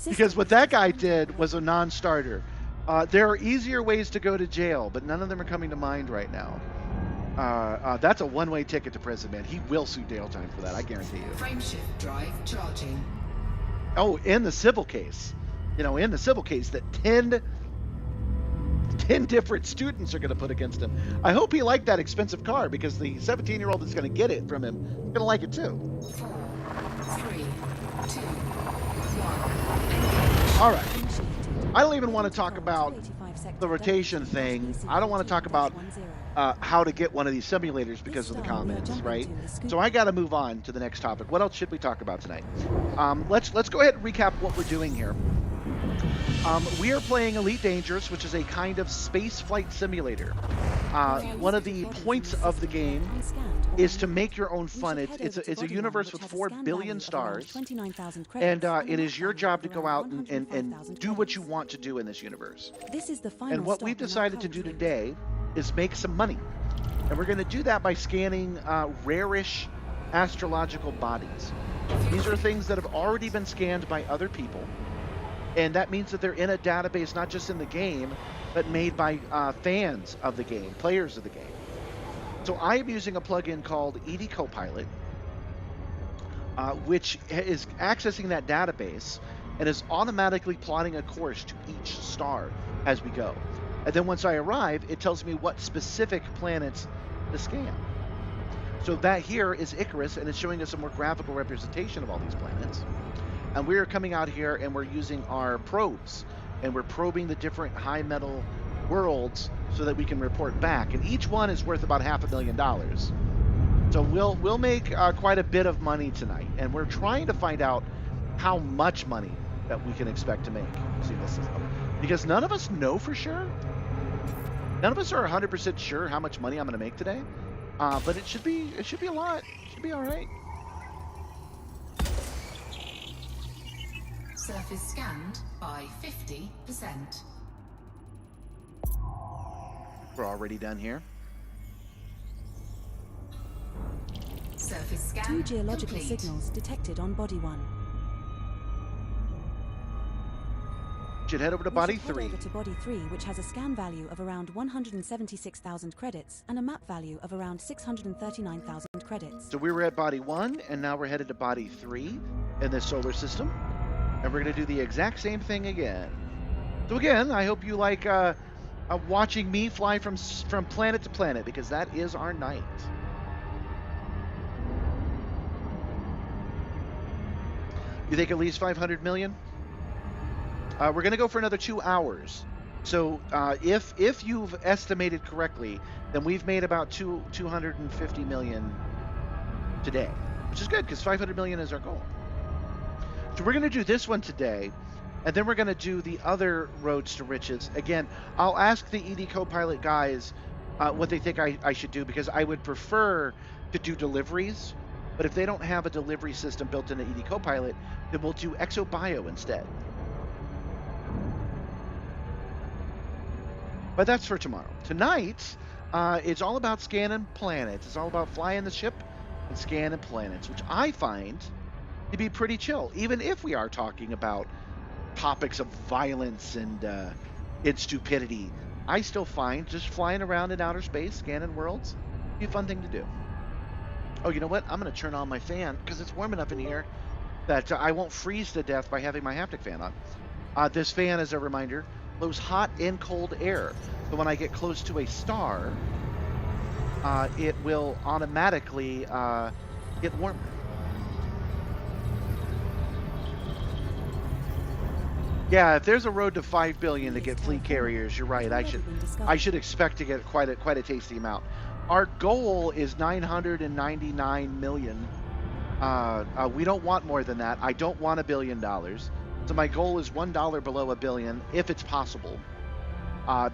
Speaker 1: Because what that guy did was a non-starter. There are easier ways to go to jail, but none of them are coming to mind right now. That's a one-way ticket to prison, man. He will sue jail time for that, I guarantee you.
Speaker 4: Frameshift drive charging.
Speaker 1: Oh, in the civil case. You know, in the civil case that 10 different students are going to put against him. I hope he liked that expensive car, because the 17-year-old that's going to get it from him is going to like it too.
Speaker 4: 4, 3, 2, 1.
Speaker 1: All right. I don't even want to talk about the rotation thing. I don't want to talk about how to get one of these simulators because of the comments, right? So I got to move on to the next topic. What else should we talk about tonight? Let's go ahead and recap what we're doing here. We are playing Elite Dangerous, which is a kind of space flight simulator. One of the points of the game is to make your own fun. It's a universe with 4 billion stars, and it is your job to go out and do what you want to do in this universe.
Speaker 2: This is the final
Speaker 1: And what
Speaker 2: stop
Speaker 1: we've
Speaker 2: in our
Speaker 1: decided to
Speaker 2: current
Speaker 1: do
Speaker 2: route.
Speaker 1: today is make some money. And we're going to do that by scanning rarish astrological bodies. These are things that have already been scanned by other people. And that means that they're in a database, not just in the game, but made by fans of the game, players of the game. So I am using a plugin called EDcopilot, which is accessing that database and is automatically plotting a course to each star as we go. And then once I arrive, it tells me what specific planets to scan. So that here is Icarus, and it's showing us a more graphical representation of all these planets. And we're coming out here and we're using our probes, and we're probing the different high metal worlds so that we can report back. And each one is worth about $500,000. So we'll make quite a bit of money tonight, and we're trying to find out how much money that we can expect to make. See, this is because none of us know for sure. None of us are 100% sure how much money I'm going to make today, but it should be a lot. It should be all right.
Speaker 4: Surface scanned by 50%.
Speaker 1: We're already done here.
Speaker 4: Surface scan
Speaker 2: 2 geological
Speaker 4: complete.
Speaker 2: signals detected on body 1.
Speaker 1: Should head over to
Speaker 2: We
Speaker 1: body
Speaker 2: should head
Speaker 1: 3.
Speaker 2: over to body 3, which has a scan value of around 176,000 credits and a map value of around 639,000 credits.
Speaker 1: So we were at body 1, and now we're headed to body 3 in this solar system, and we're going to do the exact same thing again. So again, I hope you like watching me fly from planet to planet, because that is our night. You think at least 500 million? We're going to go for another 2 hours. So if you've estimated correctly, then we've made about 250 million today, which is good because 500 million is our goal. So we're going to do this one today, and then we're going to do the other roads to riches. Again, I'll ask the EDcopilot guys what they think I should do, because I would prefer to do deliveries. But if they don't have a delivery system built into EDcopilot, then we'll do ExoBio instead. But that's for tomorrow. Tonight, it's all about scanning planets. It's all about flying the ship and scanning planets, which I find to be pretty chill, even if we are talking about topics of violence and stupidity. I still find just flying around in outer space, scanning worlds, be a fun thing to do. Oh, you know what? I'm going to turn on my fan because it's warm enough in here that I won't freeze to death by having my haptic fan on. This fan, as a reminder, blows hot and cold air. So when I get close to a star, it will automatically get warmer. Yeah, if there's a road to 5 billion to get fleet carriers, you're right. I should expect to get quite a tasty amount. Our goal is 999 million. We don't want more than that. I don't want $1 billion. So my goal is $1 below $1 billion, if it's possible,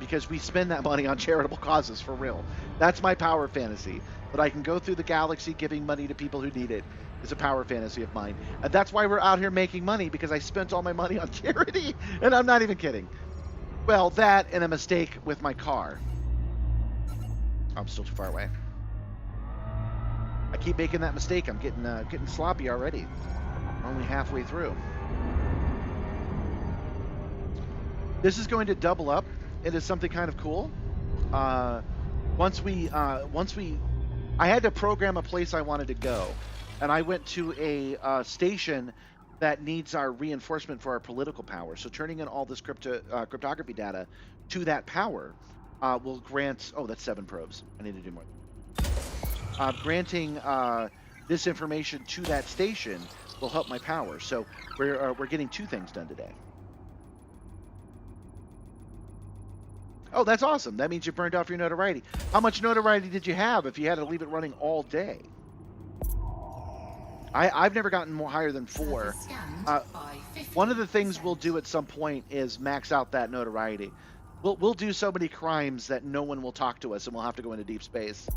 Speaker 1: because we spend that money on charitable causes for real. That's my power fantasy. But I can go through the galaxy giving money to people who need it, It's a power fantasy of mine. And that's why we're out here making money, because I spent all my money on charity. And I'm not even kidding. Well, that and a mistake with my car. I'm still too far away. I keep making that mistake. I'm getting sloppy already. Only halfway through. This is going to double up into something kind of cool. Once we, I had to program a place I wanted to go, and I went to a station that needs our reinforcement for our political power. So turning in all this cryptography data to that power will grant. Oh, that's 7 probes. I need to do more. Granting this information to that station will help my power. So we're getting 2 things done today. Oh, that's awesome. That means you burned off your notoriety. How much notoriety did you have if you had to leave it running all day? I've never gotten more higher than 4. One of the things we'll do at some point is max out that notoriety. We'll do so many crimes that no one will talk to us, and we'll have to go into deep space.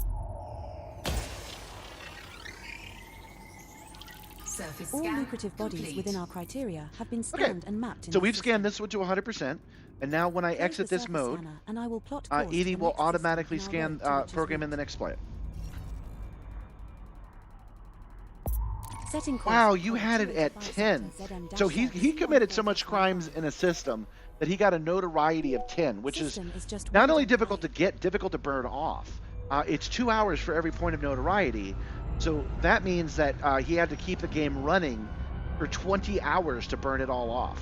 Speaker 2: All lucrative bodies within our criteria have been scanned and mapped.
Speaker 1: So we've scanned this one to 100%, and now when I exit this mode,
Speaker 2: and I will plot
Speaker 1: ED will automatically scan program in the next planet. Wow, you had it at 10. So he committed so much crimes in a system that he got a notoriety of 10, which is not only difficult to get, difficult to burn off. It's 2 hours for every point of notoriety. So that means that he had to keep the game running for 20 hours to burn it all off.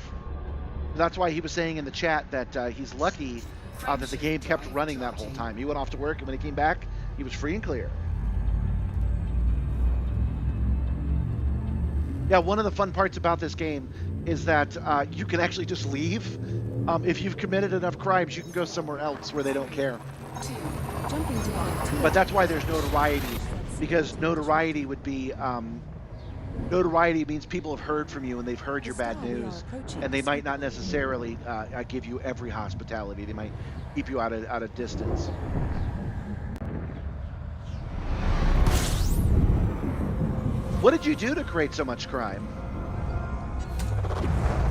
Speaker 1: That's why he was saying in the chat that he's lucky that the game kept running that whole time. He went off to work, and when he came back, he was free and clear. Yeah, one of the fun parts about this game is that you can actually just leave. If you've committed enough crimes, you can go somewhere else where they don't care. But that's why there's notoriety, because notoriety would be notoriety means people have heard from you and they've heard your bad news, and they might not necessarily give you every hospitality. They might keep you out of distance. What did you do to create so much crime?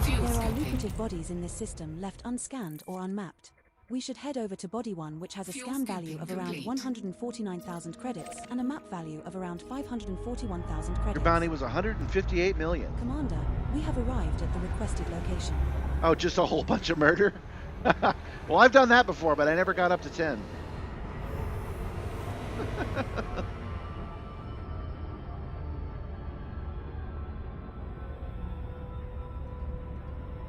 Speaker 2: There are lucrative bodies in this system left unscanned or unmapped. We should head over to Body 1, which has a scan value of around 149,000 credits and a map value of around 541,000 credits.
Speaker 1: Your bounty was 158 million.
Speaker 2: Commander, we have arrived at the requested location.
Speaker 1: Oh, just a whole bunch of murder? Well, I've done that before, but I never got up to 10.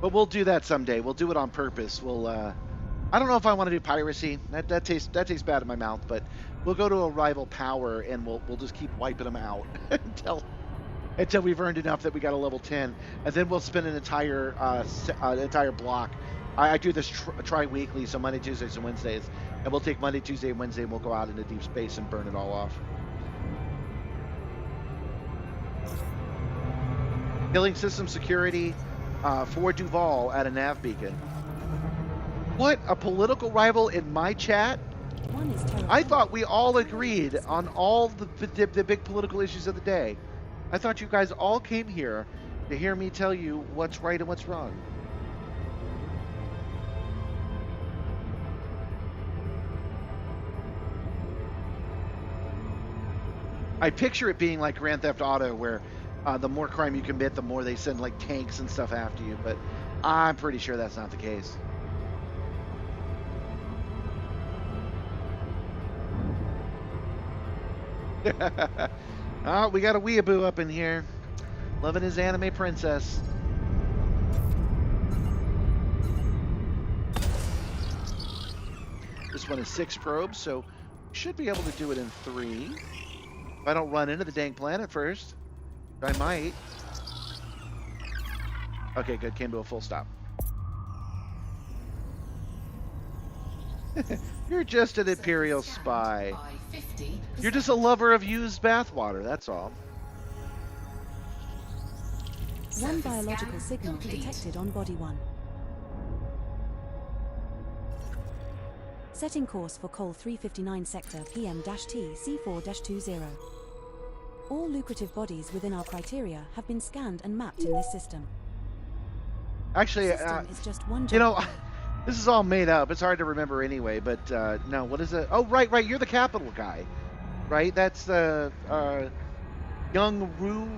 Speaker 1: But we'll do that someday. We'll do it on purpose. We'll I don't know if I want to do piracy. That tastes bad in my mouth, but we'll go to a rival power and we'll just keep wiping them out until we've earned enough that we got a level 10, and then we'll spend an entire block. I do this tri-weekly, so Monday, Tuesdays, and Wednesdays, and we'll take Monday, Tuesday, and Wednesday, and we'll go out into deep space and burn it all off. Killing system security for Duval at a nav beacon. What? A political rival in my chat? I thought we all agreed on all the big political issues of the day. I thought you guys all came here to hear me tell you what's right and what's wrong. I picture it being like Grand Theft Auto, where the more crime you commit, the more they send like tanks and stuff after you, but I'm pretty sure that's not the case. Oh, we got a weeaboo up in here, loving his anime princess. This one is 6 probes, so should be able to do it in 3. If I don't run into the dang planet first, I might. Okay, good. Came to a full stop. You're just an Imperial spy. You're just a lover of used bathwater, that's all.
Speaker 2: One biological signal detected on Body 1. Setting course for Col 359 sector PM-T C4-20. All lucrative bodies within our criteria have been scanned and mapped in this system.
Speaker 1: Actually,
Speaker 2: The system is just one
Speaker 1: you
Speaker 2: jump
Speaker 1: know,
Speaker 2: away.
Speaker 1: this is all made up. It's hard to remember anyway. But no, what is it? Oh, right. You're the capital guy, right? That's the young Rue.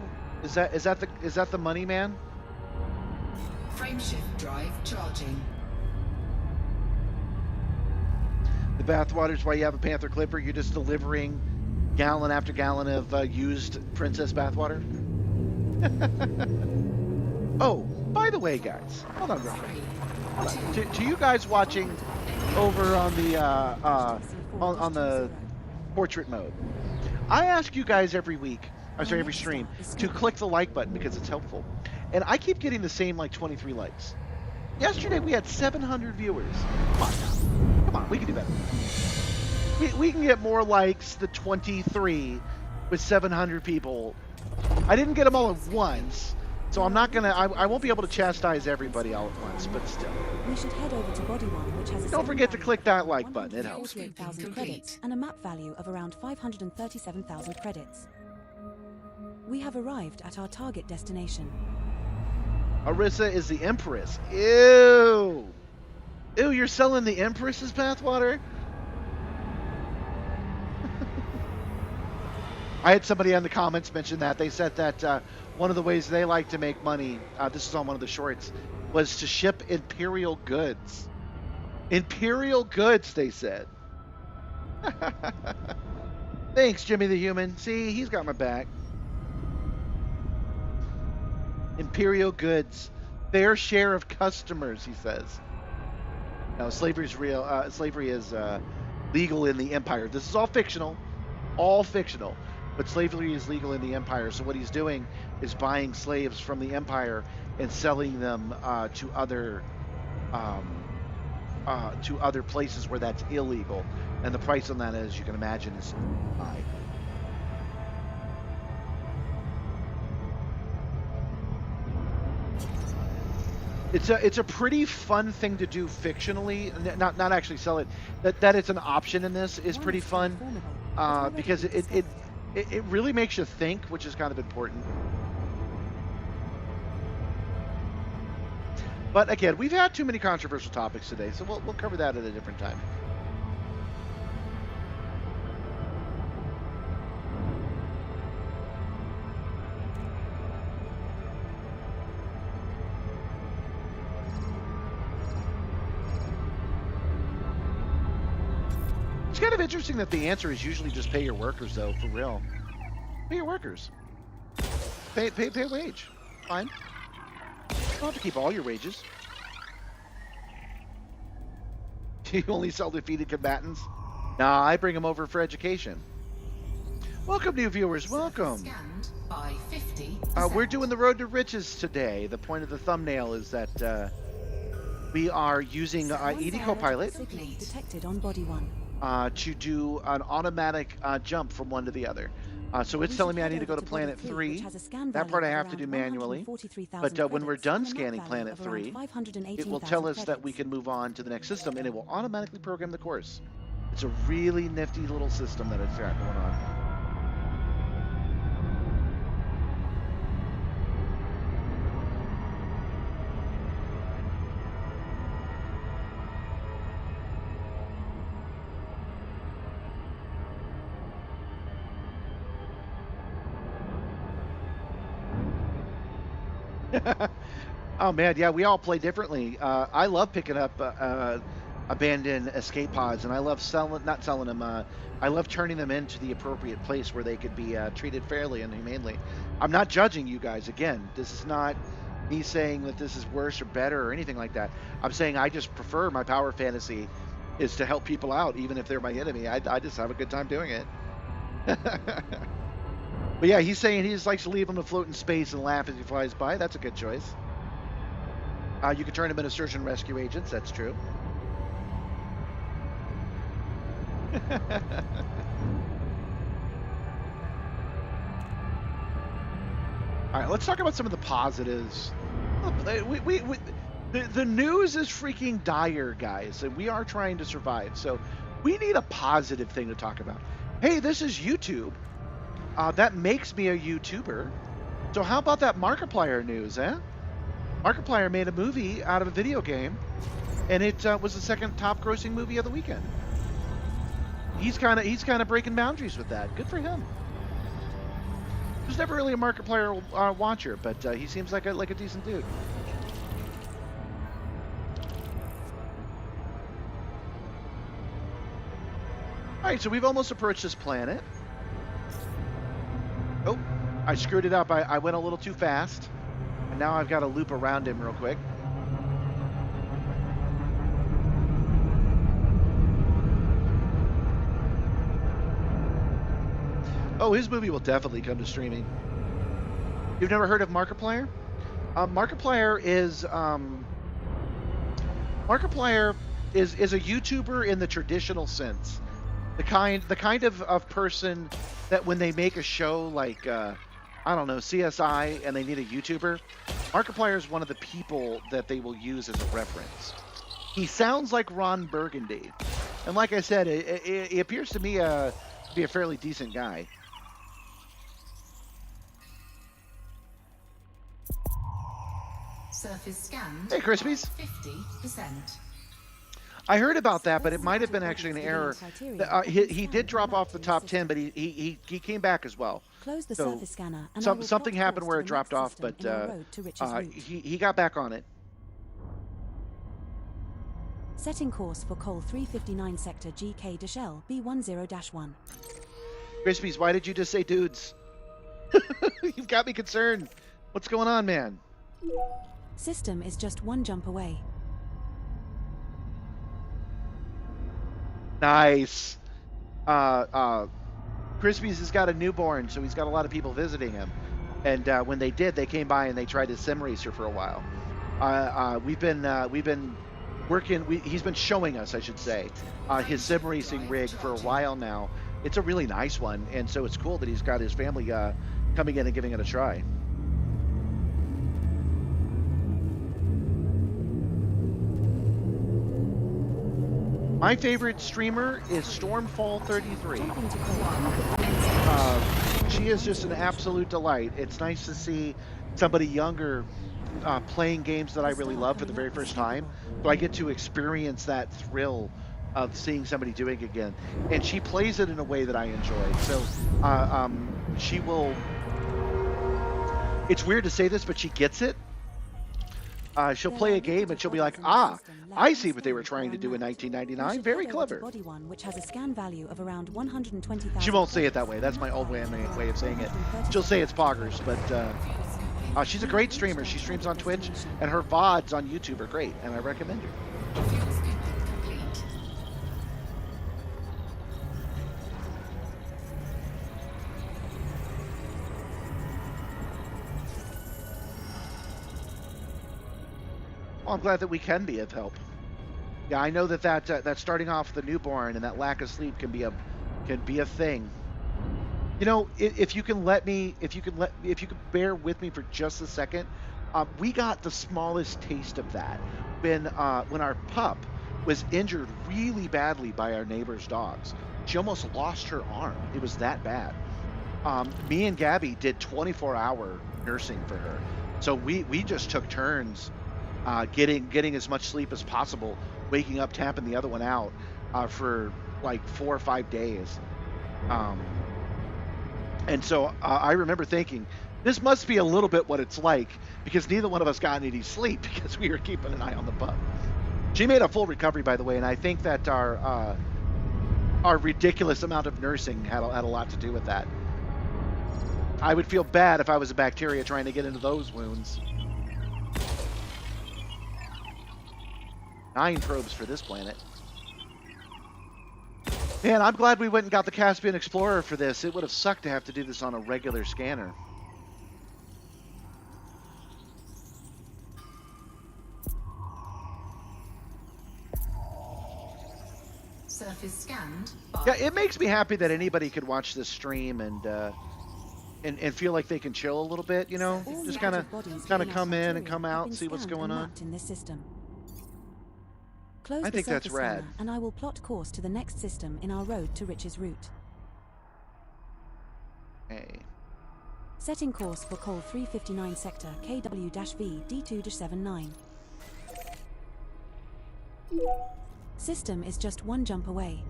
Speaker 1: Is that the money man?
Speaker 4: Frameshift drive charging.
Speaker 1: The bathwater's why you have a Panther Clipper. You're just delivering gallon after gallon of used princess bathwater. Oh, by the way, guys, hold on, real quick. Hold on. To you guys watching over on the on the portrait mode, I ask you guys every week, every stream, to click the like button because it's helpful, and I keep getting the same like 23 likes. Yesterday we had 700 viewers. Come on, we can do better. We can get more likes than 23 with 700 people. I didn't get them all at once, so I'm not gonna. I won't be able to chastise everybody all at once, but still.
Speaker 2: We should head over to Body One, which has a
Speaker 1: Don't forget to
Speaker 2: 7,000
Speaker 1: click that like button. It helps.
Speaker 2: 148,000 credits and a map value of around 537,000 credits. We have arrived at our target destination.
Speaker 1: Arissa is the Empress. Ew. Ew, you're selling the Empress's bathwater? I had somebody in the comments mention that. They said that one of the ways they like to make money, this is on one of the shorts, was to ship Imperial goods. Imperial goods, they said. Thanks, Jimmy the Human. See, he's got my back. Imperial goods. Fair share of customers, he says. No, slavery's real. Slavery is legal in the Empire. This is all fictional. All fictional. But slavery is legal in the Empire. So what he's doing is buying slaves from the Empire and selling them to other places where that's illegal. And the price on that, as you can imagine, is high. It's a pretty fun thing to do fictionally, not actually sell it. That it's an option in this is pretty fun because it really makes you think, which is kind of important. But again, we've had too many controversial topics today, so we'll cover that at a different time. It's kind of interesting that the answer is usually just pay your workers, though, for real. Pay your workers. Pay a wage. Fine. You don't have to keep all your wages. Do you only sell defeated combatants? Nah, I bring them over for education. Welcome, new viewers. Welcome.
Speaker 4: Scanned by 50.
Speaker 1: We're doing the Road to Riches today. The point of the thumbnail is that we are using EDcopilot
Speaker 2: detected on Body One.
Speaker 1: To do an automatic jump from one to the other. So it's telling me I need to go to Planet 3. That part I have to do manually. But when we're done scanning Planet 3, it will tell us that we can move on to the next system, and it will automatically program the course. It's a really nifty little system that it's got going on. Oh man, yeah, we all play differently. I love picking up abandoned escape pods, and I love not selling them. I love turning them into the appropriate place where they could be treated fairly and humanely. I'm not judging you guys. Again, this is not me saying that this is worse or better or anything like that. I'm saying I just prefer my power fantasy is to help people out, even if they're my enemy. I just have a good time doing it. But yeah, he's saying he just likes to leave him to float in space and laugh as he flies by. That's a good choice. You can turn him into search and rescue agents. That's true. All right, let's talk about some of the positives. The news is freaking dire, guys, and we are trying to survive. So we need a positive thing to talk about. Hey, this is YouTube. that makes me a YouTuber. So how about that Markiplier news, eh? Markiplier made a movie out of a video game, and it was the second top-grossing movie of the weekend. He's kind of breaking boundaries with that. Good for him. I was never really a Markiplier watcher, but he seems like a decent dude. All right, so we've almost approached this planet. Oh, I screwed it up. I went a little too fast, and now I've got to loop around him real quick. Oh, his movie will definitely come to streaming. You've never heard of Markiplier? Markiplier is a YouTuber in the traditional sense. The kind of person that when they make a show like I don't know, CSI, and they need a YouTuber, Markiplier is one of the people that they will use as a reference. He sounds like Ron Burgundy, and like I said, it appears to me to be a fairly decent guy.
Speaker 4: Surface scanned.
Speaker 1: Hey, Crispies.
Speaker 4: 50%.
Speaker 1: I heard about that, but it might have been actually an error. He did drop off the top 10, but he came back as well.
Speaker 2: Close the
Speaker 1: So,
Speaker 2: surface scanner and
Speaker 1: Something happened where it dropped off, but he got back on it.
Speaker 2: Setting course for Col 359 sector GK Deshell B10-1.
Speaker 1: Crispies, why did you just say dudes? You've got me concerned. What's going on, man?
Speaker 2: System is just one jump away.
Speaker 1: Nice. Crispies has got a newborn, so he's got a lot of people visiting him. And when they did, they came by and they tried his sim racer for a while. We've been working. He's been showing us, I should say, his sim racing rig for a while now. It's a really nice one, and so it's cool that he's got his family coming in and giving it a try. My favorite streamer is Stormfall33. She is just an absolute delight. It's nice to see somebody younger playing games that I really love for the very first time. So I get to experience that thrill of seeing somebody doing it again. And she plays it in a way that I enjoy. So she will... It's weird to say this, but she gets it. She'll play a game and she'll be like, I see what they were trying to do in 1999. Very clever.
Speaker 2: Which has a scan value of around 120,000.
Speaker 1: She won't say it that way. That's my old way of saying it. She'll say it's poggers, but she's a great streamer. She streams on Twitch, and her VODs on YouTube are great, and I recommend her.
Speaker 4: Fuel scooping complete.
Speaker 1: Well, I'm glad that we can be of help. Yeah, I know that starting off the newborn and that lack of sleep can be a thing. You know, if you can bear with me for just a second, we got the smallest taste of that when our pup was injured really badly by our neighbor's dogs. She almost lost her arm. It was that bad. Me and Gabby did 24-hour nursing for her, so we just took turns. Getting as much sleep as possible, waking up, tapping the other one out for like 4 or 5 days. And so I remember thinking, this must be a little bit what it's like, because neither one of us got any sleep because we were keeping an eye on the pup. She made a full recovery, by the way, and I think that our ridiculous amount of nursing had a lot to do with that. I would feel bad if I was a bacteria trying to get into those wounds. 9 probes for this planet. Man, I'm glad we went and got the Caspian Explorer for this. It would have sucked to have to do this on a regular scanner.
Speaker 4: Surface scanned. By
Speaker 1: Yeah, it makes me happy that anybody could watch this stream and feel like they can chill a little bit, you know?
Speaker 2: All
Speaker 1: Just
Speaker 2: reactive
Speaker 1: kind
Speaker 2: bodies
Speaker 1: of
Speaker 2: within
Speaker 1: come
Speaker 2: our
Speaker 1: in and
Speaker 2: criteria
Speaker 1: come
Speaker 2: have
Speaker 1: out
Speaker 2: been
Speaker 1: and see what's
Speaker 2: scanned
Speaker 1: going
Speaker 2: and
Speaker 1: on.
Speaker 2: mapped in this system. Close
Speaker 1: I
Speaker 2: the
Speaker 1: think that's
Speaker 2: surface
Speaker 1: rad.
Speaker 2: scanner, and I will plot course to the next system in our road to Rich's route.
Speaker 1: Okay.
Speaker 2: Setting course for Col 359 sector KW-V D2-79. System is just one jump away.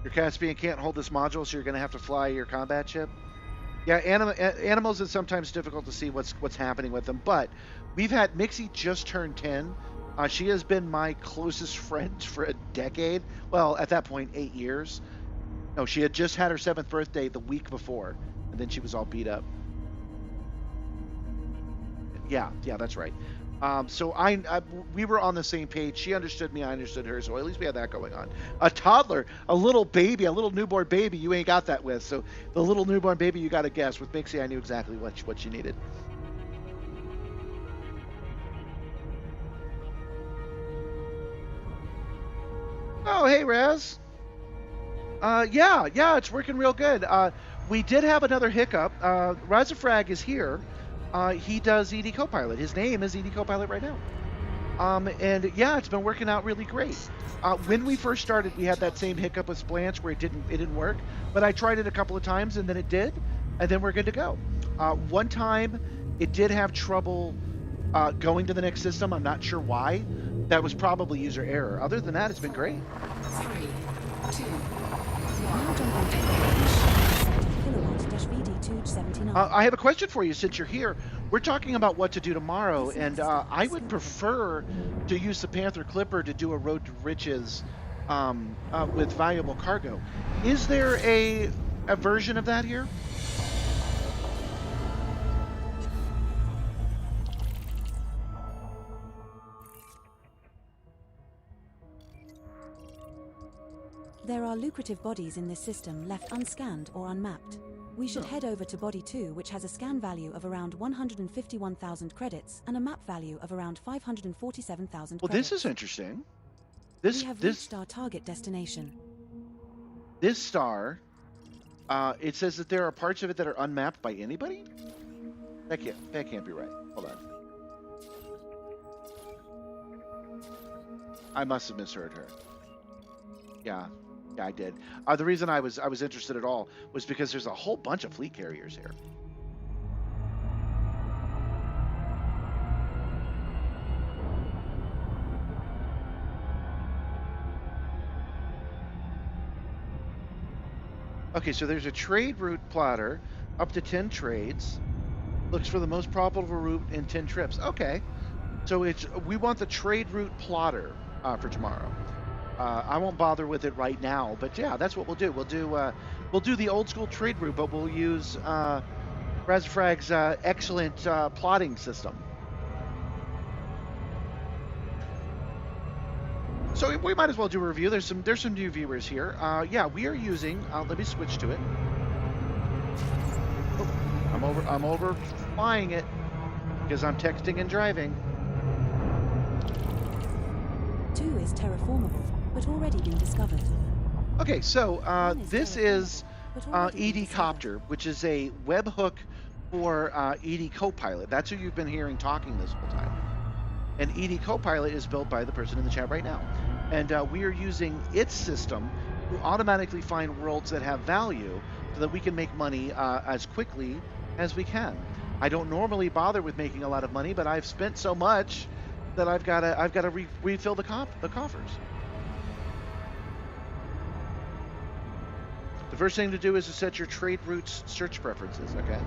Speaker 1: Your Caspian can't hold this module, so you're going to have to fly your combat ship. Yeah, animals is sometimes difficult to see what's happening with them, but we've had Mixie just turned 10. She has been my closest friend for a decade. Well, at that point, 8 years. No, she had just had her 7th birthday the week before, and then she was all beat up. Yeah, that's right. So we were on the same page. She understood me, I understood her, so at least we had that going on. A toddler, a little baby, a little newborn baby, you ain't got that with. So the little newborn baby, you got to guess. With Mixie, I knew exactly what she needed. Oh, hey, Raz. Yeah, it's working real good. We did have another hiccup. Razafrag is here. He does EDcopilot. His name is EDcopilot right now. And yeah, it's been working out really great. When we first started, we had that same hiccup with Splanch where it didn't work. But I tried it a couple of times and then it did, and then we're good to go. One time, it did have trouble going to the next system. I'm not sure why. That was probably user error. Other than that, it's been great.
Speaker 4: 3, 2,
Speaker 2: Now jump onto kilowatt-VD2-79.
Speaker 1: I have a question for you since you're here. We're talking about what to do tomorrow, and I would prefer to use the Panther Clipper to do a Road to Riches with valuable cargo. Is there a version of that here?
Speaker 2: There are lucrative bodies in this system left unscanned or unmapped. We should head over to Body 2, which has a scan value of around 151,000 credits and a map value of around 547,000
Speaker 1: Well,
Speaker 2: credits.
Speaker 1: this is interesting.
Speaker 2: We have reached our target destination.
Speaker 1: This star, it says that there are parts of it that are unmapped by anybody? That can't be right. Hold on. I must have misheard her. Yeah, I did. The reason I was interested at all was because there's a whole bunch of fleet carriers here. Okay, so there's a trade route plotter, up to 10 trades. Looks for the most profitable route in 10 trips. Okay, so we want the trade route plotter for tomorrow. I won't bother with it right now, but yeah, that's what we'll do. We'll do the old school trade route, but we'll use Razafrag's excellent plotting system. So we might as well do a review. There's some new viewers here. Yeah, we are using. Let me switch to it. Oh, I'm over flying it because I'm texting and driving.
Speaker 2: 2 is terraformable, but already been discovered.
Speaker 1: Okay, so this is
Speaker 2: But already been
Speaker 1: EDcopter, which is a webhook for EDcopilot. That's who you've been hearing talking this whole time. And EDcopilot is built by the person in the chat right now. And we are using its system to automatically find worlds that have value so that we can make money as quickly as we can. I don't normally bother with making a lot of money, but I've spent so much that I've got to refill the coffers. The first thing to do is to set your trade routes search preferences, okay?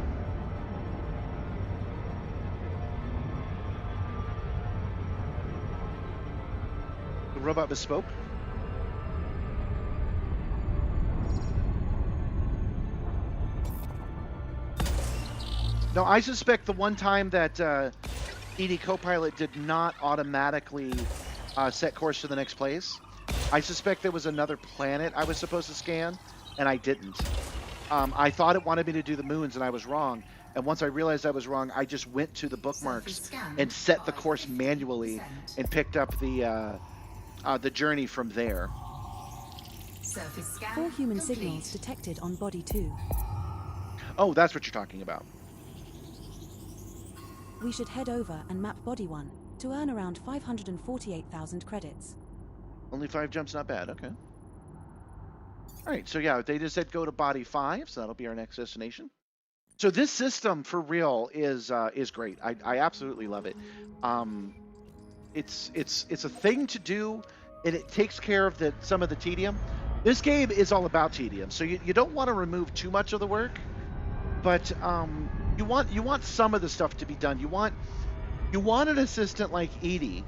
Speaker 1: The robot bespoke. No, I suspect the one time that EDcopilot did not automatically set course to the next place, I suspect there was another planet I was supposed to scan, and I didn't. I thought it wanted me to do the moons, and I was wrong. And once I realized I was wrong, I just went to the bookmarks and set the course manually and picked up the journey from there.
Speaker 2: 4 human signals detected on Body 2.
Speaker 1: Oh, that's what you're talking about.
Speaker 2: We should head over and map Body 1 to earn around 548,000 credits.
Speaker 1: Only 5 jumps, not bad. Okay. All right, so yeah, they just said go to body 5, so that'll be our next destination. So this system for real is great. I absolutely love it. Um, it's a thing to do, and it takes care of some of the tedium. This game is all about tedium, so you don't want to remove too much of the work, but you want some of the stuff to be done. You want an assistant like Edie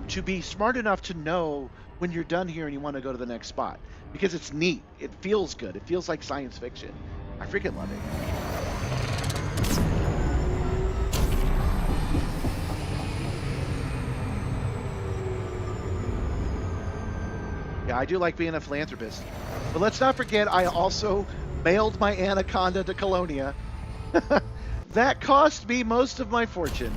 Speaker 1: to be smart enough to know when you're done here and you want to go to the next spot, because it's neat. It feels good. It feels like science fiction. I freaking love it. Yeah, I do like being a philanthropist. But let's not forget, I also mailed my anaconda to Colonia. That cost me most of my fortune.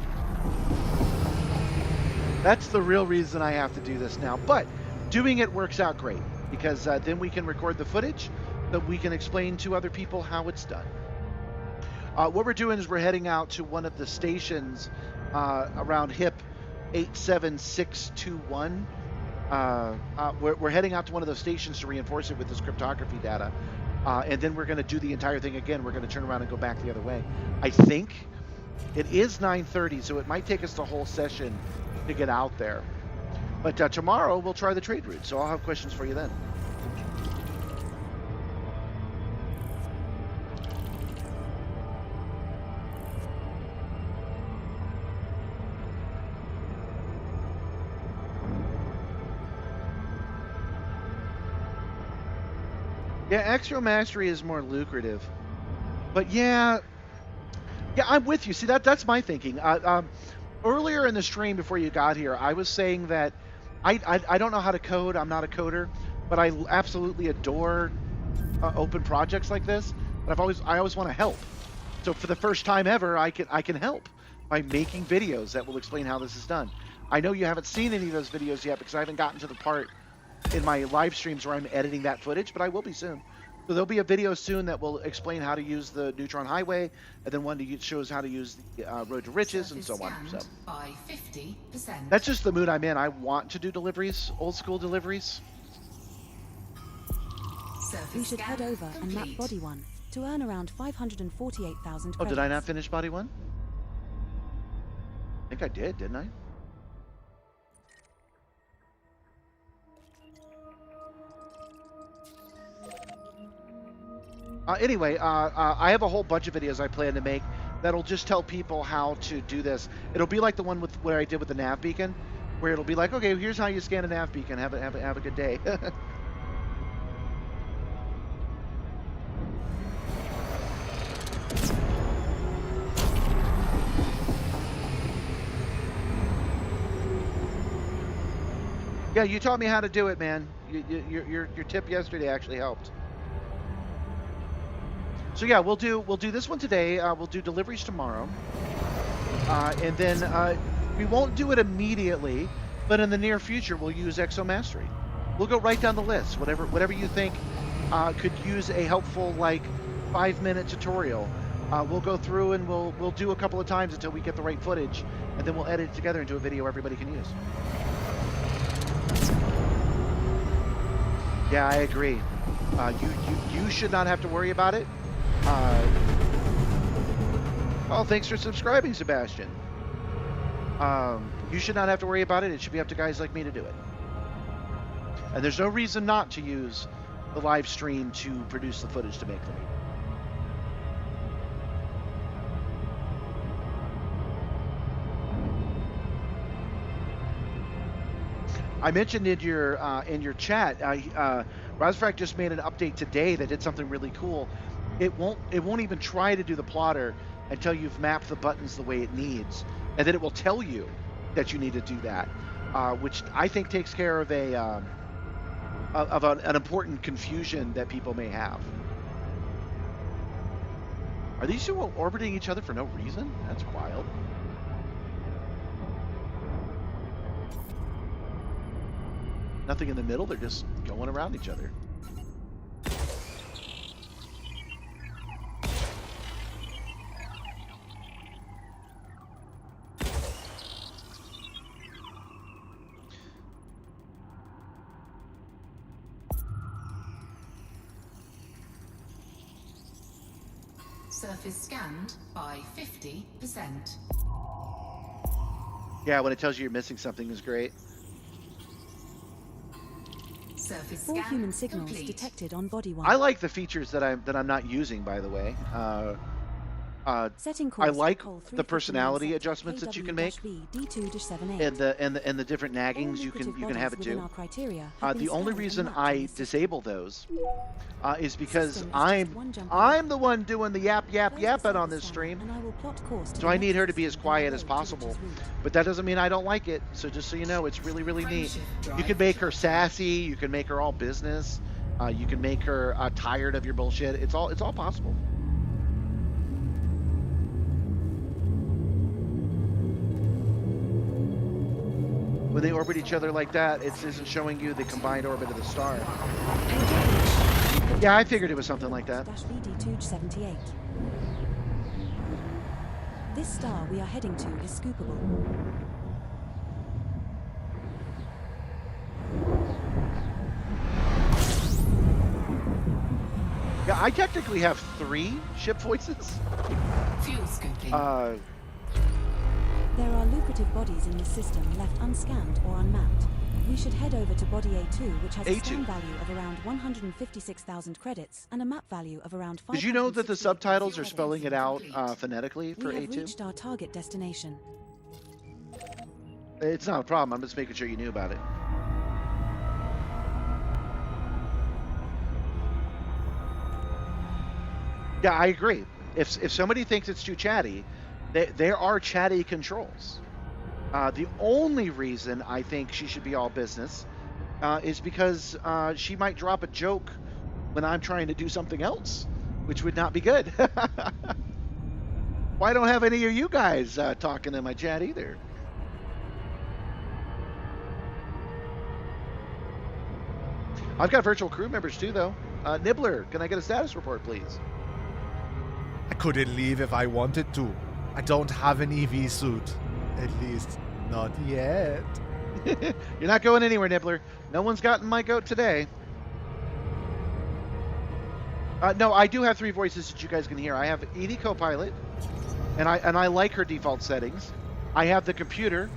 Speaker 1: That's the real reason I have to do this now. But doing it works out great, because then we can record the footage that we can explain to other people how it's done. What we're doing is we're heading out to one of the stations around HIP 87621. We're heading out to one of those stations to reinforce it with this cryptography data. And then we're going to do the entire thing again. We're going to turn around and go back the other way. I think it is 9:30, so it might take us the whole session to get out there. But tomorrow we'll try the trade route, so I'll have questions for you then. Yeah, extra mastery is more lucrative. But yeah, I'm with you. See, that's my thinking. Earlier in the stream before you got here, I was saying that I don't know how to code. I'm not a coder, but I absolutely adore open projects like this. But I always want to help. So for the first time ever, I can help by making videos that will explain how this is done. I know you haven't seen any of those videos yet because I haven't gotten to the part in my live streams where I'm editing that footage, but I will be soon. So there'll be a video soon that will explain how to use the Neutron Highway, and then one that shows how to use the Road to Riches, and so on. So
Speaker 4: by 50%.
Speaker 1: that's just the mood I'm in. I want to do deliveries, old school deliveries.
Speaker 4: Surface
Speaker 2: You should head
Speaker 4: scan
Speaker 2: over and map
Speaker 4: complete.
Speaker 2: Body 1 to earn around 548,000
Speaker 1: Oh,
Speaker 2: credits.
Speaker 1: did I not finish Body 1? I think I did, didn't I? Anyway, I have a whole bunch of videos I plan to make that'll just tell people how to do this. It'll be like the one with what I did with the nav beacon, where it'll be like, okay, here's how you scan a nav beacon. Have a good day. Yeah, you taught me how to do it, man. Your tip yesterday actually helped. So yeah, we'll do this one today. We'll do deliveries tomorrow, and then we won't do it immediately, but in the near future we'll use Exo Mastery. We'll go right down the list. Whatever you think could use a helpful 5-minute tutorial. We'll go through and we'll do a couple of times until we get the right footage, and then we'll edit it together into a video everybody can use. Yeah, I agree. You should not have to worry about it. Oh, thanks for subscribing, Sebastian. You should not have to worry about it. It should be up to guys like me to do it. And there's no reason not to use the live stream to produce the footage to make them. I mentioned in your chat, Razafrag just made an update today that did something really cool. It won't even try to do the plotter until you've mapped the buttons the way it needs, and then it will tell you that you need to do that, which I think takes care of an important confusion that people may have. Are these two orbiting each other for no reason? That's wild. Nothing in the middle, they're just going around each other.
Speaker 4: Surface scanned by 50%.
Speaker 1: Yeah, when it tells you you're missing something is great.
Speaker 4: Surface
Speaker 2: 4
Speaker 4: scan
Speaker 2: human signals
Speaker 4: complete.
Speaker 2: detected on body 1.
Speaker 1: I like the features that I'm not using, by the way.
Speaker 2: Setting
Speaker 1: I
Speaker 2: course
Speaker 1: like
Speaker 2: for Col
Speaker 1: the
Speaker 2: 359
Speaker 1: personality
Speaker 2: sector
Speaker 1: adjustments that you can make,
Speaker 2: KW-V D2-78.
Speaker 1: and the different
Speaker 2: All
Speaker 1: naggings you can
Speaker 2: lucrative
Speaker 1: have it
Speaker 2: bodies within
Speaker 1: do.
Speaker 2: our criteria have been
Speaker 1: The only
Speaker 2: scanned and
Speaker 1: reason
Speaker 2: mapped in
Speaker 1: I
Speaker 2: this system.
Speaker 1: disable those is because
Speaker 2: System is just one jump away.
Speaker 1: I'm the one doing the yap
Speaker 2: Close the
Speaker 1: yapping on
Speaker 2: surface
Speaker 1: this
Speaker 2: scanner,
Speaker 1: stream,
Speaker 2: and I will plot course to
Speaker 1: so
Speaker 2: the
Speaker 1: I
Speaker 2: next
Speaker 1: need her to be as
Speaker 2: system on our
Speaker 1: quiet
Speaker 2: road
Speaker 1: as
Speaker 2: to
Speaker 1: possible.
Speaker 2: Witch's Root.
Speaker 1: But that doesn't mean I don't like it. So just so you know, it's really neat.
Speaker 4: Frameshift
Speaker 1: You
Speaker 4: drive
Speaker 1: can make her
Speaker 4: charging.
Speaker 1: sassy. You can make her all business. You can make her tired of your bullshit. It's all possible. When they orbit each other like that, it isn't showing you the combined orbit of the star. Yeah, I figured it was something like that.
Speaker 2: -VD278. This star we are heading to is scoopable.
Speaker 1: Yeah, I technically have 3 ship voices.
Speaker 4: Fuel scoping.
Speaker 2: There are lucrative bodies in this system left unscanned or unmapped. We should head over to body A2, which has a
Speaker 1: A2.
Speaker 2: scan value of around 156,000 credits and a map value of around 5.
Speaker 1: Did you know that the subtitles are spelling it out phonetically for
Speaker 2: We have
Speaker 1: A2?
Speaker 2: reached our target destination.
Speaker 1: It's not a problem. I'm just making sure you knew about it. Yeah, I agree. If somebody thinks it's too chatty, there are chatty controls. The only reason I think she should be all business is because she might drop a joke when I'm trying to do something else, which would not be good. Why don't have any of you guys talking in my chat either? I've got virtual crew members too, though. Nibbler, can I get a status report, please?
Speaker 8: I couldn't leave if I wanted to. I don't have an EV suit. At least, not yet.
Speaker 1: You're not going anywhere, Nibbler. No one's gotten my goat today. No, I do have 3 voices that you guys can hear. I have EDcopilot, and I like her default settings. I have the computer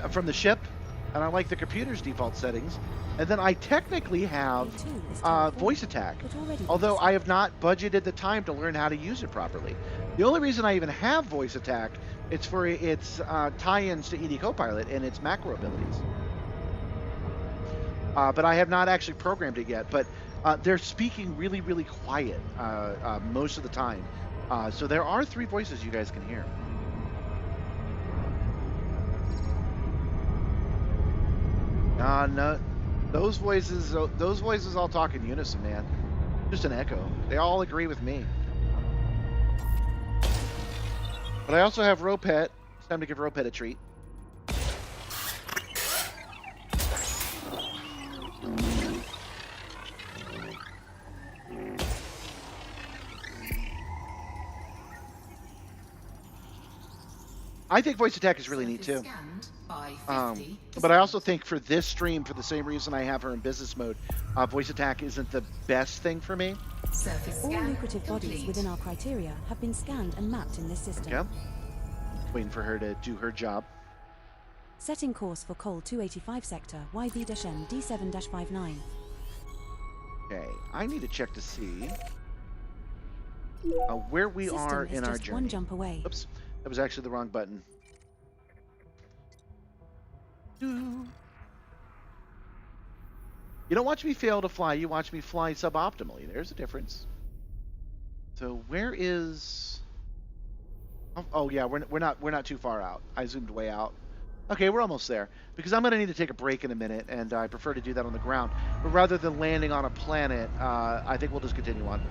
Speaker 1: from the ship, and I like the computer's default settings. And then I technically have voice attack, although I have not budgeted the time to learn how to use it properly. The only reason I even have voice attack is for its tie-ins to EDcopilot and its macro abilities. But I have not actually programmed it yet. But they're speaking really, really quiet most of the time. So there are 3 voices you guys can hear. No. Those voices all talk in unison, man. Just an echo. They all agree with me. But I also have Ropet. It's time to give Ropet a treat. I think voice attack is really neat too.
Speaker 4: Scanned by 50%.
Speaker 1: But I also think for this stream, for the same reason I have her in business mode, voice attack isn't the best thing for me.
Speaker 4: Surface
Speaker 2: All
Speaker 4: scan
Speaker 2: lucrative bodies
Speaker 4: complete.
Speaker 2: within our criteria have been scanned and mapped in this system.
Speaker 1: Okay. Waiting for her to do her job.
Speaker 2: Setting course for Col 285 sector YV-M D7-59.
Speaker 1: Okay, I need to check to see where we
Speaker 2: System
Speaker 1: are
Speaker 2: is
Speaker 1: in our
Speaker 2: just
Speaker 1: journey.
Speaker 2: one jump away.
Speaker 1: Oops, that was actually the wrong button. You don't watch me fail to fly, you watch me fly suboptimally. There's a difference. So where is... Oh yeah, we're not too far out. I zoomed way out. Okay, we're almost there. Because I'm going to need to take a break in a minute, and I prefer to do that on the ground. But rather than landing on a planet, I think we'll just continue on.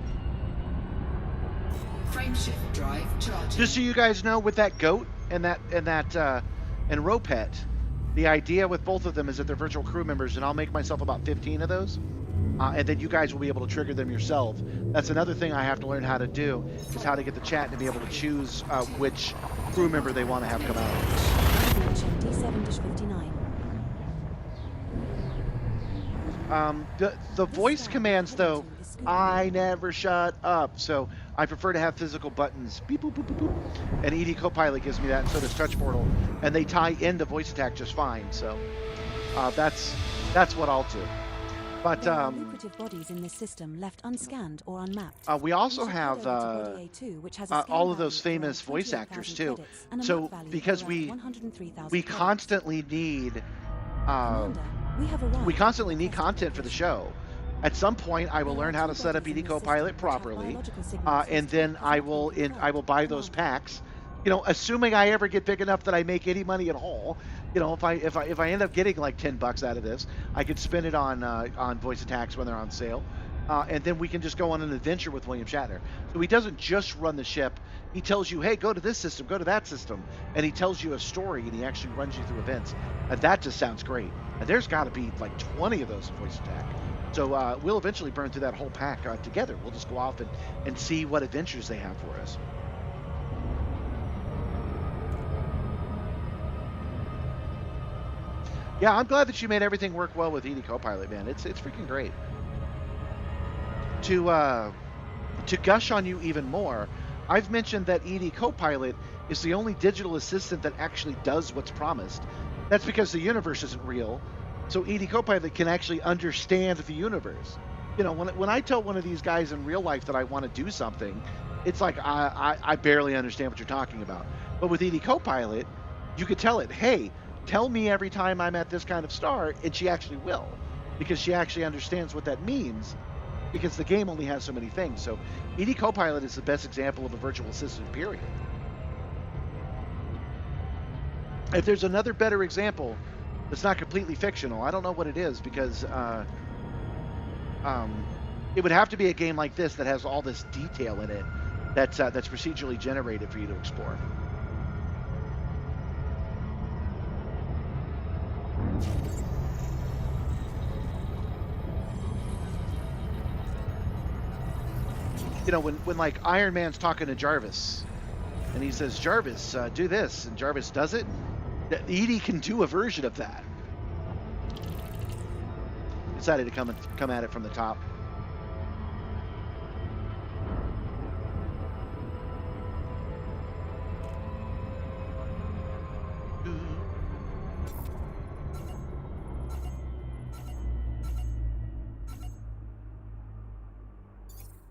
Speaker 4: Frameshift drive charging.
Speaker 1: Just so you guys know, with that goat and Ropet, the idea with both of them is that they're virtual crew members, and I'll make myself about 15 of those, and then you guys will be able to trigger them yourself. That's another thing I have to learn how to do, is how to get the chat to be able to choose which crew member they want to have come out.
Speaker 2: D7-59.
Speaker 1: The voice commands, though, I never shut up. So I prefer to have physical buttons. Beep, boop, boop, boop, boop. And EDcopilot gives me that, and so does Touch Portal. And they tie into voice attack just fine. So that's what I'll do. But
Speaker 2: There are lucrative bodies in this system left unscanned or unmapped.
Speaker 1: we also
Speaker 2: You should
Speaker 1: have
Speaker 2: head over to Body A2, which has a scan
Speaker 1: all of
Speaker 2: value
Speaker 1: those
Speaker 2: of around
Speaker 1: famous voice
Speaker 2: 28,000
Speaker 1: actors too.
Speaker 2: credits and a
Speaker 1: So
Speaker 2: map value of
Speaker 1: because
Speaker 2: around
Speaker 1: we
Speaker 2: 103,000
Speaker 1: we
Speaker 2: credits.
Speaker 1: constantly need
Speaker 2: Commander, we have arrived
Speaker 1: we
Speaker 2: at
Speaker 1: constantly
Speaker 2: the
Speaker 1: need
Speaker 2: request
Speaker 1: content for the
Speaker 2: location.
Speaker 1: show. At some point, I will
Speaker 2: There are
Speaker 1: learn how
Speaker 2: two
Speaker 1: to set up
Speaker 2: bodies in this
Speaker 1: EDcopilot
Speaker 2: system which have
Speaker 1: properly,
Speaker 2: biological signals
Speaker 1: and
Speaker 2: whose
Speaker 1: then
Speaker 2: type
Speaker 1: I
Speaker 2: is
Speaker 1: will
Speaker 2: likely
Speaker 1: I will buy those
Speaker 2: Commander.
Speaker 1: packs. You know, assuming I ever get big enough that I make any money at all. You know, if I end up getting like $10 out of this, I could spend it on voice attacks when they're on sale, and then we can just go on an adventure with William Shatner. So he doesn't just run the ship; he tells you, "Hey, go to this system, go to that system," and he tells you a story, and he actually runs you through events. And that just sounds great. And there's got to be like 20 of those in voice attack. So we'll eventually burn through that whole pack together. We'll just go off and see what adventures they have for us. Yeah, I'm glad that you made everything work well with EDcopilot, man. It's freaking great. To gush on you even more, I've mentioned that EDcopilot is the only digital assistant that actually does what's promised. That's because the universe isn't real, so EDcopilot can actually understand the universe. You know, when I tell one of these guys in real life that I want to do something, it's like I barely understand what you're talking about. But with EDcopilot, you could tell it, hey, tell me every time I'm at this kind of star, and she actually will, because she actually understands what that means, because the game only has so many things. So EDcopilot is the best example of a virtual assistant, period. If there's another better example that's not completely fictional, I don't know what it is, because it would have to be a game like this that has all this detail in it that's procedurally generated for you to explore. You know, when like Iron Man's talking to Jarvis, and he says, "Jarvis, do this," and Jarvis does it. EDI can do a version of that. Decided to come at it from the top.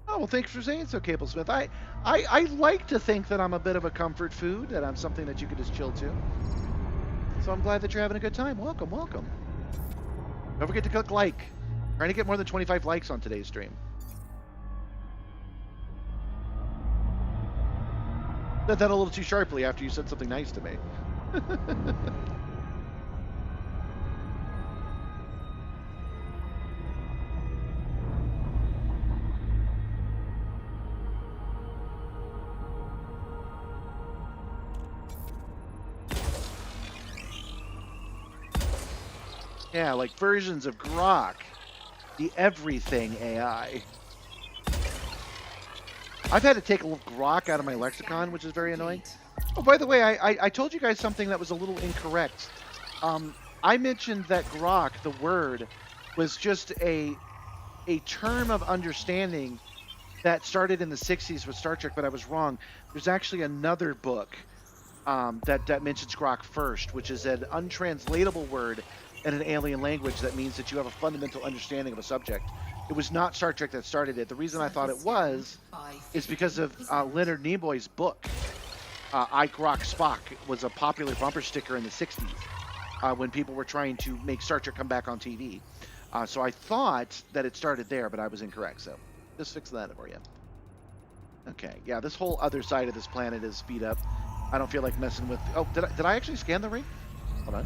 Speaker 1: Oh, well, thanks for saying so, Cable Smith. I like to think that I'm a bit of a comfort food, that I'm something that you could just chill to. So I'm glad that you're having a good time. Welcome, welcome. Don't forget to click like. Trying to get more than 25 likes on today's stream. Said that a little too sharply after you said something nice to me. Yeah, like versions of Grok, the everything AI. I've had to take a little Grok out of my lexicon, which is very annoying. Oh, by the way, I told you guys something that was a little incorrect. I mentioned that Grok, the word, was just a term of understanding that started in the 60s with Star Trek, but I was wrong. There's actually another book that mentions Grok first, which is an untranslatable word in an alien language that means that you have a fundamental understanding of a subject. It was not Star Trek that started it. The reason I thought it was is because of Leonard Nimoy's book. I Grok Spock was a popular bumper sticker in the 60s when people were trying to make Star Trek come back on TV. So I thought that it started there, but I was incorrect. So just fix that for you. Okay, yeah, this whole other side of this planet is speed up. I don't feel like messing with... Oh, did I actually scan the ring? Hold on.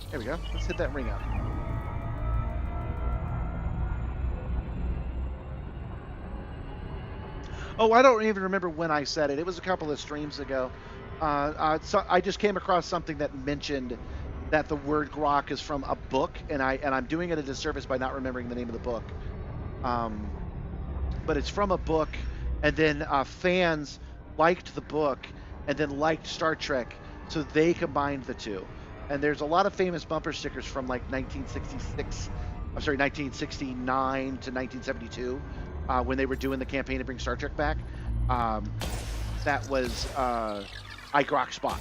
Speaker 1: There we go. Let's hit that ring up. Oh, I don't even remember when I said it. It was a couple of streams ago. So I just came across something that mentioned that the word grok is from a book, and I'm doing it a disservice by not remembering the name of the book. But it's from a book, and then fans liked the book and then liked Star Trek, so they combined the two. And there's a lot of famous bumper stickers from like 1966 I'm sorry, 1969 to 1972, when they were doing the campaign to bring Star Trek back. That was Igrok Spock.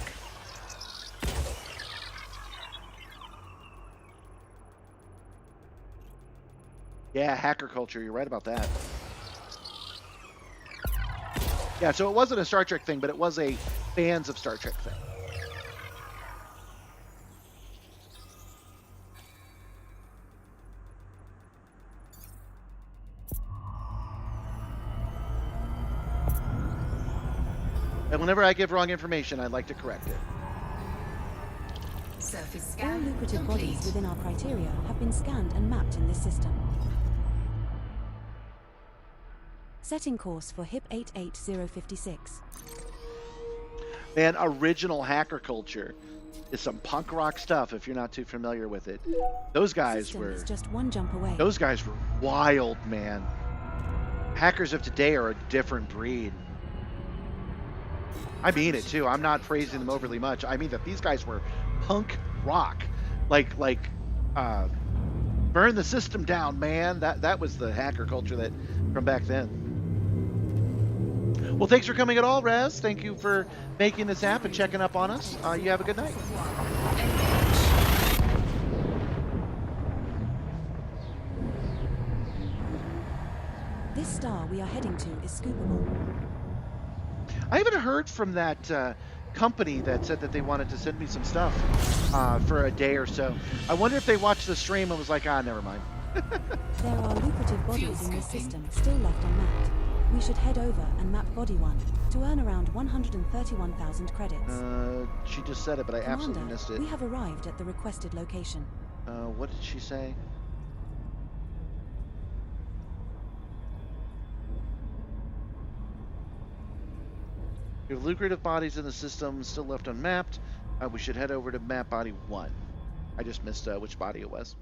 Speaker 1: Yeah, hacker culture. You're right about that. Yeah, so it wasn't a Star Trek thing, but it was a fans of Star Trek thing. And whenever I give wrong information, I'd like to correct it.
Speaker 4: Surface
Speaker 2: All
Speaker 4: scan
Speaker 2: lucrative
Speaker 4: complete.
Speaker 2: bodies within our criteria have been scanned and mapped in this system. Setting course for HIP 88056.
Speaker 1: Man, original hacker culture is some punk rock stuff if you're not too familiar with it. Those guys
Speaker 2: System
Speaker 1: were
Speaker 2: is just one jump away.
Speaker 1: those guys were wild, man. Hackers of today are a different breed. I mean it too. I'm not praising them overly much. I mean that these guys were punk rock. Like burn the system down, man. That was the hacker culture that from back then. Well, thanks for coming at all, Raz. Thank you for making this app and checking up on us. You have a good night.
Speaker 2: This star we are heading to is scoopable.
Speaker 1: I haven't heard from that company that said that they wanted to send me some stuff for a day or so. I wonder if they watched the stream and was like, never mind.
Speaker 2: There are lucrative bodies in this system still left unmapped. We should head over and map body 1 to earn around 131,000 credits.
Speaker 1: She just said it, but I absolutely
Speaker 2: Commander,
Speaker 1: missed it.
Speaker 2: we have arrived at the requested location.
Speaker 1: What did she say? We have lucrative bodies in the system still left unmapped. We should head over to map body 1. I just missed which body it was.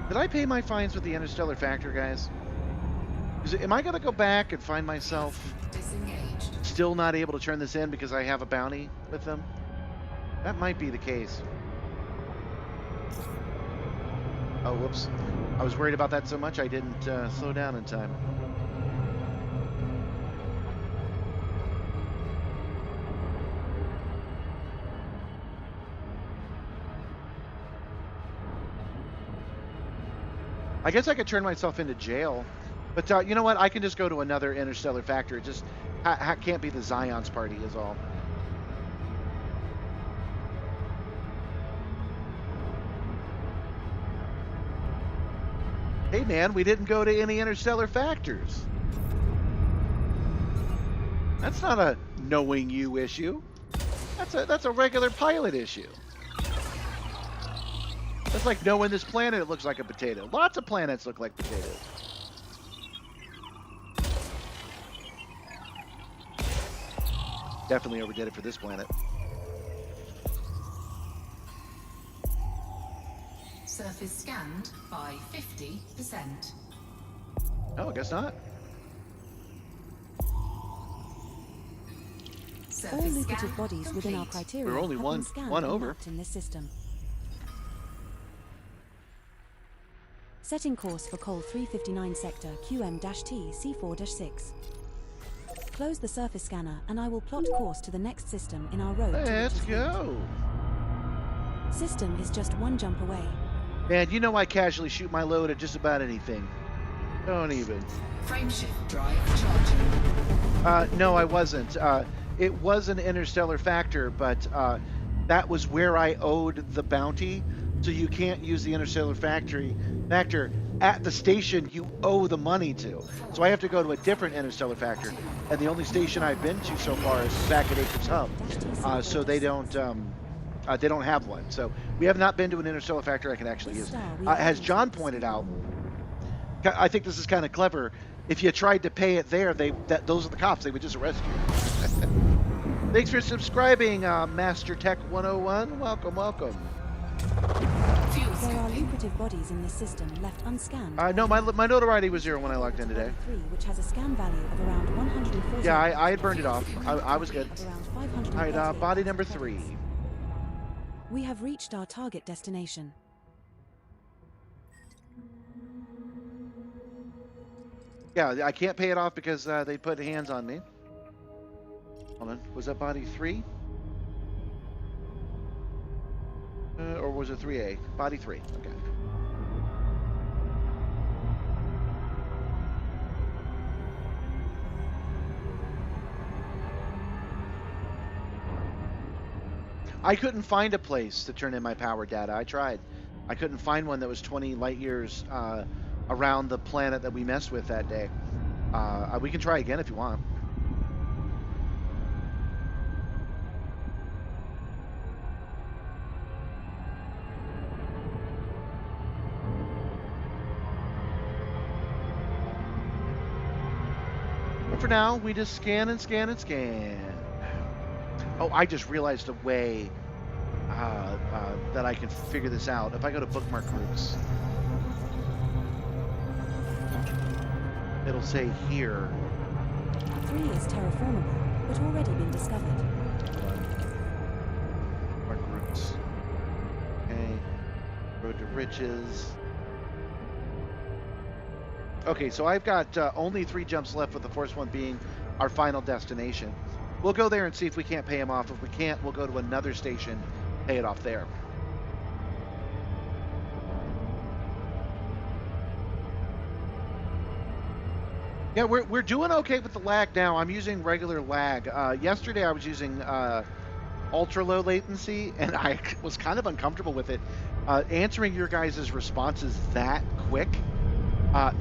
Speaker 1: Did I pay my fines with the interstellar factor, guys? Am I going to go back and find myself
Speaker 4: Disengaged.
Speaker 1: still not able to turn this in because I have a bounty with them? That might be the case. Oh, whoops. I was worried about that so much I didn't slow down in time. I guess I could turn myself into jail, but you know what? I can just go to another interstellar factor. It just can't be the Zion's party is all. Hey man, we didn't go to any interstellar factors. That's not a knowing you issue. That's a regular pilot issue. That's like knowing this planet it looks like a potato. Lots of planets look like potatoes. Definitely overdid it for this planet.
Speaker 4: Surface scanned by 50%.
Speaker 1: Oh, I guess not.
Speaker 2: All
Speaker 4: Surface
Speaker 2: lucrative
Speaker 4: scan
Speaker 2: bodies within our
Speaker 4: complete.
Speaker 2: criteria
Speaker 1: We're only
Speaker 2: have
Speaker 1: one-
Speaker 2: been scanned
Speaker 1: one
Speaker 2: and
Speaker 1: over.
Speaker 2: mapped in this system. Setting course for Col 359 sector QM-T C4-6. Close the surface scanner and I will plot course to the next system in our road. to
Speaker 1: Let's
Speaker 2: Rich's
Speaker 1: go.
Speaker 2: Route. System is just one jump away.
Speaker 1: Man, you know I casually shoot my load at just about anything. Don't even.
Speaker 4: Frameshift drive charging.
Speaker 1: No, I wasn't. It was an interstellar factor, but that was where I owed the bounty. So you can't use the interstellar factor at the station you owe the money to. So I have to go to a different interstellar factor, and the only station I've been to so far is back at Acres Hub. So they don't have one. So we have not been to an interstellar factor I can actually use. As John pointed out, I think this is kind of clever. If you tried to pay it there, those are the cops. They would just arrest you. Thanks for subscribing, Master Tech 101. Welcome, welcome.
Speaker 4: Fuel
Speaker 2: The There are lucrative bodies in this system left unscanned.
Speaker 1: No, my notoriety was 0 when I logged in today.
Speaker 2: 3, which has a scan value of around 140.
Speaker 1: Yeah, I had burned it off. I was good.
Speaker 2: Of around 500.
Speaker 1: All right, body number 3.
Speaker 2: We have reached our target destination.
Speaker 1: Yeah, I can't pay it off because they put hands on me. Hold on, was that body 3? Or was it 3A? Body 3, okay. I couldn't find a place to turn in my power data. I tried. I couldn't find one that was 20 light years around the planet that we messed with that day. We can try again if you want. But for now, we just scan and scan and scan. Oh, I just realized a way that I can figure this out. If I go to bookmark groups, it'll say here.
Speaker 2: 3 is terraformable, but already been discovered.
Speaker 1: Bookmark groups. Okay. Road to riches. Okay, so I've got only 3 jumps left, with the first one being our final destination. We'll go there and see if we can't pay him off. If we can't, we'll go to another station, pay it off there. Yeah, we're doing okay with the lag now. I'm using regular lag. Yesterday I was using ultra low latency, and I was kind of uncomfortable with it. Answering your guys' responses that quick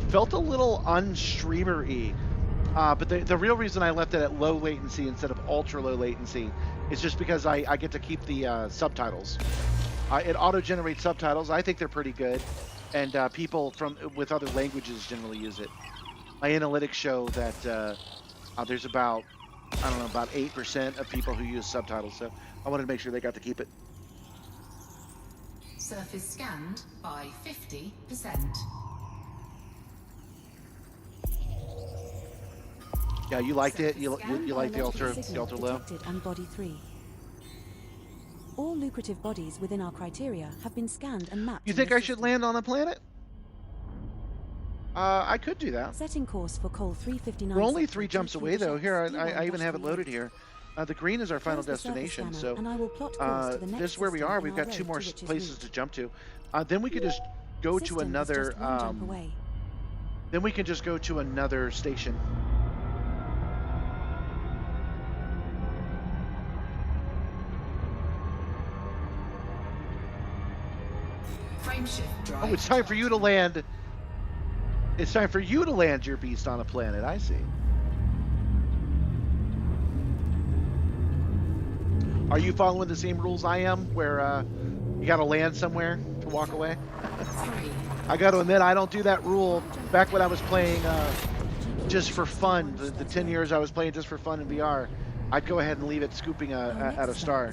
Speaker 1: felt a little unstreamer-y. But the real reason I left it at low latency instead of ultra low latency is just because I get to keep the subtitles. It auto-generates subtitles. I think they're pretty good, and people with other languages generally use it. My analytics show that there's about 8% of people who use subtitles, so I wanted to make sure they got to keep it.
Speaker 4: Surface scanned by 50%.
Speaker 1: Yeah, you liked it. You like the ultra low.
Speaker 2: And body 3. All lucrative bodies within our criteria have been scanned and mapped.
Speaker 1: You think I should land on a planet? I could do that.
Speaker 2: Setting course for Col 359.
Speaker 1: We're only 3 jumps away, though. Here, I even have it loaded here. The green is our final destination, so this is where we are. We've got 2 more places to jump to. Then we could just go to another. Then we can just go to another station.
Speaker 4: Frameshift drive.
Speaker 1: Oh, it's time for you to land. It's time for you to land your beast on a planet. I see. Are you following the same rules I am, where you got to land somewhere to walk away? I got to admit, I don't do that rule. Back when I was playing just for fun, the 10 years I was playing just for fun in VR, I'd go ahead and leave it scooping at a star.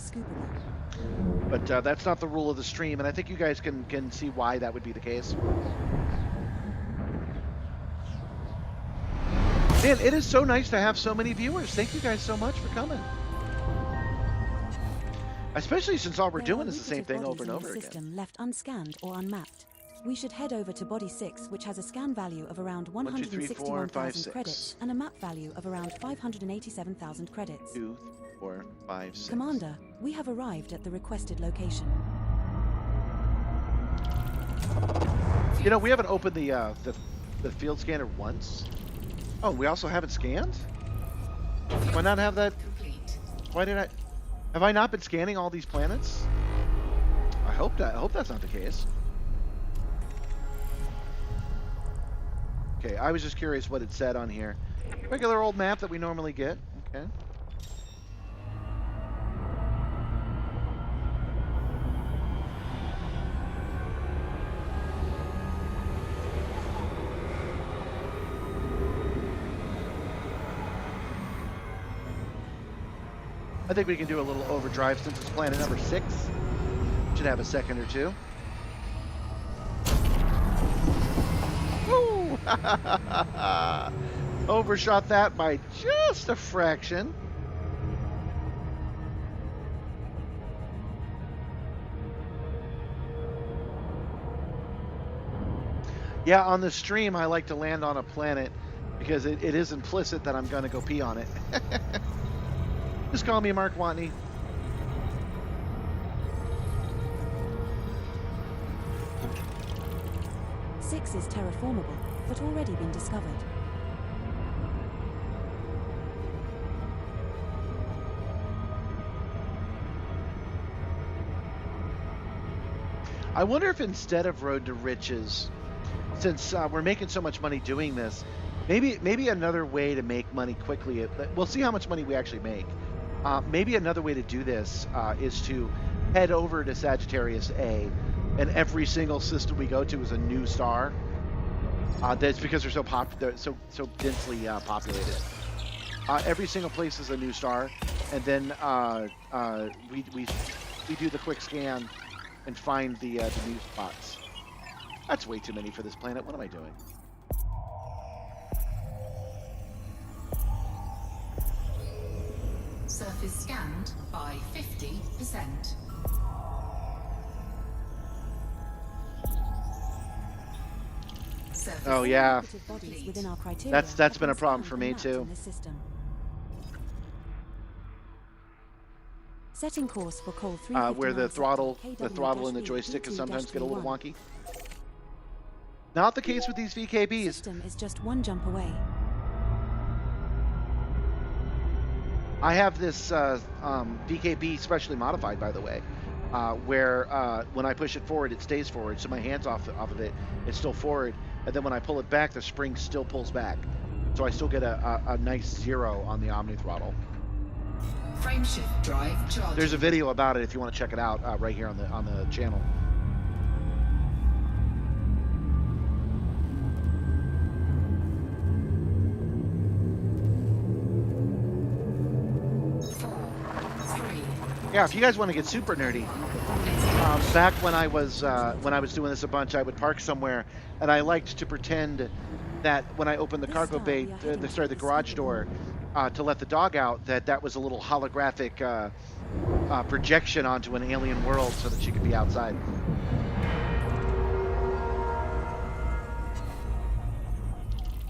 Speaker 1: But that's not the rule of the stream, and I think you guys can see why that would be the case. Man, it is so nice to have so many viewers. Thank you guys so much for coming. Especially since all we're doing is the same thing over and over again.
Speaker 2: System left unscanned or unmapped. We should head over to body 6, which has a scan value of around 161,000 credits and a map value of around 587,000 credits.
Speaker 1: 2, 4, 5, 6.
Speaker 2: Commander, we have arrived at the requested location.
Speaker 1: You know, we haven't opened the field scanner once. Oh, we also have it scanned? Why not have that? Why did I? Have I not been scanning all these planets? I hope that's not the case. Okay, I was just curious what it said on here. Regular old map that we normally get. Okay. I think we can do a little overdrive since it's planet number 6. Should have a second or two. Woo! Overshot that by just a fraction. Yeah, on the stream, I like to land on a planet because it is implicit that I'm going to go pee on it. Just call me Mark Watney.
Speaker 2: Six is terraformable, but already been discovered.
Speaker 1: I wonder if instead of Road to Riches, since we're making so much money doing this, maybe another way to make money quickly. We'll see how much money we actually make. Maybe another way to do this is to head over to Sagittarius A, and every single system we go to is a new star. That's because they're so densely populated. Every single place is a new star, and then we do the quick scan and find the new spots. That's way too many for this planet. What am I doing?
Speaker 4: Surface scanned by 50%. Surface
Speaker 1: Oh yeah,
Speaker 2: Lucrative bodies within our criteria
Speaker 1: that's
Speaker 2: have
Speaker 1: been a
Speaker 2: been
Speaker 1: problem
Speaker 2: scanned
Speaker 1: for
Speaker 2: and
Speaker 1: me
Speaker 2: mapped
Speaker 1: too.
Speaker 2: in this system. Setting course for Col 359
Speaker 1: Where the throttle and the
Speaker 2: KW-V
Speaker 1: joystick can sometimes get a little
Speaker 2: 22-31.
Speaker 1: wonky. Not the case with these VKBs.
Speaker 2: System is just one jump away.
Speaker 1: I have this VKB specially modified, by the way, where when I push it forward, it stays forward. So my hands off of it, it's still forward. And then when I pull it back, the spring still pulls back. So I still get a nice 0 on the Omni throttle.
Speaker 4: Frameshift drive charging.
Speaker 1: There's a video about it if you want to check it out right here on the channel. Yeah, if you guys want to get super nerdy, back when I was doing this a bunch, I would park somewhere, and I liked to pretend that when I opened the cargo bay, the garage door, to let the dog out, that was a little holographic projection onto an alien world so that she could be outside.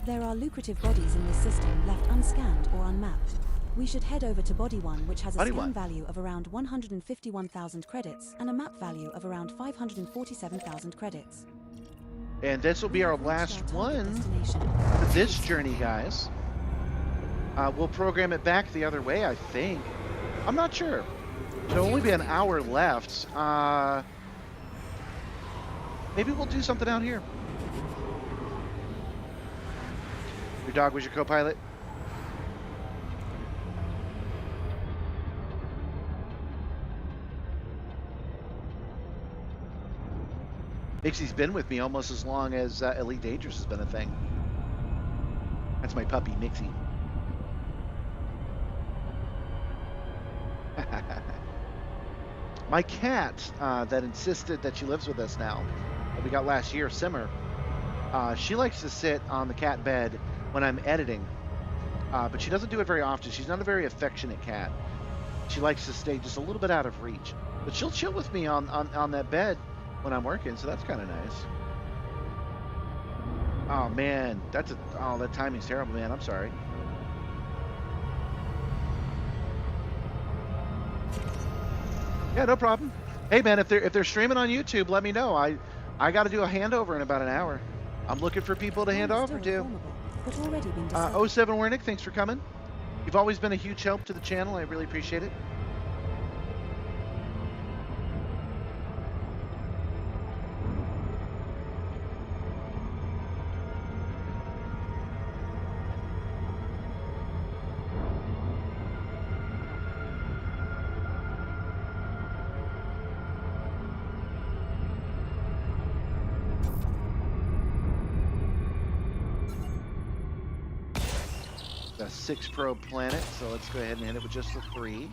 Speaker 2: There are lucrative bodies in this system left unscanned or unmapped. We should head over to Body 1, which has a
Speaker 1: Body
Speaker 2: scan
Speaker 1: 1.
Speaker 2: value of around 151,000 credits and a map value of around 547,000 credits.
Speaker 1: And this will be our
Speaker 2: We have
Speaker 1: last
Speaker 2: reached our target
Speaker 1: one
Speaker 2: destination.
Speaker 1: for this journey, guys. We'll program it back the other way, I think. I'm not sure. There'll only be an hour left. Maybe we'll do something out here. Your dog was your co-pilot? Mixie's been with me almost as long as Elite Dangerous has been a thing. That's my puppy, Mixie. My cat that insisted that she lives with us now, that we got last year, Simmer, she likes to sit on the cat bed when I'm editing, but she doesn't do it very often. She's not a very affectionate cat. She likes to stay just a little bit out of reach, but she'll chill with me on that bed when I'm working, so that's kind of nice. Oh man, that timing's terrible, man. I'm sorry. Yeah, no problem. Hey man, if they're streaming on YouTube, let me know. I got to do a handover in about an hour. I'm looking for people to hand
Speaker 2: One is
Speaker 1: over
Speaker 2: still
Speaker 1: to.
Speaker 2: reformable, but already been discovered.
Speaker 1: 07 Wernick, thanks for coming. You've always been a huge help to the channel. I really appreciate it. A 6 probe planet, so let's go ahead and hit it with just the 3.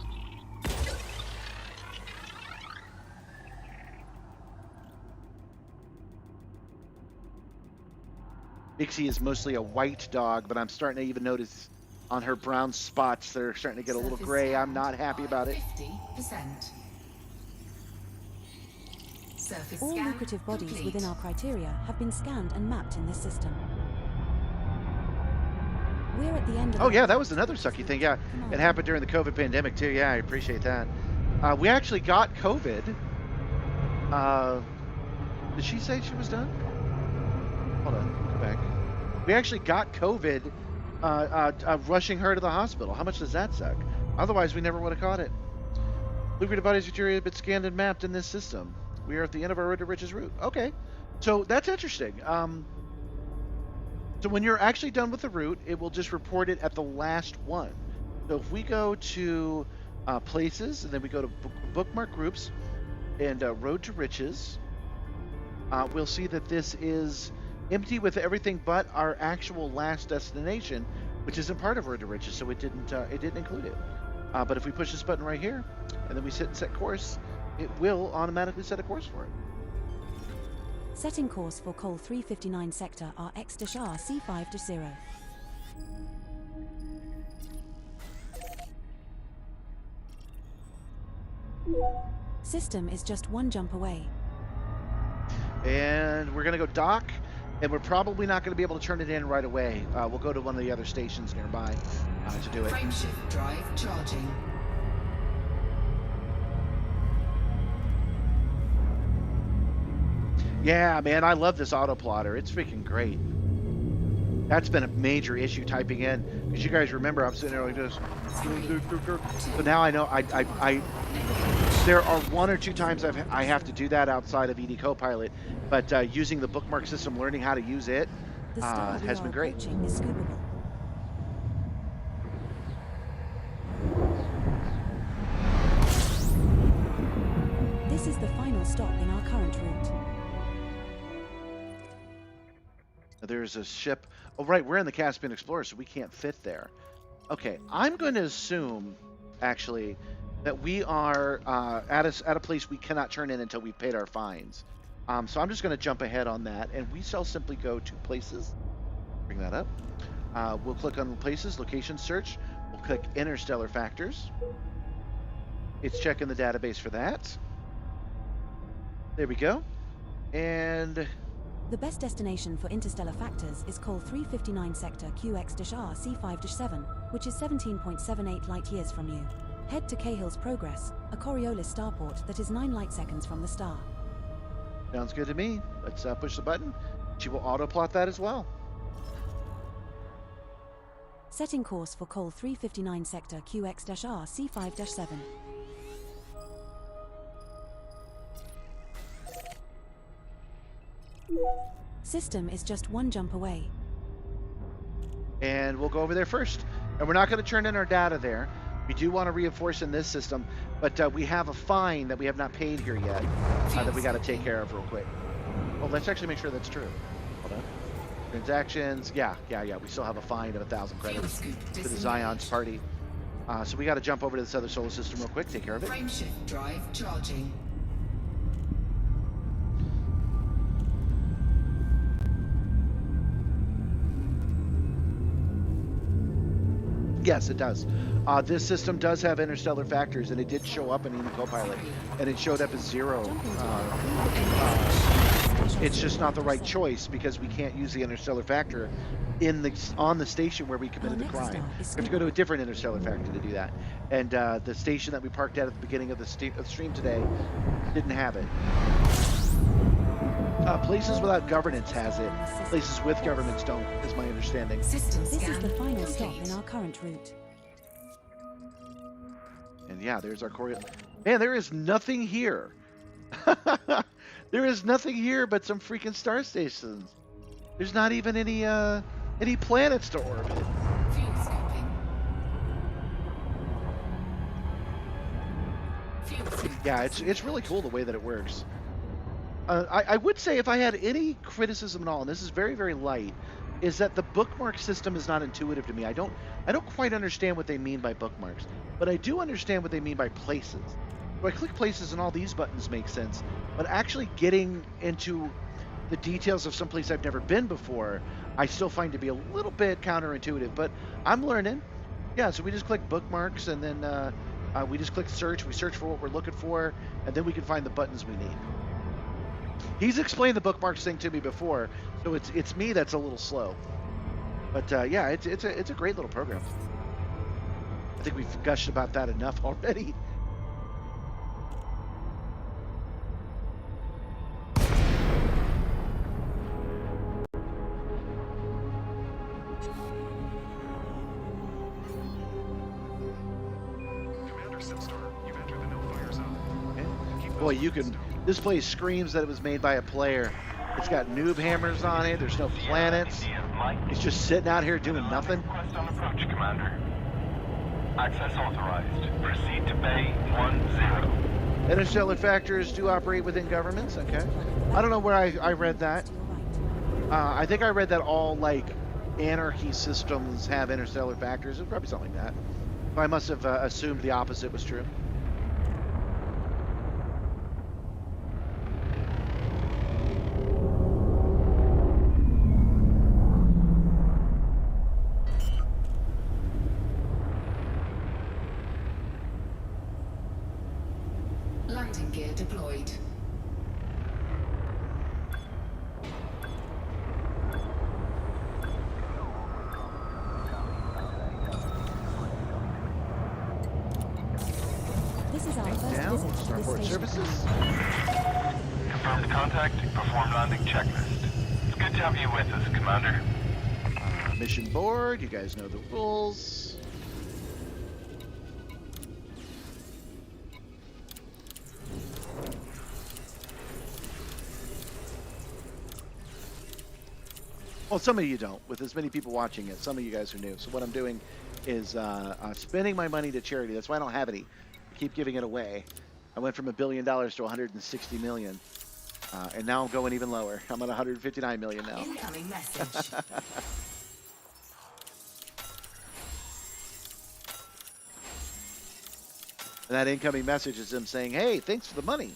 Speaker 1: Pixie is mostly a white dog, but I'm starting to even notice on her brown spots they're starting to get a little
Speaker 4: Surface
Speaker 1: gray. I'm
Speaker 4: scanned
Speaker 1: not happy
Speaker 4: by
Speaker 1: about it.
Speaker 4: 50%. Surface
Speaker 2: All
Speaker 4: scan
Speaker 2: lucrative bodies
Speaker 4: complete.
Speaker 2: within our criteria have been scanned and mapped in this system. We're at the end of
Speaker 1: Oh
Speaker 2: our
Speaker 1: yeah, that
Speaker 2: route,
Speaker 1: was another
Speaker 2: which is
Speaker 1: sucky thing.
Speaker 2: route
Speaker 1: Yeah, it
Speaker 2: Commander.
Speaker 1: happened during the COVID pandemic too. Yeah, I appreciate that. We actually got COVID. Did she say she was done? Hold on, go back. We actually got COVID rushing her to the hospital. How much does that suck? Otherwise, we never would have caught it. Lucrative bodies material have been scanned and mapped in this system. We are at the end of our road to riches route. Okay, so that's interesting. So when you're actually done with the route, it will just report it at the last one. So if we go to places, and then we go to bookmark groups and road to riches, we'll see that this is empty with everything but our actual last destination, which isn't part of road to riches, so it didn't include it. But if we push this button right here, and then we sit and set course, it will automatically set a course for it.
Speaker 2: Setting course for Col 359 sector RX-R C5-0. System is just one jump away.
Speaker 1: And we're going to go dock, and we're probably not going to be able to turn it in right away. We'll go to one of the other stations nearby to do it.
Speaker 4: Frameshift drive charging.
Speaker 1: Yeah, man, I love this autoplotter. It's freaking great. That's been a major issue typing in, because you guys remember I'm sitting there like this. So now I know there are one or two times I have to do that outside of EDcopilot, but using the bookmark system, learning how to use it
Speaker 2: The star we
Speaker 1: has
Speaker 2: are
Speaker 1: been great.
Speaker 2: approaching is scoopable. This is the final stop in our current route.
Speaker 1: There's a ship. Oh, right, we're in the Caspian Explorer, so we can't fit there. Okay, I'm going to assume, actually, that we are at a place we cannot turn in until we've paid our fines. So I'm just going to jump ahead on that, and we shall simply go to places. Bring that up. We'll click on places, location search. We'll click interstellar factors. It's checking the database for that. There we go. And
Speaker 2: The best destination for interstellar factors is Col 359 sector QX-R C5-7, which is 17.78 light years from you. Head to Cahill's Progress, a Coriolis starport that is 9 light seconds from the star.
Speaker 1: sounds good to me. Let's push the button. She will auto-plot that as well.
Speaker 2: Setting course for Col 359 sector QX-R C5-7. System is just one jump away.
Speaker 1: And we'll go over there first. And we're not going to turn in our data there. We do want to reinforce in this system, but we have a fine that we have not paid here yet that we got to take care of real quick. Oh, let's actually make sure that's true. Hold on. Transactions. Yeah. We still have a fine of 1,000 credits for the Zion's party. So we got to jump over to this other solar system real quick, take care of it.
Speaker 4: Frameshift drive charging.
Speaker 1: Yes, it does. This system does have interstellar factors, and it did show up in EDcopilot, and it showed up as 0. It's just not the right choice because we can't use the interstellar factor on the station where we committed the crime. We have to go to a different interstellar factor to do that. And the station that we parked at the beginning of the stream today didn't have it. Places without governance has it. Places with governments don't, is my understanding.
Speaker 4: System
Speaker 2: This is
Speaker 4: scan
Speaker 2: the final stop
Speaker 4: complete.
Speaker 2: in our current route.
Speaker 1: And yeah, there's our Coriolis. Man, there is nothing here. There is nothing here but some freaking star stations. There's not even any planets to orbit.
Speaker 4: Fuel scooping. Fuel scoop.
Speaker 1: Yeah, it's really cool the way that it works. I would say if I had any criticism at all, and this is very, very light, is that the bookmark system is not intuitive to me. I don't quite understand what they mean by bookmarks, but I do understand what they mean by places. So I click places and all these buttons make sense, but actually getting into the details of some place I've never been before, I still find to be a little bit counterintuitive, but I'm learning. Yeah, so we just click bookmarks, and then we just click search. We search for what we're looking for, and then we can find the buttons we need. He's explained the bookmarks thing to me before, so it's me that's a little slow. But yeah, it's a great little program. I think we've gushed about that enough already.
Speaker 7: Commander Simstarr, you've entered the no-fire zone.
Speaker 1: Okay.
Speaker 7: Keep those
Speaker 1: Boy, you
Speaker 7: weapons
Speaker 1: can.
Speaker 7: down.
Speaker 1: This place screams that it was made by a player. It's got noob hammers on it. There's no planets. It's just sitting out here doing nothing.
Speaker 9: Request on approach, Commander. Access authorized. Proceed to Bay 10.
Speaker 1: Interstellar factors do operate within governments. Okay. I don't know where I read that.
Speaker 2: To your right.
Speaker 1: I think I read that all like anarchy systems have interstellar factors. It's probably something like that. I must have assumed the opposite was true.
Speaker 4: Landing gear deployed.
Speaker 2: This is our first
Speaker 1: Now,
Speaker 2: visit to this
Speaker 1: Starport
Speaker 2: station.
Speaker 1: services.
Speaker 9: Confirmed contact. Perform landing checklist. It's good to have you with us, Commander.
Speaker 1: Mission board. You guys know the rules. Well, some of you don't. With as many people watching it, some of you guys are new. So what I'm doing is spending my money to charity. That's why I don't have any. I keep giving it away. I went from $1 billion to 160 million, and now I'm going even lower. I'm at 159 million now.
Speaker 4: Incoming message.
Speaker 1: And that incoming message is them saying, "Hey, thanks for the money.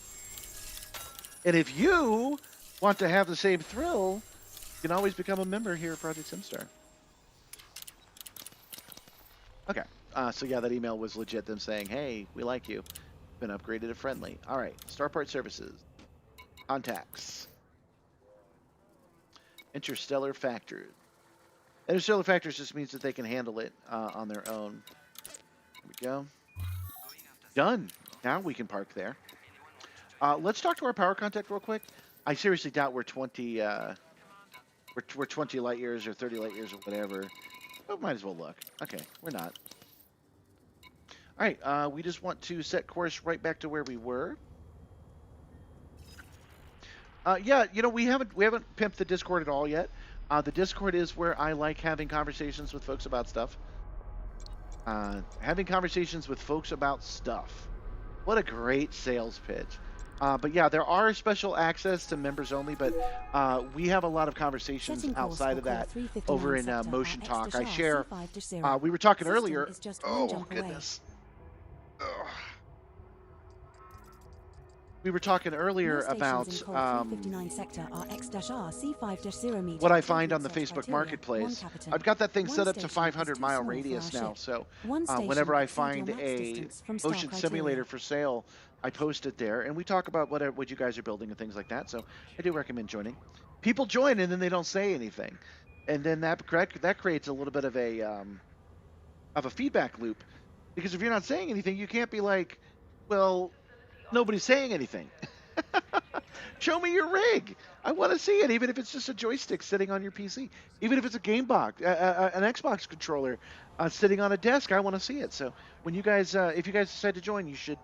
Speaker 1: And if you want to have the same thrill, you can always become a member here at Project Simstarr." Okay. So yeah, that email was legit. Them saying, "Hey, we like you. Been upgraded to friendly." All right. Starport services. Contacts. Interstellar factors. Interstellar factors just means that they can handle it on their own. Here we go. Done. Now we can park there. Let's talk to our power contact real quick. I seriously doubt we're 20. We're 20 light years or 30 light years or whatever. But might as well look. Okay, we're not. All right. We just want to set course right back to where we were. Yeah, you know, we haven't pimped the Discord at all yet. The Discord is where I like having conversations with folks about stuff. Having conversations with folks about stuff. What a great sales pitch. But yeah, there are special access to members only, but we have a lot of conversations
Speaker 2: Setting course
Speaker 1: outside
Speaker 2: for
Speaker 1: of that
Speaker 2: call 359
Speaker 1: over in
Speaker 2: sector
Speaker 1: Motion
Speaker 2: at
Speaker 1: Talk. I
Speaker 2: X-Dash
Speaker 1: share.
Speaker 2: C5-0.
Speaker 1: We were talking
Speaker 2: System
Speaker 1: earlier.
Speaker 2: is just one
Speaker 1: Oh
Speaker 2: jump away.
Speaker 1: goodness. Ugh. We were talking earlier
Speaker 2: More
Speaker 1: about
Speaker 2: stations in call 359 sector are X-R C5-0 meter.
Speaker 1: what I
Speaker 2: trade
Speaker 1: find
Speaker 2: route
Speaker 1: on the
Speaker 2: search
Speaker 1: Facebook
Speaker 2: criteria,
Speaker 1: Marketplace.
Speaker 2: 1 Capitan.
Speaker 1: I've got that thing
Speaker 2: One
Speaker 1: set up to
Speaker 2: station is
Speaker 1: 500
Speaker 2: too
Speaker 1: mile
Speaker 2: small for
Speaker 1: radius
Speaker 2: our
Speaker 1: now.
Speaker 2: ship.
Speaker 1: So
Speaker 2: One station
Speaker 1: whenever I
Speaker 2: exceeds your
Speaker 1: find
Speaker 2: max
Speaker 1: a
Speaker 2: distance from star
Speaker 1: motion
Speaker 2: criteria.
Speaker 1: simulator for sale, I post it there, and we talk about what you guys are building and things like that. So I do recommend joining. People join and then they don't say anything, and then that creates a little bit of a feedback loop, because if you're not saying anything, you can't be like, well, nobody's saying anything. Show me your rig. I want to see it, even if it's just a joystick sitting on your PC, even if it's a game box, an Xbox controller sitting on a desk. I want to see it. So when you guys, if you guys decide to join, you should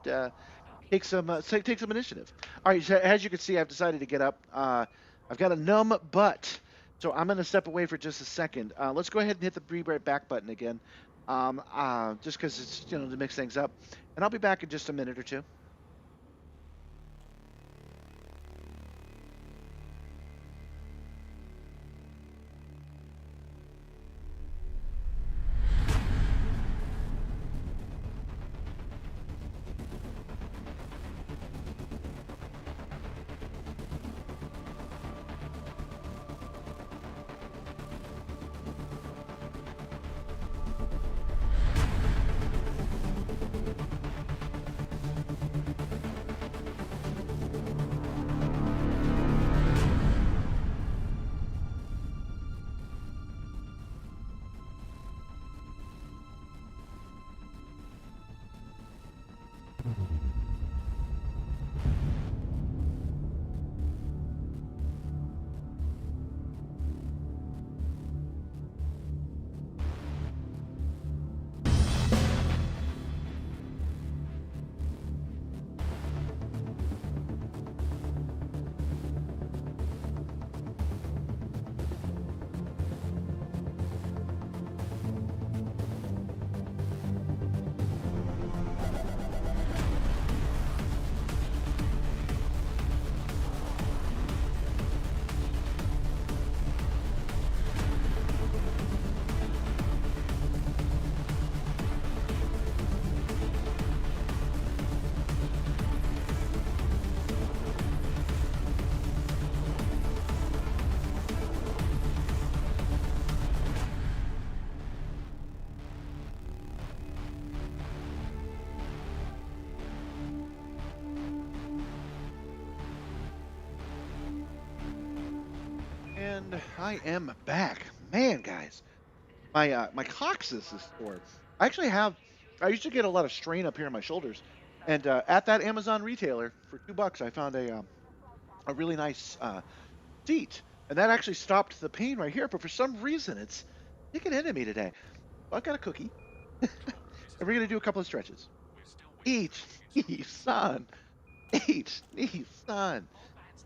Speaker 1: take some initiative. All right. So as you can see, I've decided to get up. I've got a numb butt, so I'm going to step away for just a second. Let's go ahead and hit the be right back button again, just because it's to mix things up, and I'll be back in just a minute or two. And I am back. Man, guys, my coccyx is sore. I actually have. I used to get a lot of strain up here in my shoulders, and at that Amazon retailer for $2, I found a really nice seat, and that actually stopped the pain right here. But for some reason, it's taking into me today. So I've got a cookie, and we're gonna do a couple of stretches. Eat, eat, son. Eat, eat, son.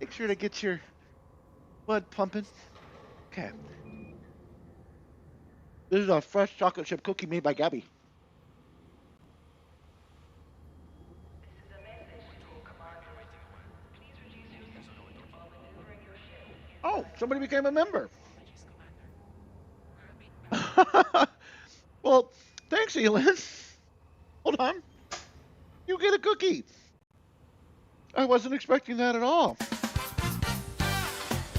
Speaker 1: Make sure to get your blood pumping. Okay. This is a fresh chocolate chip cookie made by Gabby. Oh, somebody became a member. Well, thanks, Elin. Hold on. You get a cookie. I wasn't expecting that at all.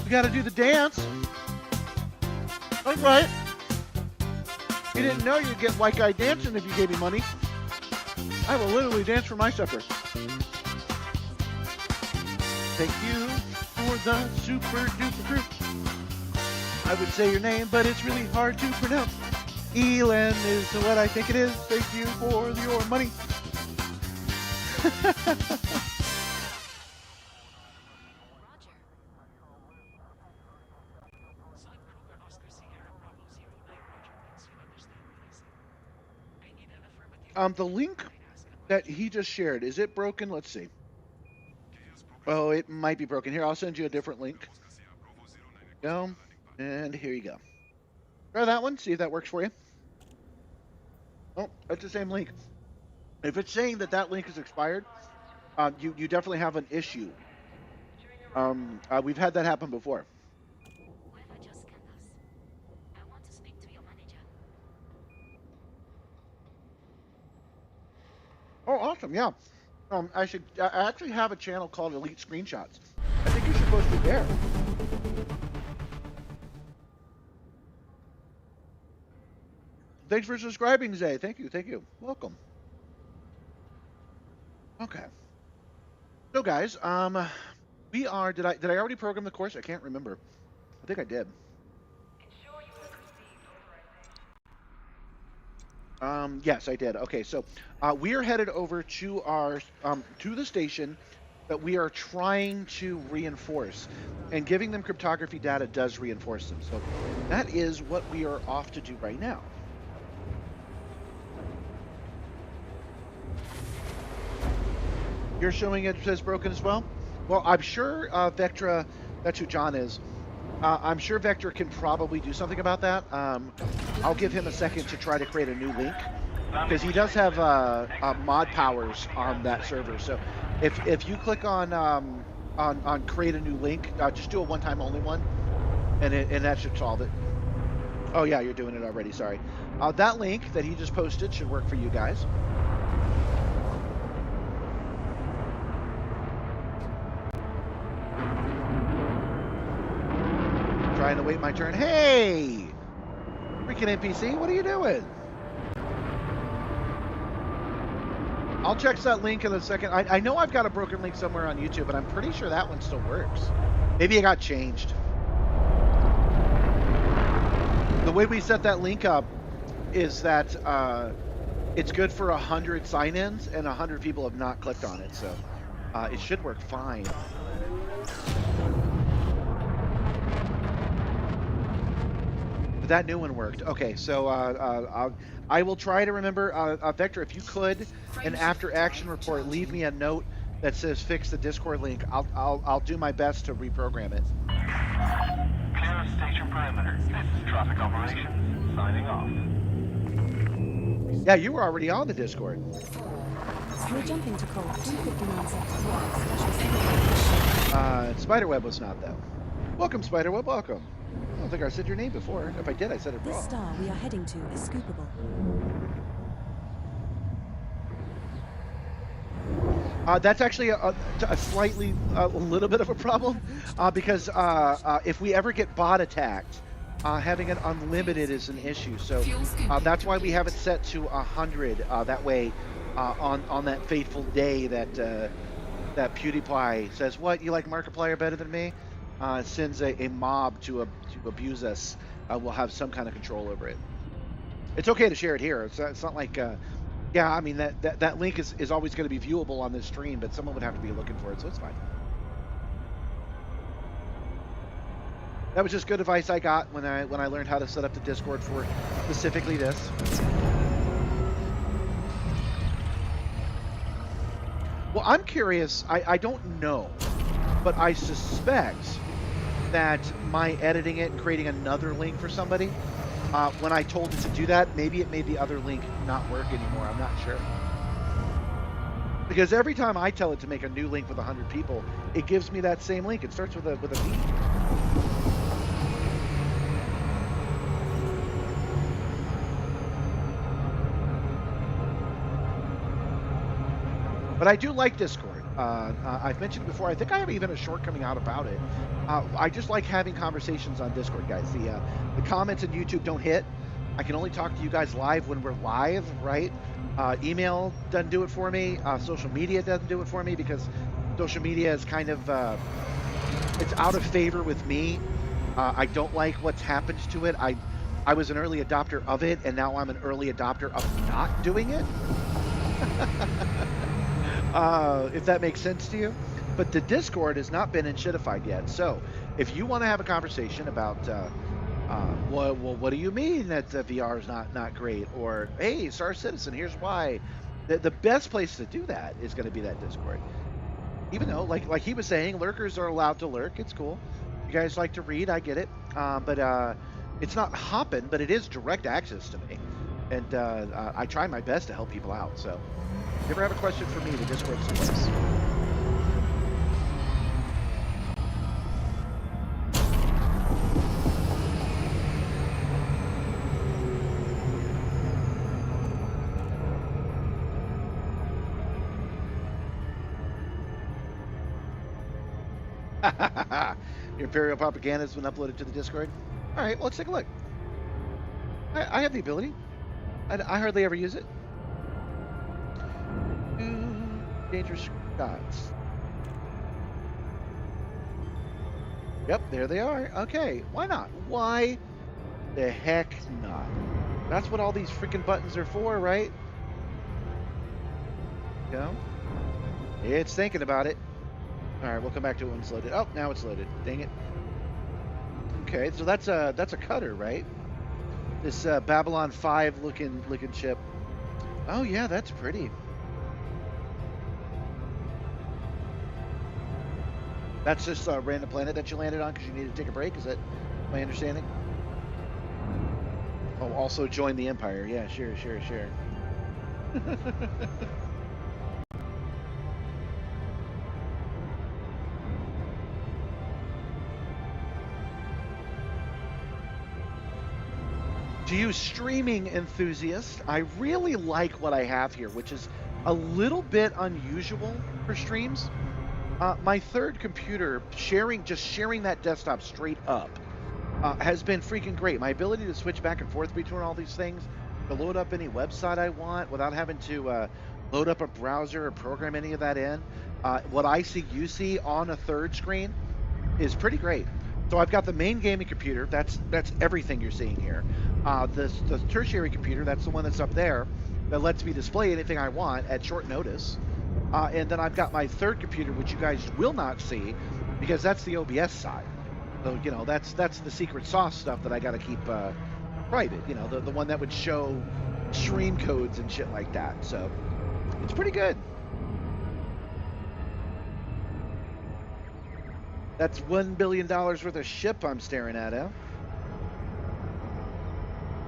Speaker 1: We got to do the dance. All right. You didn't know you'd get white guy dancing if you gave me money. I will literally dance for my supper. Thank you for the super duper group. I would say your name, but it's really hard to pronounce. Elin is what I think it is. Thank you for your money. The link that he just shared, is it broken? Let's see. Oh, it might be broken. Here, I'll send you a different link. Go, and here you go. Try that one, see if that works for you. Oh, that's the same link. If it's saying that that link is expired, you definitely have an issue. We've had that happen before.
Speaker 6: Whoever just scanned us. I want to speak to your manager.
Speaker 1: Oh, awesome! Yeah. I actually have a channel called Elite Screenshots. I think you're supposed to be there. Thanks for subscribing, Zay. Thank you. Thank you. Welcome. Okay. So, guys, we are. Did I already program the course? I can't remember. I think I did. Yes, I did. Okay, so we are headed over to our to the station that we are trying to reinforce, and giving them cryptography data does reinforce them. So that is what we are off to do right now. You're showing it says broken as well? Well, I'm sure Vectra, that's who John is. I'm sure Vector can probably do something about that. I'll give him a second to try to create a new link, because he does have mod powers on that server. So if you click on create a new link, just do a one-time only one, and that should solve it. Oh yeah, you're doing it already. Sorry. That link that he just posted should work for you guys. Trying to wait my turn. Hey! Freaking NPC, what are you doing? I'll check that link in a second. I know I've got a broken link somewhere on YouTube, but I'm pretty sure that one still works. Maybe it got changed. The way we set that link up is that it's good for 100 sign-ins, and 100 people have not clicked on it, so it should work fine. But that new one worked. Okay, so I will try to remember. Vector, if you could, an after-action report, leave me a note that says fix the Discord link. I'll do my best to reprogram it.
Speaker 9: Clear station perimeter. This is traffic operations signing off.
Speaker 1: Yeah, you were already on the Discord.
Speaker 2: We're jumping to call 259 sector.
Speaker 1: Spiderweb was not, though. Welcome, Spiderweb, welcome. I don't think I said your name before. If I did, I said it
Speaker 2: This
Speaker 1: wrong.
Speaker 2: star we are heading to is scoopable.
Speaker 1: That's actually a slightly, a little bit of a problem, because if we ever get bot attacked, having it unlimited is an issue. So that's why we have it set to 100. That way, on that fateful day that that PewDiePie says, "What, you like Markiplier better than me?" sends a mob to abuse us, we'll have some kind of control over it. It's okay to share it here. It's not like, yeah, I mean, that link is always going to be viewable on this stream, but someone would have to be looking for it, so it's fine. That was just good advice I got when I learned how to set up the Discord for specifically this. Well, I'm curious. I don't know, but I suspect that my editing it and creating another link for somebody, when I told it to do that, maybe it made the other link not work anymore. I'm not sure. Because every time I tell it to make a new link with 100 people, it gives me that same link. It starts with a V. But I do like Discord. I've mentioned it before. I think I have even a short coming out about it. I just like having conversations on Discord, guys. The comments in YouTube don't hit. I can only talk to you guys live when we're live, right? Email doesn't do it for me. Social media doesn't do it for me because social media is kind of it's out of favor with me. I don't like what's happened to it. I was an early adopter of it, and now I'm an early adopter of not doing it. If that makes sense to you. But the Discord has not been enshittified yet. So if you want to have a conversation about, well, what do you mean that the VR is not great? Or, hey, Star Citizen, here's why. The best place to do that is going to be that Discord. Even though, like he was saying, lurkers are allowed to lurk. It's cool. You guys like to read, I get it. But it's not hopping, but it is direct access to me. And I try my best to help people out. So if you ever have a question for me, the Discord's the place. Your Imperial propaganda has been uploaded to the Discord. All right, well, let's take a look. I have the ability. I hardly ever use it. Dangerous shots. Yep, there they are. Okay, why not? Why the heck not? That's what all these freaking buttons are for, right? You know? It's thinking about it. All right, we'll come back to it when it's loaded. Oh, now it's loaded. Dang it. Okay, so that's a cutter, right? This Babylon 5 looking ship. Oh yeah, that's pretty. That's just a random planet that you landed on because you needed to take a break. Is that my understanding? Oh, also join the Empire. Yeah, sure. To you streaming enthusiasts, I really like what I have here, which is a little bit unusual for streams. My third computer, sharing that desktop straight up, has been freaking great. My ability to switch back and forth between all these things, to load up any website I want without having to load up a browser or program any of that in. What I see you see on a third screen is pretty great. So I've got the main gaming computer. That's everything you're seeing here. The tertiary computer, that's the one that's up there, that lets me display anything I want at short notice. And then I've got my third computer, which you guys will not see, because that's the OBS side. So, you know, that's the secret sauce stuff that I got to keep private. You know, the one that would show stream codes and shit like that. So it's pretty good. That's $1 billion worth of ship I'm staring at, huh?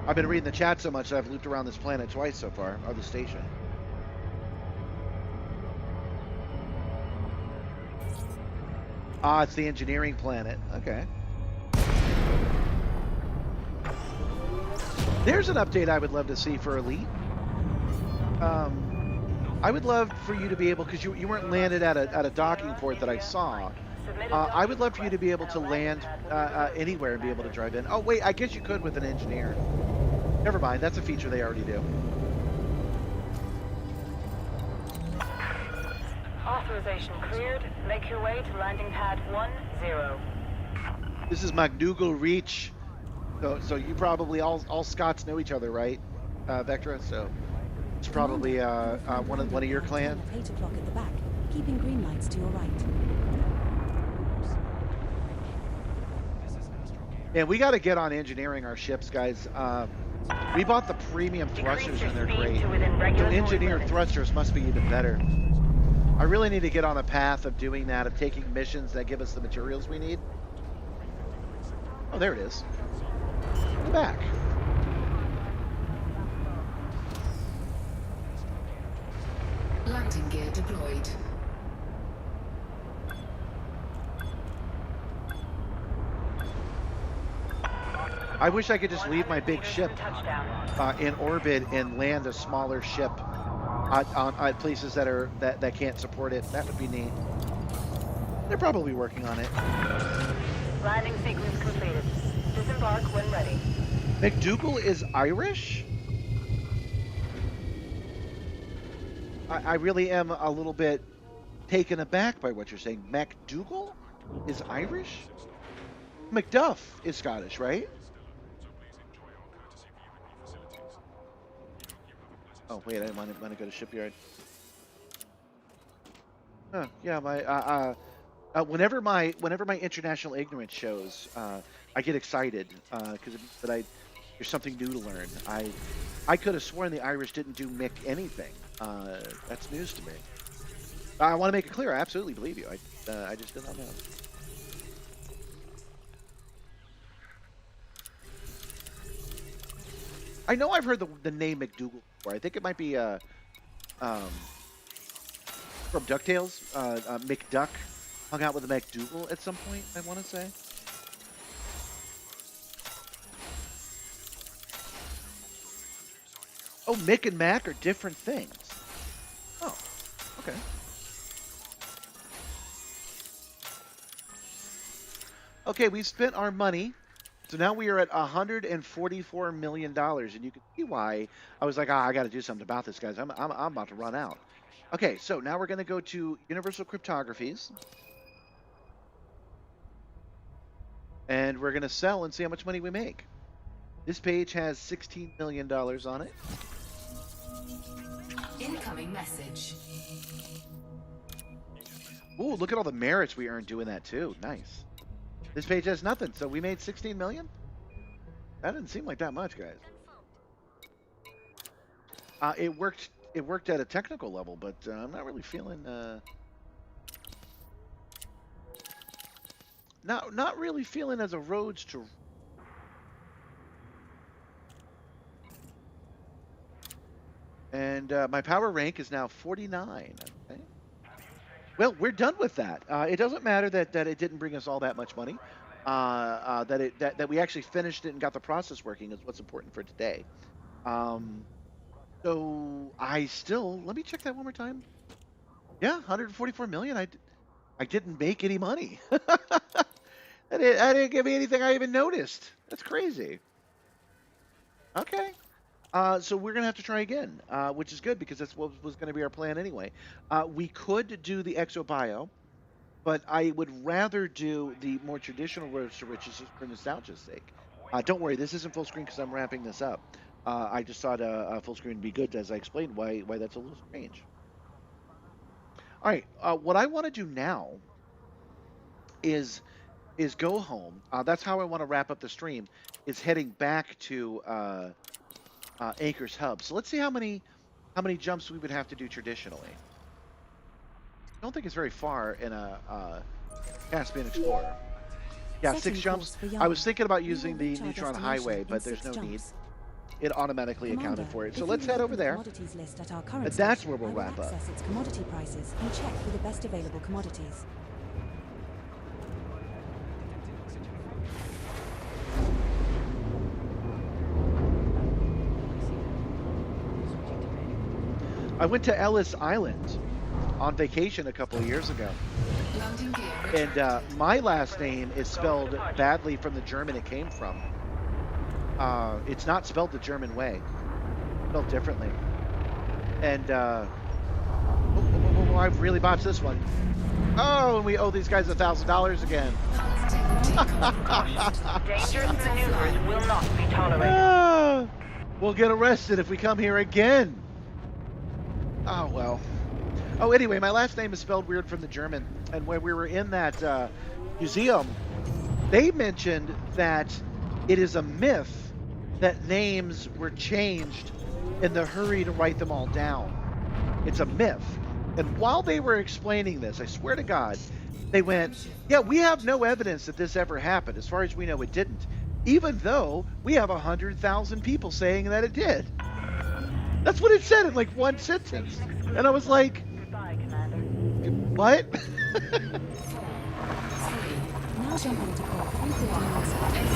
Speaker 1: I've been reading the chat so much that I've looped around this planet twice so far, or the station. Ah, it's the engineering planet. Okay. There's an update I would love to see for Elite. I would love for you to be able, because you weren't landed at a docking port that I saw. I would love for you to be able to land anywhere and be able to drive in. Oh, wait, I guess you could with an engineer. Never mind, that's a feature they already do.
Speaker 3: Authorization cleared. Make your way to landing pad 10.
Speaker 1: This is MacDougal Reach. So you probably all Scots know each other, right, Vectra? So it's probably
Speaker 2: Commander,
Speaker 1: one of your
Speaker 2: at
Speaker 1: clan.
Speaker 2: 8 o'clock at the back, keeping green lights to your right.
Speaker 1: And we got to get on engineering our ships, guys. We bought the premium thrusters and they're great. So engineered thrusters must be even better. I really need to get on a path of doing that, of taking missions that give us the materials we need. Oh, there it is. Go back.
Speaker 4: Landing gear deployed.
Speaker 1: I wish I could just leave my big ship in orbit and land a smaller ship at places that can't support it. That would be neat. They're probably working on it.
Speaker 3: Landing sequence completed. Disembark when ready.
Speaker 1: MacDougal is Irish? I really am a little bit taken aback by what you're saying. MacDougal is Irish? Macduff is Scottish, right? Oh wait, I didn't want to go to shipyard. Huh, yeah, my whenever my international ignorance shows, I get excited because it means that there's something new to learn. I could have sworn the Irish didn't do Mick anything. That's news to me. I want to make it clear. I absolutely believe you. I just did not know. I know I've heard the name MacDougal before. I think it might be from DuckTales. McDuck hung out with a MacDougal at some point, I want to say. Oh, Mick and Mac are different things. Oh, okay. Okay, we've spent our money. So now we are at $144 million, and you can see why I was like, I got to do something about this, guys. I'm about to run out. Okay, so now we're going to go to Universal Cryptographies. And we're going to sell and see how much money we make. This page has $16 million on it.
Speaker 4: Incoming message.
Speaker 1: Ooh, look at all the merits we earned doing that, too. Nice. This page has nothing, so we made 16 million? That didn't seem like that much, guys. It worked at a technical level, but I'm not really feeling not really feeling as a roads to and my power rank is now 49. Okay. Well, we're done with that. It doesn't matter that it didn't bring us all that much money. That we actually finished it and got the process working is what's important for today. So let me check that one more time. Yeah, 144 million. I didn't make any money. I didn't give me anything I even noticed. That's crazy. Okay. So we're going to have to try again, which is good because that's what was going to be our plan anyway. We could do the ExoBio, but I would rather do the more traditional roads to riches just for nostalgia's sake. Don't worry, this isn't full screen because I'm wrapping this up. I just thought a full screen would be good, as I explained why that's a little strange. All right, what I want to do now is go home. That's how I want to wrap up the stream, is heading back to Anchor's Hub. So let's see how many jumps we would have to do traditionally. I don't think it's very far in a Caspian Explorer. Yeah, 6 jumps. I was thinking about using the Neutron Highway, but there's no need. It automatically accounted for it. So let's head over there. And that's where we'll wrap up.
Speaker 2: Access its commodity prices and check for the best available commodities.
Speaker 1: I went to Ellis Island on vacation a couple of years ago. And my last name is spelled badly from the German it came from. It's not spelled the German way. It's spelled differently. And I've really botched this one. Oh, and we owe these guys $1,000 again.
Speaker 3: Dangerous maneuvers will not be tolerated.
Speaker 1: Ah, we'll get arrested if we come here again. Oh, well. Oh, anyway, my last name is spelled weird from the German. And when we were in that museum, they mentioned that it is a myth that names were changed in the hurry to write them all down. It's a myth. And while they were explaining this, I swear to God, they went, yeah, we have no evidence that this ever happened. As far as we know, it didn't. Even though we have 100,000 people saying that it did. That's what it said in like one sentence. And I was like,
Speaker 3: Goodbye, Commander.
Speaker 1: what?
Speaker 2: Now jumping to call 359 sector.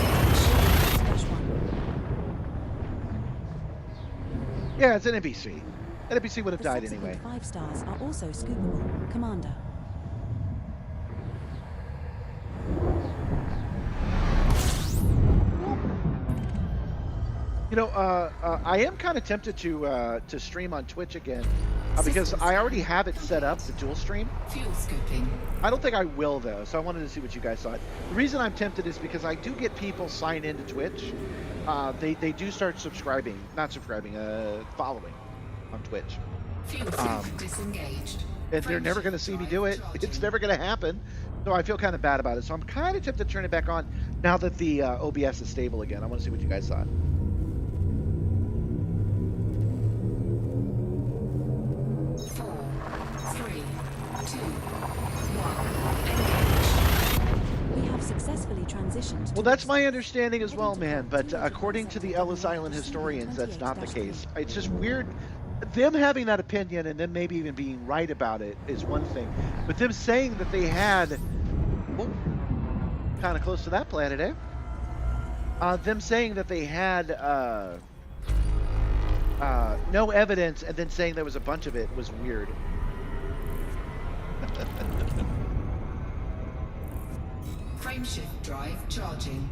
Speaker 1: Yeah, it's an NPC. An NPC would have
Speaker 2: The
Speaker 1: died
Speaker 2: subsequent
Speaker 1: anyway.
Speaker 2: 5 stars are also scoopable. Commander.
Speaker 1: You know, I am kind of tempted to stream on Twitch again because I already have it set up, the dual stream.
Speaker 4: Fuel scooping.
Speaker 1: I don't think I will though, so I wanted to see what you guys thought. The reason I'm tempted is because I do get people sign into Twitch. They do start subscribing, not subscribing, following on Twitch.
Speaker 4: Fuel scoop disengaged.
Speaker 1: And they're never going to see me do it. It's never going to happen. So I feel kind of bad about it. So I'm kind of tempted to turn it back on now that the OBS is stable again. I want to see what you guys thought.
Speaker 2: We have successfully transitioned.
Speaker 1: Well, that's my understanding as well, man. But according to the Ellis Island historians, that's not the case. It's just weird. Them having that opinion and them maybe even being right about it is one thing. But them saying that they had... Oh, kind of close to that planet, eh? Them saying that they had no evidence and then saying there was a bunch of it was weird.
Speaker 4: Frameshift drive charging.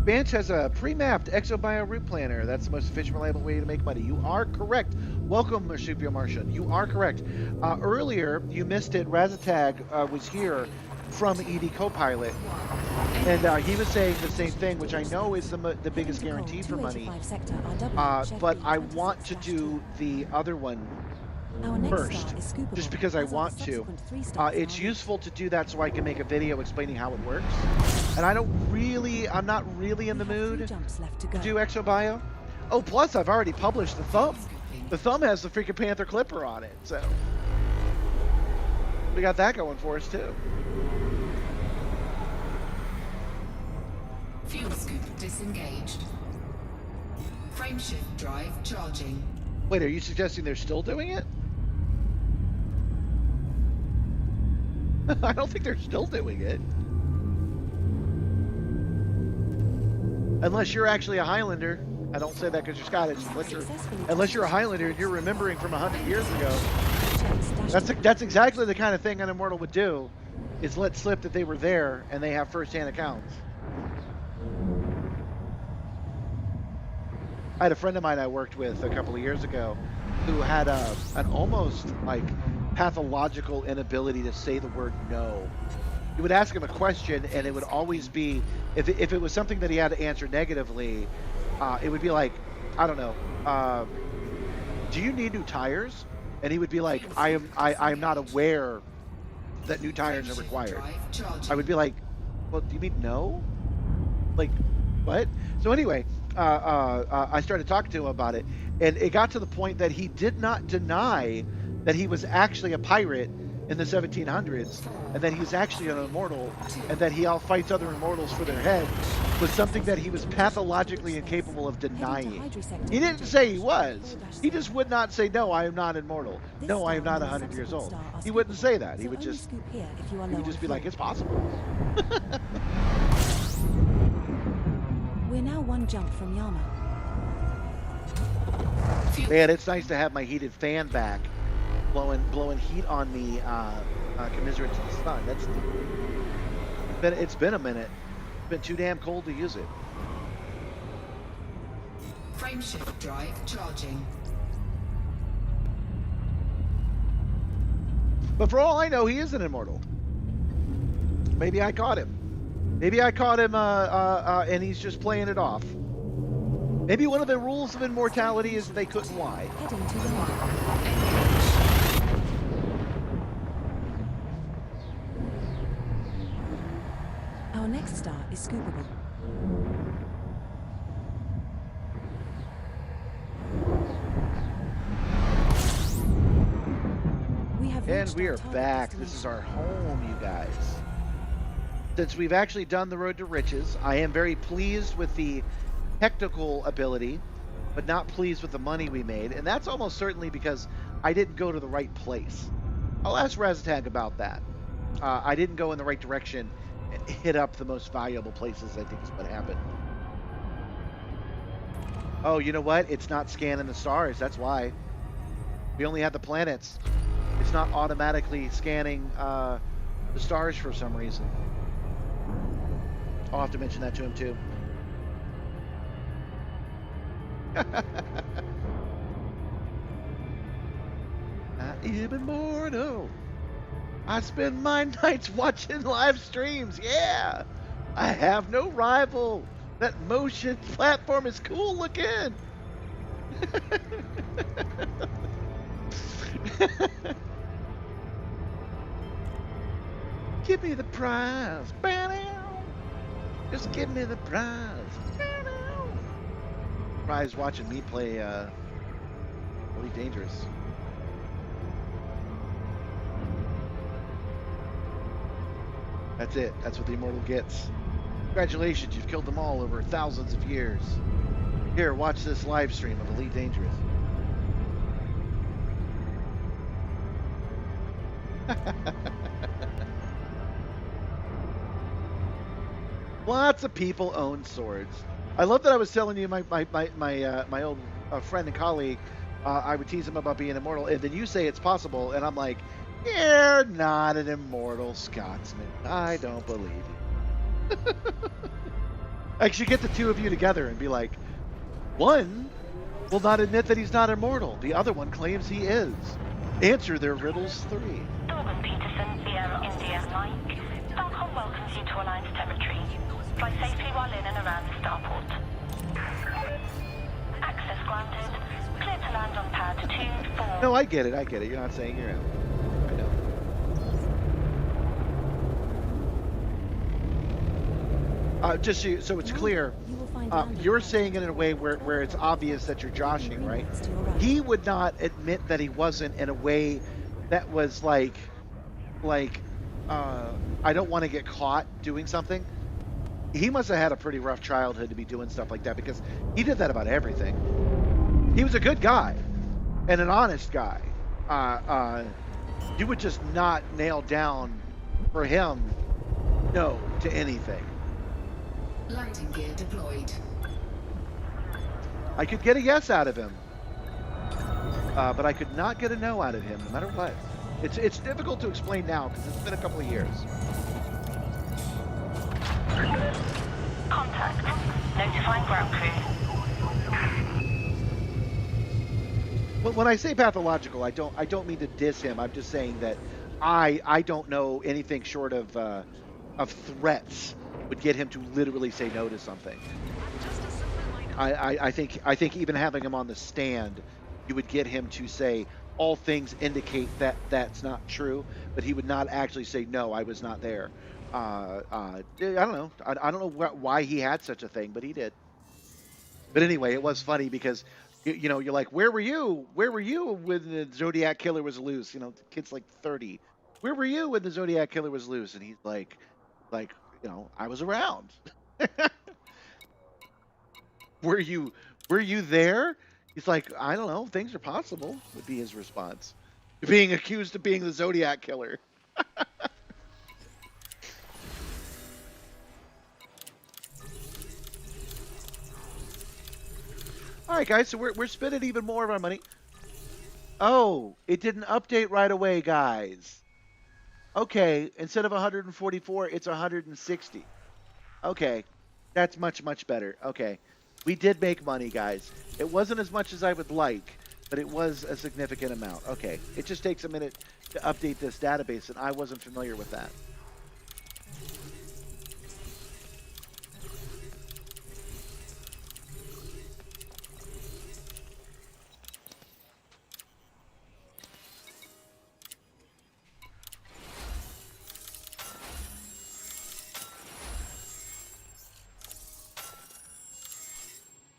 Speaker 1: Banch has a pre-mapped exobio route planner. That's the most efficient, reliable way to make money. You are correct. Welcome, Marsupial Martian. You are correct. Earlier, you missed it. Razafrag was here from EDcopilot, and he was saying the same thing, which I know is the biggest guarantee for money. But I want to do the other one first, just because I want to. It's useful to do that so I can make a video explaining how it works. And I'm not really in the mood to do exobio. Oh, plus I've already published the thumb. The thumb has the freaking Panther Clipper on it, so we got that going for us too.
Speaker 4: Fuel scoop disengaged. Frameshift drive charging.
Speaker 1: Wait, are you suggesting they're still doing it? I don't think they're still doing it. Unless you're actually a Highlander. I don't say that because you're Scottish. Unless you're a Highlander and you're remembering from 100 years ago. That's exactly the kind of thing an Immortal would do, is let slip that they were there and they have first-hand accounts. I had a friend of mine I worked with a couple of years ago who had an almost like pathological inability to say the word no. You would ask him a question and it would always be, if it was something that he had to answer negatively, it would be like, I don't know, do you need new tires? And he would be like, I am not aware that new tires are required. I would be like, well, do you mean no? Like, what? So anyway, I started talking to him about it, and it got to the point that he did not deny that he was actually a pirate in the 1700s, and that he's actually an immortal, and that he outfights other immortals for their head, was something that he was pathologically incapable of denying. He didn't say he was. He just would not say, no, I am not immortal. No, I am not 100 years old. He wouldn't say that. He would just be like, it's possible.
Speaker 2: We're now one jump from Yama.
Speaker 1: Man, it's nice to have my heated fan back, blowing heat on me, commiserate to the sun. It's been a minute. It's been too damn cold to use it.
Speaker 4: Frameshift drive charging.
Speaker 1: But for all I know, he is an immortal. maybe I caught him. Maybe I caught him, and he's just playing it off. Maybe one of the rules of immortality is that they couldn't lie.
Speaker 2: Heading to Yonder. Our next star is scoopable. We have
Speaker 1: And
Speaker 2: reached
Speaker 1: we
Speaker 2: our
Speaker 1: are
Speaker 2: target
Speaker 1: back. This
Speaker 2: destination.
Speaker 1: is our home, you guys. Since we've actually done the road to riches, I am very pleased with the technical ability, but not pleased with the money we made. And that's almost certainly because I didn't go to the right place. I'll ask Razafrag about that. I didn't go in the right direction and hit up the most valuable places, I think is what happened. Oh, you know what? It's not scanning the stars. That's why. We only had the planets. It's not automatically scanning the stars for some reason. I'll have to mention that to him too. I am immortal. I spend my nights watching live streams. Yeah. I have no rival. That motion platform is cool looking. Give me the prize. Just give me the prize. Prize watching me play really dangerous. That's it. That's what the immortal gets. Congratulations, you've killed them all over thousands of years. Here, watch this live stream of Elite Dangerous. Lots of people own swords. I love that I was telling you my old friend and colleague, I would tease him about being immortal, and then you say it's possible, and I'm like, you're not an immortal Scotsman. I don't believe you. I should get the two of you together and be like, one will not admit that he's not immortal. The other one claims he is. Answer their riddles 3.
Speaker 3: Dorgan Peterson, Sierra India Mike. Falcon welcomes you to Alliance territory. Fly safely while in and around the starport. Access granted. Clear to land on pad 2-4.
Speaker 1: No, I get it. I get it. You're not saying you're out. I know. Just so it's clear,
Speaker 2: You will find
Speaker 1: you're saying it in a way where it's obvious that you're joshing, right? He would not admit that he wasn't in a way that was like I don't want to get caught doing something. He must have had a pretty rough childhood to be doing stuff like that, because he did that about everything. He was a good guy and an honest guy. You would just not nail down for him no to anything.
Speaker 4: Landing gear deployed.
Speaker 1: I could get a yes out of him, but I could not get a no out of him, no matter what. It's difficult to explain now because it's been a couple of years.
Speaker 3: Contact. Notifying ground crew.
Speaker 1: When I say pathological, I don't mean to diss him. I'm just saying that I don't know anything short of threats would get him to literally say no to something. I think even having him on the stand, you would get him to say all things indicate that that's not true, but he would not actually say no, I was not there. I don't know. I don't know why he had such a thing, but he did. But anyway, it was funny because you know, you're like, where were you? Where were you when the Zodiac Killer was loose? You know, the kid's like 30. Where were you when the Zodiac Killer was loose? And he's like, you know, I was around. Were you there? He's like, I don't know. Things are possible, would be his response. Being accused of being the Zodiac Killer. All right, guys, so we're spending even more of our money. Oh, it didn't update right away, guys. Okay, instead of 144, it's 160. Okay, that's much better. Okay, we did make money, guys. It wasn't as much as I would like, but it was a significant amount. Okay, it just takes a minute to update this database, and I wasn't familiar with that.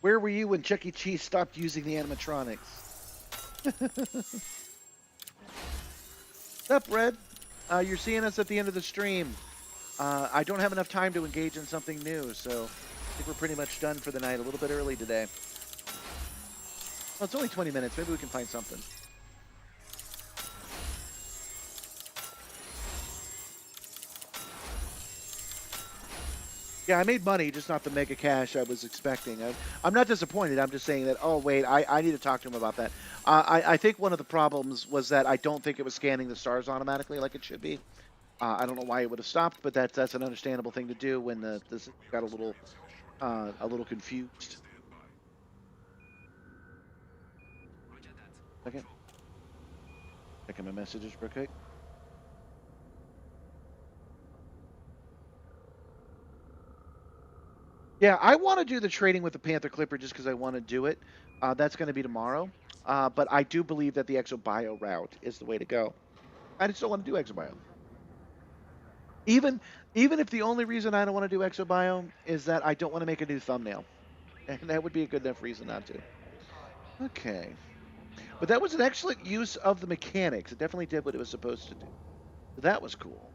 Speaker 1: Where were you when Chuck E. Cheese stopped using the animatronics? What's up, Red? You're seeing us at the end of the stream. I don't have enough time to engage in something new, so I think we're pretty much done for the night. A little bit early today. Well, it's only 20 minutes. Maybe we can find something. Yeah, I made money, just not the mega cash I was expecting. I'm not disappointed. I'm just saying that, oh, wait, I need to talk to him about that. I think one of the problems was that I don't think it was scanning the stars automatically like it should be. I don't know why it would have stopped, but that's an understandable thing to do when this got a little confused. Okay. Checking my messages real quick. Yeah, I want to do the trading with the Panther Clipper just because I want to do it. That's going to be tomorrow. But I do believe that the ExoBio route is the way to go. I just don't want to do ExoBio. Even if the only reason I don't want to do ExoBio is that I don't want to make a new thumbnail. And that would be a good enough reason not to. Okay. But that was an excellent use of the mechanics. It definitely did what it was supposed to do. So that was cool.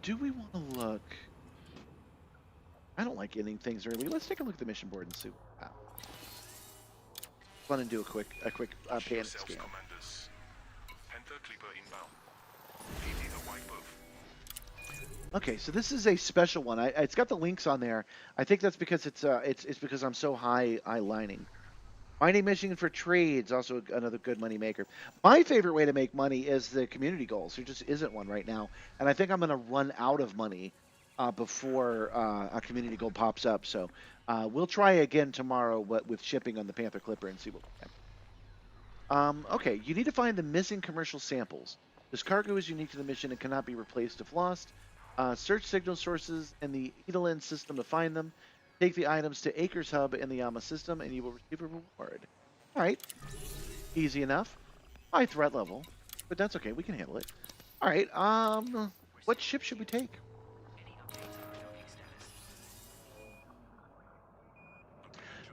Speaker 1: Do we want to look? I don't like ending things early. Let's take a look at the mission board and see. Fun and do a quick panic scan.
Speaker 7: Commanders. Panther Clipper inbound. PD the white buff.
Speaker 1: Okay, so this is a special one. It's got the links on there. I think that's because it's because I'm so high lining. Mining mission for trades, also another good money maker. My favorite way to make money is the community goals. There just isn't one right now, and I think I'm going to run out of money before a community goal pops up. So we'll try again tomorrow with shipping on the Panther Clipper and see what we can. Okay, you need to find the missing commercial samples. This cargo is unique to the mission and cannot be replaced if lost. Search signal sources in the EDLN system to find them. Take the items to Acres Hub in the Yama system, and you will receive a reward. All right. Easy enough. High threat level, but that's okay. We can handle it. All right. What ship should we take?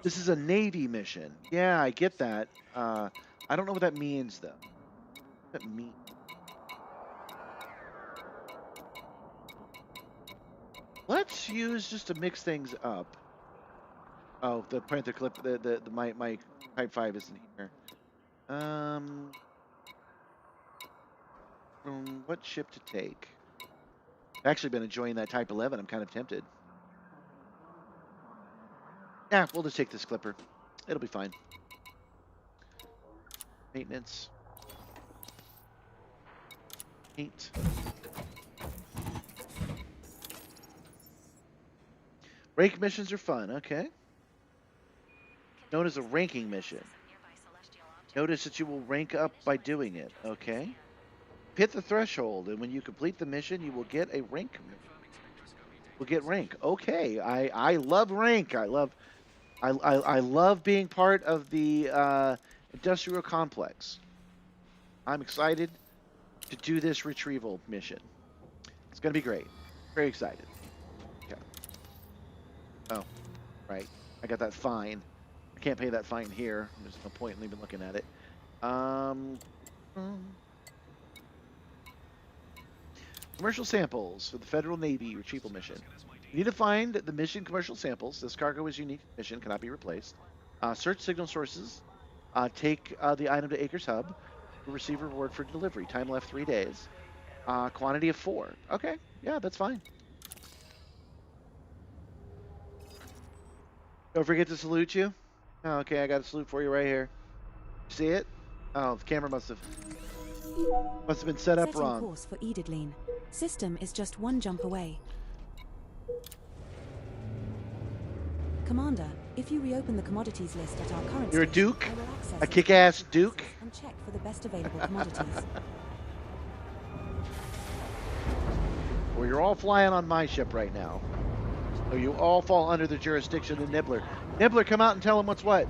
Speaker 1: This is a Navy mission. Yeah, I get that. I don't know what that means, though. What does that mean? Let's use just to mix things up. Oh, the Panther Clip. My Type 5 isn't here. What ship to take? I've actually been enjoying that Type 11. I'm kind of tempted. Yeah, we'll just take this Clipper. It'll be fine. Maintenance. Paint. Rank missions are fun, okay. Known as a ranking mission. Notice that you will rank up by doing it, okay. Hit the threshold, and when you complete the mission, you will get a rank. Will get rank. Okay, I love rank. I love being part of the industrial complex. I'm excited to do this retrieval mission. It's gonna be great. Very excited. Oh, right. I got that fine. I can't pay that fine here. There's no point in even looking at it. Commercial samples for the Federal Navy retrieval mission. You need to find the mission commercial samples. This cargo is unique. Mission cannot be replaced. Search signal sources. Take the item to Acres Hub. Receive reward for delivery. Time left 3 days. Quantity of 4. Okay. Yeah, that's fine. Don't forget to salute you. Oh, okay, I got a salute for you right here. See it? Oh, the camera must have been set up
Speaker 2: Setting
Speaker 1: wrong.
Speaker 2: course for Edidline. System is just one jump away. Commander, if you reopen the commodities list at our current
Speaker 1: You're a
Speaker 2: station,
Speaker 1: Duke?
Speaker 2: I will access
Speaker 1: A
Speaker 2: the
Speaker 1: kick-ass
Speaker 2: commodities
Speaker 1: Duke?
Speaker 2: list and check for the best available commodities.
Speaker 1: Well, you're all flying on my ship right now. So you all fall under the jurisdiction of Nibbler. Nibbler, come out and tell him what's what.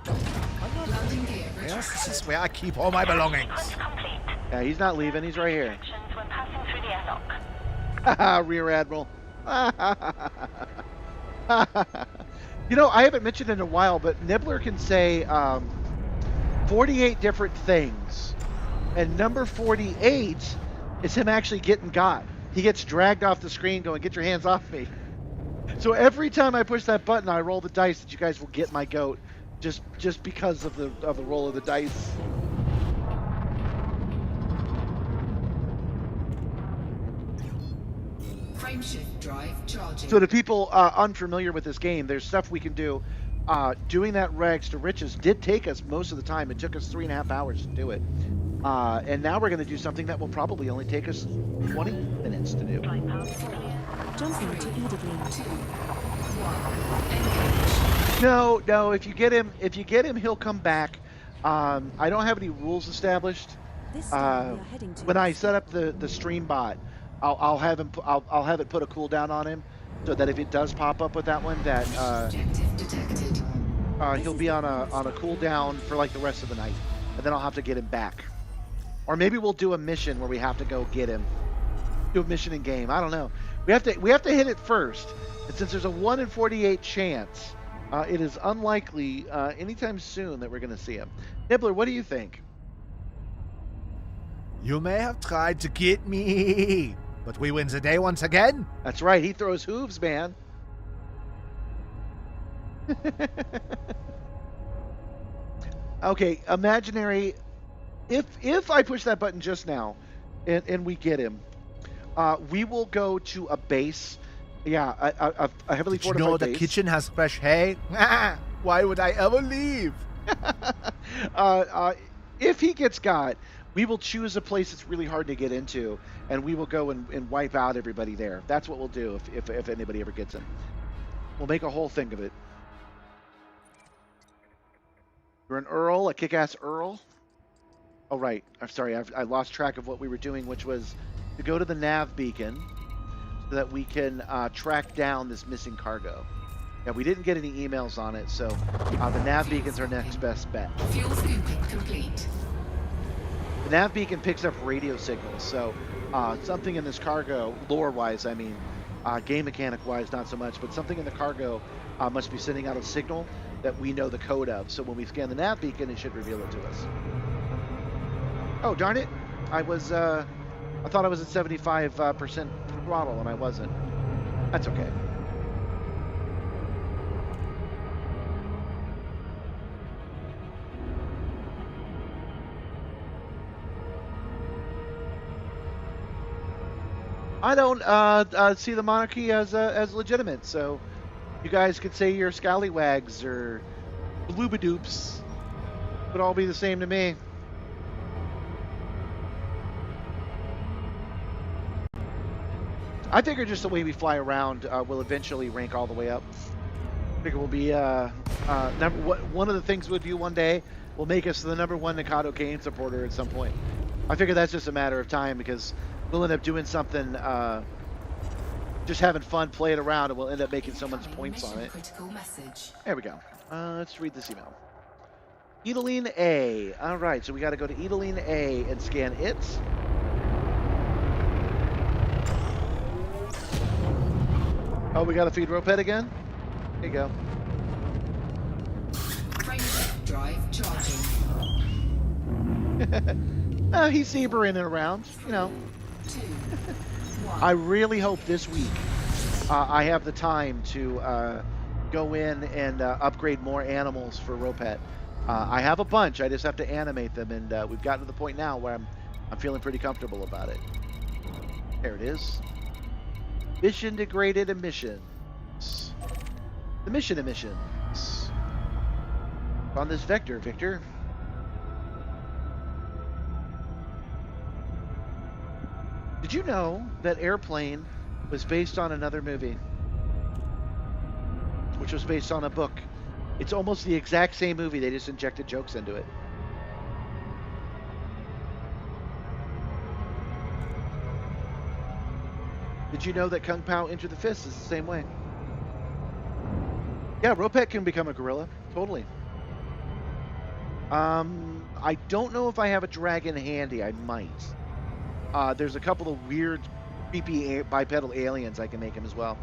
Speaker 4: Landing gear
Speaker 8: Yes, this is where I keep all my belongings.
Speaker 3: Sequence complete.
Speaker 1: Yeah, he's not leaving. He's right here.
Speaker 3: Restrictions when passing through the airlock.
Speaker 1: Rear Admiral. You know, I haven't mentioned it in a while, but Nibbler can say 48 different things. And number 48 is him actually getting got. He gets dragged off the screen going, get your hands off me. So every time I push that button, I roll the dice that you guys will get my goat, just because of the roll of the dice.
Speaker 4: Frameshift drive charging.
Speaker 1: So to people unfamiliar with this game, there's stuff we can do. Doing that rags to riches did take us most of the time. It took us 3.5 hours to do it. And now we're going to do something that will probably only take us 20 minutes to do.
Speaker 2: Jumping to EDcopilot.
Speaker 1: No. If you get him, he'll come back. I don't have any rules established.
Speaker 2: This time we are heading to
Speaker 1: When I set up the stream bot, I'll have him. I'll have it put a cooldown on him, so that if it does pop up with that one, that
Speaker 4: Objective detected.
Speaker 1: he'll be on a cooldown for like the rest of the night, and then I'll have to get him back. Or maybe we'll do a mission where we have to go get him. Do a mission in game. I don't know. We have to hit it first, and since there's a 1 in 48 chance, it is unlikely anytime soon that we're going to see him. Nibbler, what do you think?
Speaker 8: You may have tried to get me, but we win the day once again.
Speaker 1: That's right. He throws hooves, man. Okay, imaginary. If I push that button just now, and we get him, we will go to a base. Yeah, a heavily
Speaker 8: Did you
Speaker 1: fortified
Speaker 8: know the
Speaker 1: base.
Speaker 8: kitchen has fresh hay? Why would I ever leave?
Speaker 1: If he gets got, we will choose a place that's really hard to get into, and we will go and wipe out everybody there. That's what we'll do if anybody ever gets him. We'll make a whole thing of it. You're an Earl, a kick-ass Earl. Oh, right. I'm sorry. I lost track of what we were doing, which was to go to the nav beacon so that we can track down this missing cargo. Yeah, we didn't get any emails on it, so the nav beacon's our next best bet.
Speaker 4: Fuel scooping complete.
Speaker 1: The nav beacon picks up radio signals, so something in this cargo, lore-wise, I mean, game mechanic-wise, not so much, but something in the cargo must be sending out a signal that we know the code of. So when we scan the nav beacon, it should reveal it to us. Oh, darn it. I thought I was at 75% throttle, and I wasn't. That's okay. I don't see the monarchy as legitimate, so you guys could say you're scallywags or bloobadoops. It would all be the same to me. I figure just the way we fly around will eventually rank all the way up. I figure we'll be one of the things we'll do one day will make us the #1 Nikado game supporter at some point. I figure that's just a matter of time because we'll end up doing something, just having fun, playing around, and we'll end up making so much points on it.
Speaker 4: Critical message.
Speaker 1: There we go. Let's read this email. Edeline A. All right, so we got to go to Edeline A and scan it. Oh, we got to feed Ropet again? There you go.
Speaker 4: Frameshift drive charging.
Speaker 1: He's zebra in and around, you know.
Speaker 4: 2, 1.
Speaker 1: I really hope this week I have the time to go in and upgrade more animals for Ropet. I have a bunch. I just have to animate them, and we've gotten to the point now where I'm feeling pretty comfortable about it. There it is. Mission degraded emissions. The mission emissions. On this vector, Victor. Did you know that Airplane was based on another movie? Which was based on a book. It's almost the exact same movie, they just injected jokes into it. Did you know that Kung Pao Enter the Fist is the same way? Yeah, Ropet can become a gorilla. Totally. I don't know if I have a dragon handy. I might. There's a couple of weird creepy bipedal aliens, I can make him as well.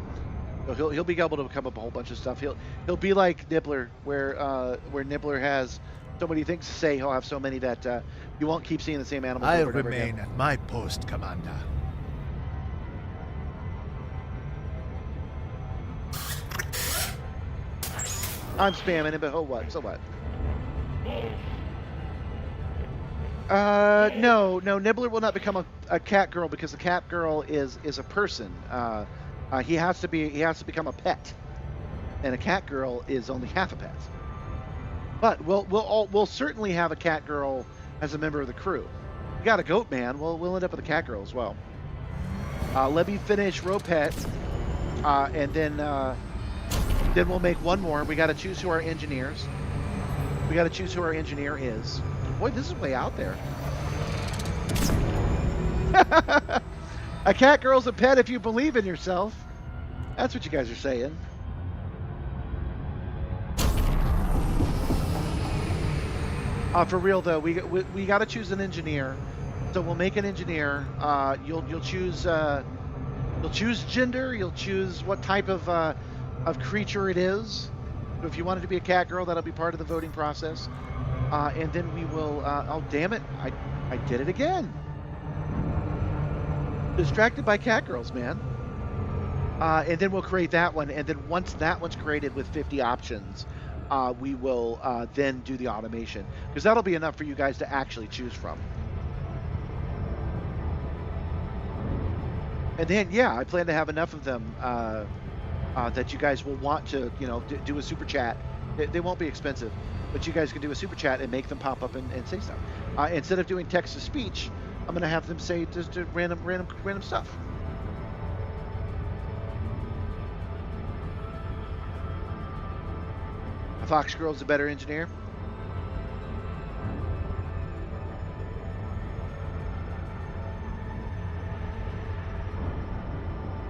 Speaker 1: So he'll be able to come up a whole bunch of stuff. He'll be like Nibbler, where Nibbler has so many things to say. He'll have so many that you won't keep seeing the same animals
Speaker 8: I'll
Speaker 1: over and over
Speaker 8: remain
Speaker 1: again.
Speaker 8: at my post, Commander.
Speaker 1: I'm spamming it, but oh what? So what? No, Nibbler will not become a cat girl because the cat girl is a person. He has to become a pet, and a cat girl is only half a pet. But we'll certainly have a cat girl as a member of the crew. We got a goat man. We'll end up with a cat girl as well. Let me finish Ropet, and then we'll make one more. We got to choose who our engineers. We got to choose who our engineer is. Boy, this is way out there. A cat girl's a pet if you believe in yourself. That's what you guys are saying. For real though, we got to choose an engineer. So we'll make an engineer. You'll choose gender. You'll choose what type of creature it is. So if you want it to be a cat girl, that'll be part of the voting process. And then we will. Oh damn it! I did it again. Distracted by cat girls, man. And then we'll create that one. And then once that one's created with 50 options, we will then do the automation, because that'll be enough for you guys to actually choose from. And then, yeah, I plan to have enough of them that you guys will want to, do a super chat. They won't be expensive, but you guys can do a super chat and make them pop up and say stuff. Instead of doing text to speech, I'm going to have them say just random stuff. A fox girl's a better engineer.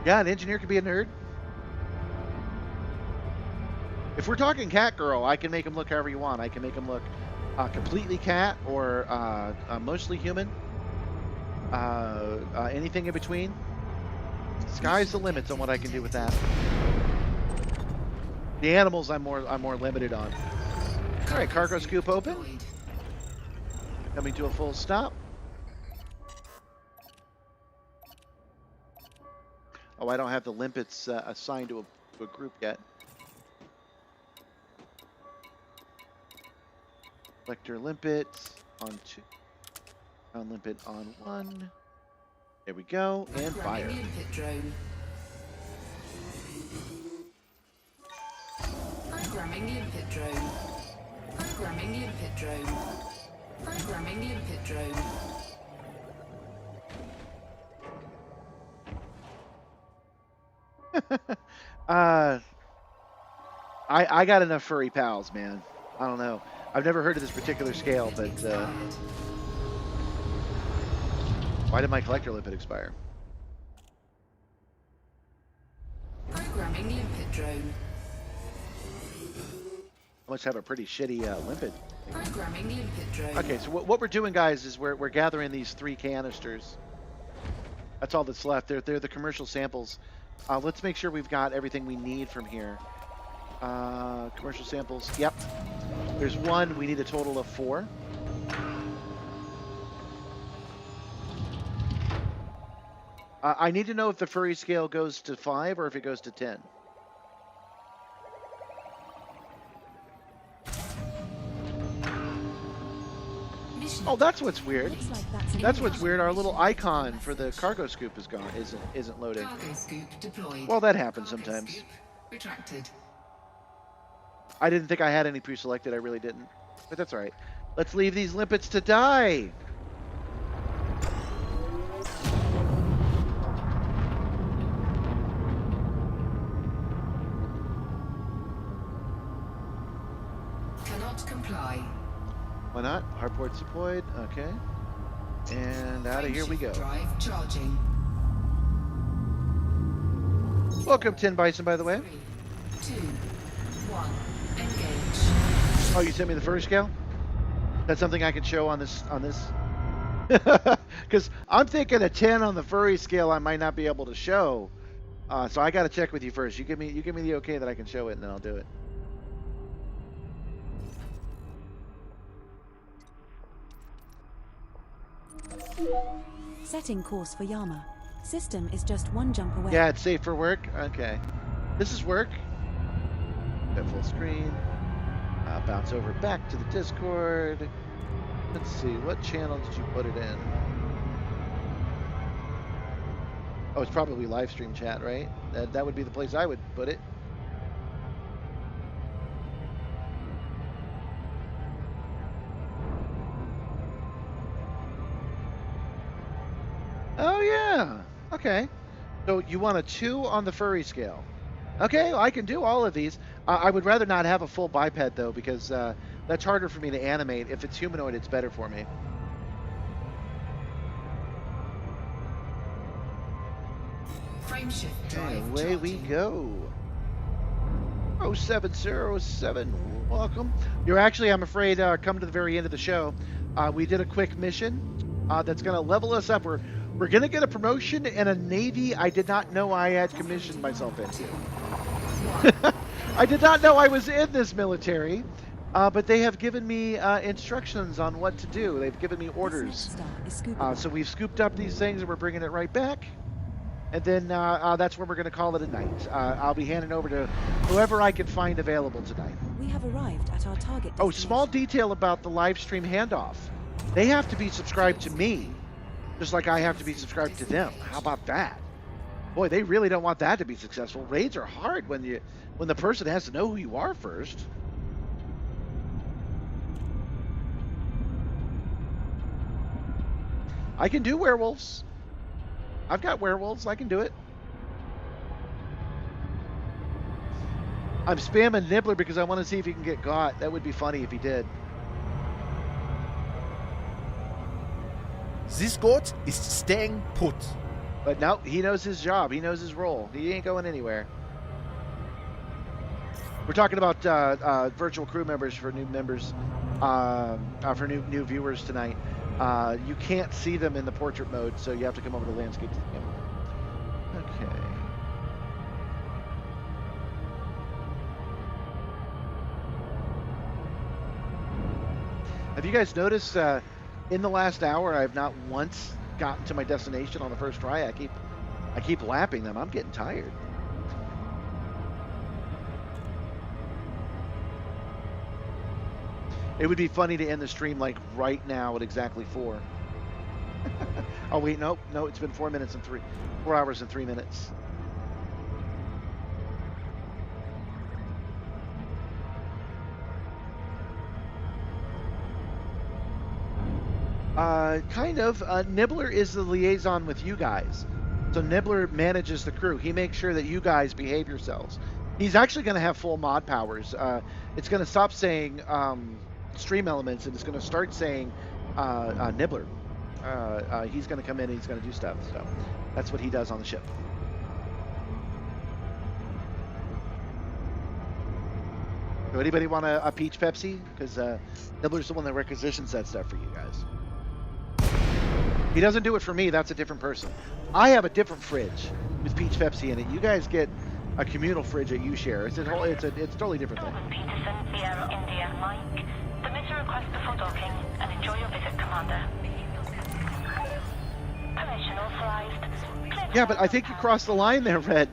Speaker 1: Yeah, an engineer could be a nerd. If we're talking cat girl, I can make them look however you want. I can make them look completely cat or mostly human. Anything in between. Sky's the limits on what I can do with that. The animals I'm more limited on. All right, cargo scoop open. Coming to a full stop. Oh, I don't have the limpets assigned to a group yet. Vector limpets on 2. Ground limpet on 1. There we go, and fire.
Speaker 4: Limpet drone. Programming limpet drone. Programming limpet drone. Programming limpet drone.
Speaker 1: I got enough furry pals, man. I don't know. I've never heard of this particular scale, but why did my collector limpet expire?
Speaker 4: Programming limpet drone.
Speaker 1: I must have a pretty shitty limpet.
Speaker 4: Programming limpet drone.
Speaker 1: Okay, so what we're doing, guys, is we're gathering these 3 canisters. That's all that's left. They're the commercial samples. Let's make sure we've got everything we need from here. Commercial samples. Yep. There's 1. We need a total of 4. I need to know if the furry scale goes to 5 or if it goes to 10. Oh, that's what's weird.
Speaker 2: Looks like that's an
Speaker 1: That's what's
Speaker 2: English
Speaker 1: weird. Our little
Speaker 2: message.
Speaker 1: icon for the cargo scoop is gone. Isn't loading.
Speaker 4: Cargo scoop deployed.
Speaker 1: Well, that happens
Speaker 4: Cargo
Speaker 1: sometimes.
Speaker 4: scoop retracted.
Speaker 1: I didn't think I had any pre-selected. I really didn't. But that's all right. Let's leave these limpets to die.
Speaker 4: Cannot comply.
Speaker 1: Why not? Hardport deployed. Okay. And out of here we go.
Speaker 4: Drive charging.
Speaker 1: Welcome, 10 Bison, by the way.
Speaker 4: 3, 2, 1. Engage.
Speaker 1: Oh, you sent me the furry scale? That's something I can show on this. Because I'm thinking a 10 on the furry scale I might not be able to show. So I got to check with you first. You give me the okay that I can show it, and then I'll do it.
Speaker 2: Setting course for Yama. System is just one jump away.
Speaker 1: Yeah, it's safe for work. Okay, this is work. Got full screen. Bounce over back to the Discord. Let's see, what channel did you put it in? Oh, it's probably live stream chat, right? That would be the place I would put it. Oh yeah. Okay. So you want a 2 on the furry scale. Okay, well, I can do all of these. I would rather not have a full biped though, because that's harder for me to animate. If it's humanoid, it's better for me.
Speaker 4: Frame shift
Speaker 1: Okay,
Speaker 4: drive
Speaker 1: away we
Speaker 4: charging.
Speaker 1: go. 0707, welcome. You're actually, I'm afraid, come to the very end of the show. We did a quick mission that's going to level us up. We're going to get a promotion and a Navy I did not know I had commissioned myself into. I did not know I was in this military, but they have given me instructions on what to do. They've given me orders.
Speaker 2: Simstarr is scoopable.
Speaker 1: So we've scooped up these things and we're bringing it right back. And then that's where we're going to call it a night. I'll be handing over to whoever I can find available tonight.
Speaker 2: We have arrived at our target
Speaker 1: Oh,
Speaker 2: destination.
Speaker 1: small detail about the live stream handoff. They have to be subscribed to me, just like I have to be subscribed to them. How about that? Boy, they really don't want that to be successful. Raids are hard when the person has to know who you are first. I can do werewolves. I've got werewolves. I can do it. I'm spamming Nibbler because I want to see if he can get got. That would be funny if he did.
Speaker 8: This goat is staying put.
Speaker 1: But no, he knows his job. He knows his role. He ain't going anywhere. We're talking about virtual crew members for new members, for new viewers tonight. You can't see them in the portrait mode, so you have to come over to landscape to the camera. Okay. Have you guys noticed in the last hour I've not once gotten to my destination on the first try? I keep lapping them. I'm getting tired. It would be funny to end the stream like right now at exactly 4. Oh wait, no, it's been 4 hours and 3 minutes. Kind of. Nibbler is the liaison with you guys. So Nibbler manages the crew. He makes sure that you guys behave yourselves. He's actually going to have full mod powers. It's going to stop saying stream elements and it's going to start saying Nibbler. He's going to come in and he's going to do stuff. So that's what he does on the ship. So anybody want a peach Pepsi? Because Nibbler's the one that requisitions that stuff for you guys. He doesn't do it for me. That's a different person. I have a different fridge with peach Pepsi in it. You guys get a communal fridge that you share. It's a totally different thing.
Speaker 3: Northern Peterson, Sierra, India, Mike. Submit a request before docking and enjoy your visit, Commander. Permission authorized.
Speaker 1: Yeah, but I think you crossed the line there, Red.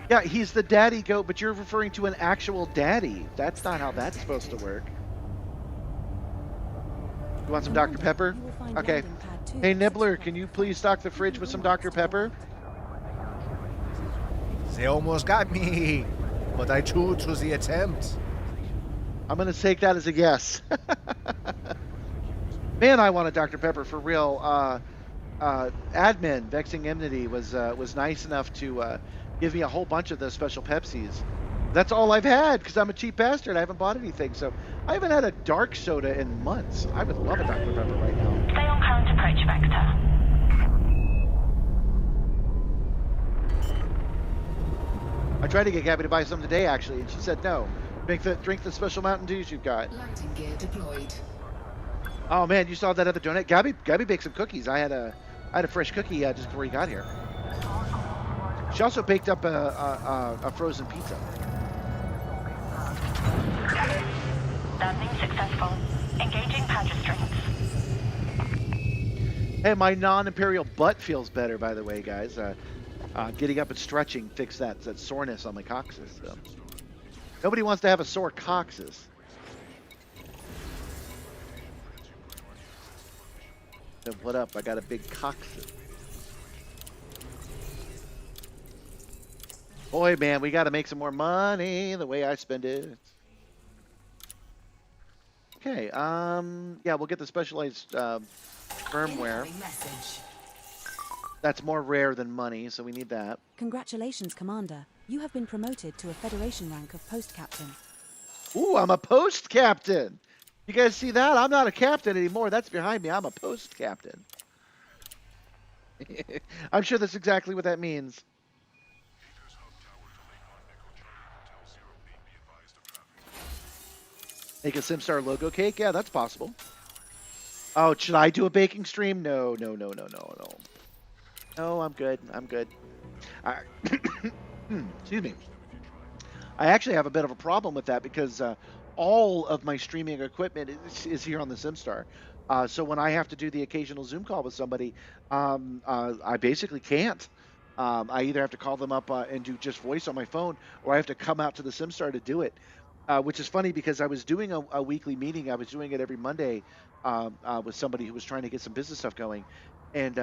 Speaker 1: Yeah, he's the daddy goat, but you're referring to an actual daddy. That's not how that's supposed to work. You want some Dr. Pepper?
Speaker 2: You will find
Speaker 1: Okay.
Speaker 2: landing pad 2
Speaker 1: Hey,
Speaker 2: at
Speaker 1: Nibbler,
Speaker 2: 6
Speaker 1: can you please stock the fridge with some Dr. Pepper?
Speaker 8: They almost got me, but I choose to the attempt.
Speaker 1: I'm going to take that as a yes. Man, I want a Dr. Pepper for real. Admin, Vexing Enmity, was nice enough to give me a whole bunch of those special Pepsis. That's all I've had because I'm a cheap bastard. I haven't bought anything, so I haven't had a dark soda in months. I would love a Dr. Pepper right now.
Speaker 3: Stay on current approach vector.
Speaker 1: I tried to get Gabby to buy some today, actually, and she said no. Drink the special Mountain Dews you've got.
Speaker 4: Landing gear deployed.
Speaker 1: Oh man, you saw that other donut? Gabby baked some cookies. I had a fresh cookie just before you got here. She also baked up a frozen pizza.
Speaker 3: Landing successful. Engaging pad restraints.
Speaker 1: Hey, my non-imperial butt feels better, by the way, guys. Getting up and stretching fixed that soreness on my coccyx. So. Nobody wants to have a sore coccyx. So what up? I got a big coccyx. Boy, man, we got to make some more money the way I spend it. Okay, yeah, we'll get the specialized firmware.
Speaker 4: Incoming message.
Speaker 1: That's more rare than money, so we need that.
Speaker 2: Congratulations, Commander. You have been promoted to a Federation rank of Post Captain.
Speaker 1: Ooh, I'm a post captain. You guys see that? I'm not a captain anymore. That's behind me. I'm a post captain. I'm sure that's exactly what that means.
Speaker 7: Gators hub tower to Lake 1 Echo Charlie Hotel 08. Be advised of traffic.
Speaker 1: Make a Simstarr logo cake? Yeah, that's possible. Oh, should I do a baking stream? No. No, I'm good. I'm good. Excuse me. I actually have a bit of a problem with that because all of my streaming equipment is here on the Simstarr. So when I have to do the occasional Zoom call with somebody, I basically can't. I either have to call them up and do just voice on my phone, or I have to come out to the Simstarr to do it. Which is funny because I was doing a weekly meeting. I was doing it every Monday with somebody who was trying to get some business stuff going, and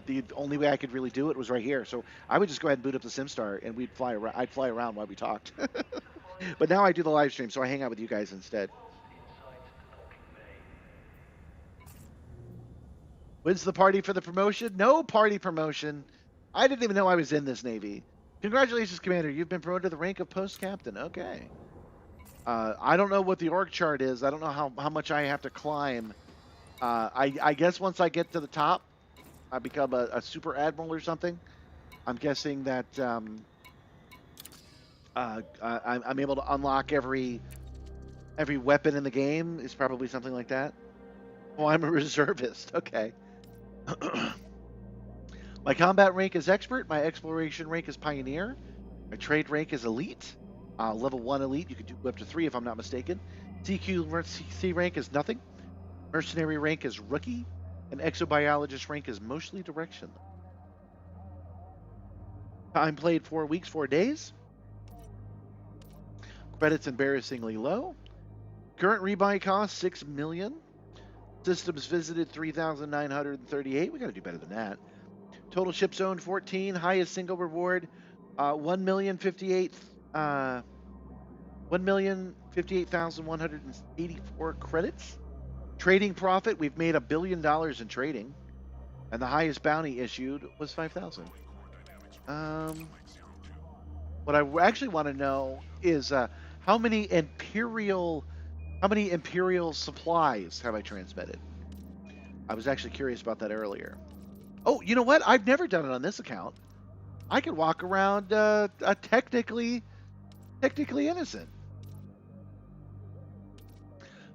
Speaker 1: the only way I could really do it was right here. So I would just go ahead and boot up the Simstarr, and we'd fly around. I'd fly around while we talked. But now I do the live stream, so I hang out with you guys instead. When's the party for the promotion? No party promotion. I didn't even know I was in this Navy. Congratulations, Commander. You've been promoted to the rank of post captain. Okay. I don't know what the org chart is. I don't know how much I have to climb. I guess once I get to the top, I become a super admiral or something. I'm guessing that I'm able to unlock every weapon in the game. Is probably something like that. Oh, I'm a reservist. Okay. My combat rank is expert. My exploration rank is pioneer. My trade rank is elite. Level 1 elite. You can do up to 3 if I'm not mistaken. CQC rank is nothing. Mercenary rank is rookie. And exobiologist rank is mostly direction. Time played 4 weeks, 4 days. Credits embarrassingly low. Current rebuy cost 6 million. Systems visited 3,938. We got to do better than that. Total ships owned 14. Highest single reward 1,058,184 credits. Trading profit, we've made $1 billion in trading, and the highest bounty issued was 5,000. What I actually want to know is how many imperial supplies have I transmitted? I was actually curious about that earlier. Oh, you know what? I've never done it on this account. I could walk around technically innocent.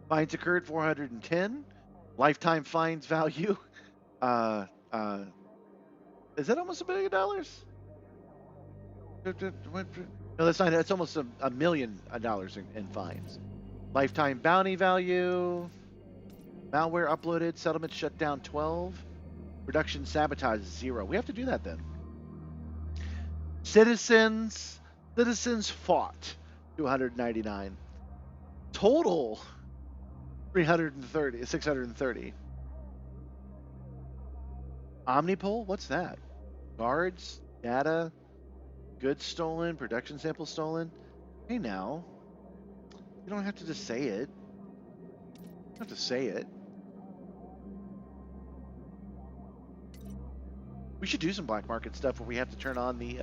Speaker 1: Fines occurred 410. Lifetime fines value. Is that almost $1 billion? No, that's not. That's almost $1 million in fines. Lifetime bounty value. Malware uploaded. Settlement shut down 12. Production sabotage 0. We have to do that then. Citizens fought 299. Total 630. Omnipol, what's that? Guards, data, goods stolen, production samples stolen. Hey now, you don't have to just say it. You don't have to say it. We should do some black market stuff where we have to turn on the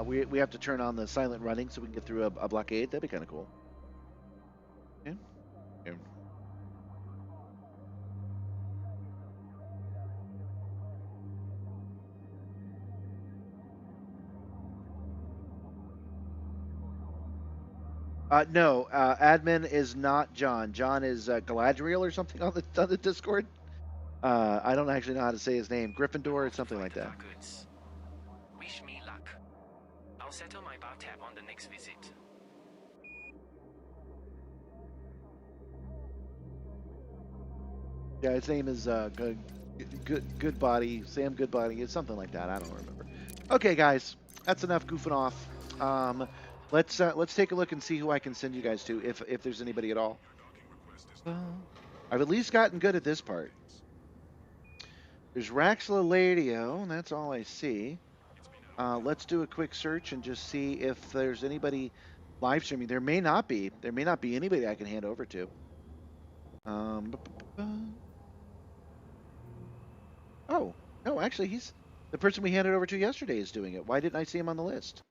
Speaker 1: we have to turn on the silent running so we can get through a blockade. That'd be kind of cool. Yeah. Yeah. No, admin is not John. John is Galadriel or something on the Discord. I don't actually know how to say his name. Gryffindor or something like that.
Speaker 5: Goods. Wish me luck. I'll settle my bathtub on the next visit.
Speaker 1: Yeah, his name is Goodbody, Sam Goodbody. It's something like that. I don't remember. Okay, guys, that's enough goofing off. Let's take a look and see who I can send you guys to, if there's anybody at all. I've at least gotten good at this part. There's Raxla Ladio, and that's all I see. Let's do a quick search and just see if there's anybody live streaming. There may not be. There may not be anybody I can hand over to. Oh, no, actually, he's the person we handed over to yesterday is doing it. Why didn't I see him on the list?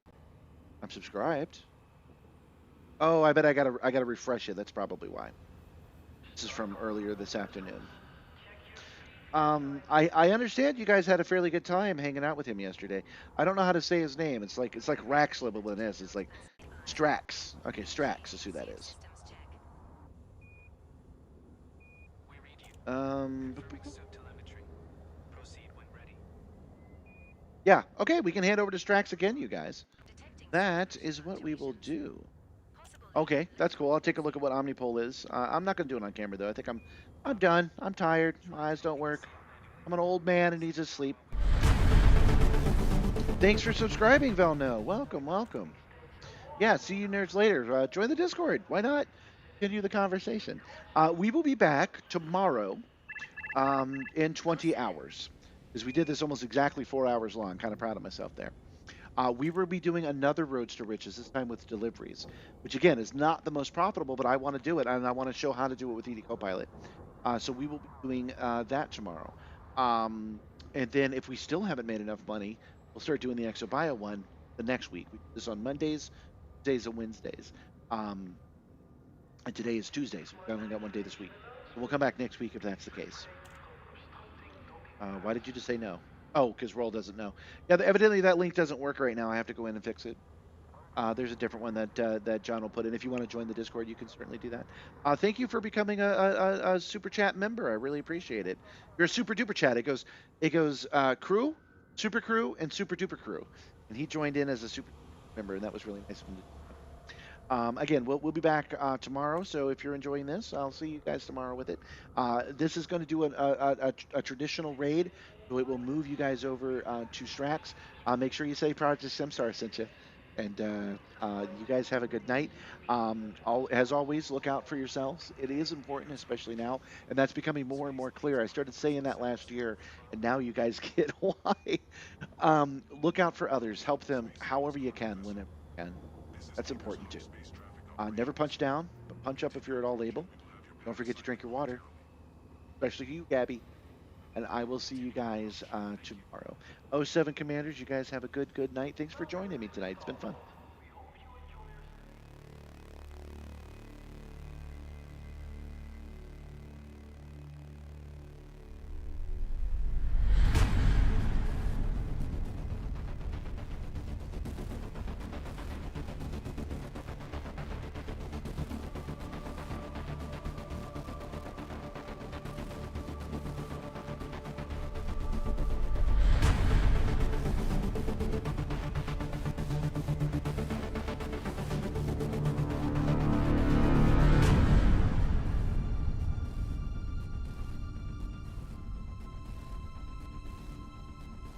Speaker 1: I'm subscribed. Oh, I bet I gotta refresh it. That's probably why. This is from earlier this afternoon. I understand you guys had a fairly good time hanging out with him yesterday. I don't know how to say his name. It's like Raxla, but with an S. It's like Strax. Okay, Strax is who that is.
Speaker 5: We read you. Proceed when ready.
Speaker 1: Yeah, okay, we can hand over to Strax again, you guys. That is what we will do. Okay, that's cool. I'll take a look at what Omnipole is. I'm not going to do it on camera, though. I think I'm done. I'm tired. My eyes don't work. I'm an old man and needs to sleep. Thanks for subscribing, Velno. Welcome, welcome. Yeah, see you nerds later. Join the Discord. Why not? Continue the conversation. We will be back tomorrow in 20 hours. Because we did this almost exactly 4 hours long. Kind of proud of myself there. We will be doing another Roads to Riches, this time with deliveries, which again is not the most profitable, but I want to do it, and I want to show how to do it with EDcopilot. So we will be doing that tomorrow. And then if we still haven't made enough money, we'll start doing the ExoBio one the next week. We do this on Mondays, Tuesdays, and Wednesdays. And today is Tuesday, so we've only got one day this week. So we'll come back next week if that's the case. Why did you just say no? Oh, because Roll doesn't know. Yeah, evidently that link doesn't work right now. I have to go in and fix it. There's a different one that John will put in. If you want to join the Discord, you can certainly do that. Thank you for becoming a Super Chat member. I really appreciate it. You're a Super Duper Chat. It goes crew, Super Crew, and Super Duper Crew. And he joined in as a Super member, and that was really nice of him to do. Again, we'll be back tomorrow. So if you're enjoying this, I'll see you guys tomorrow with it. This is going to do a traditional raid, so it will move you guys over to Strax. Make sure you say Project Simstarr sent you, and you guys have a good night. As always, look out for yourselves. It is important, especially now, and that's becoming more and more clear. I started saying that last year, and now you guys get why. Look out for others. Help them however you can, whenever you can. That's important too. Never punch down, but punch up if you're at all able. Don't forget to drink your water, especially you, Gabby. And I will see you guys tomorrow. 07 Commanders, you guys have a good night. Thanks for joining me tonight. It's been fun.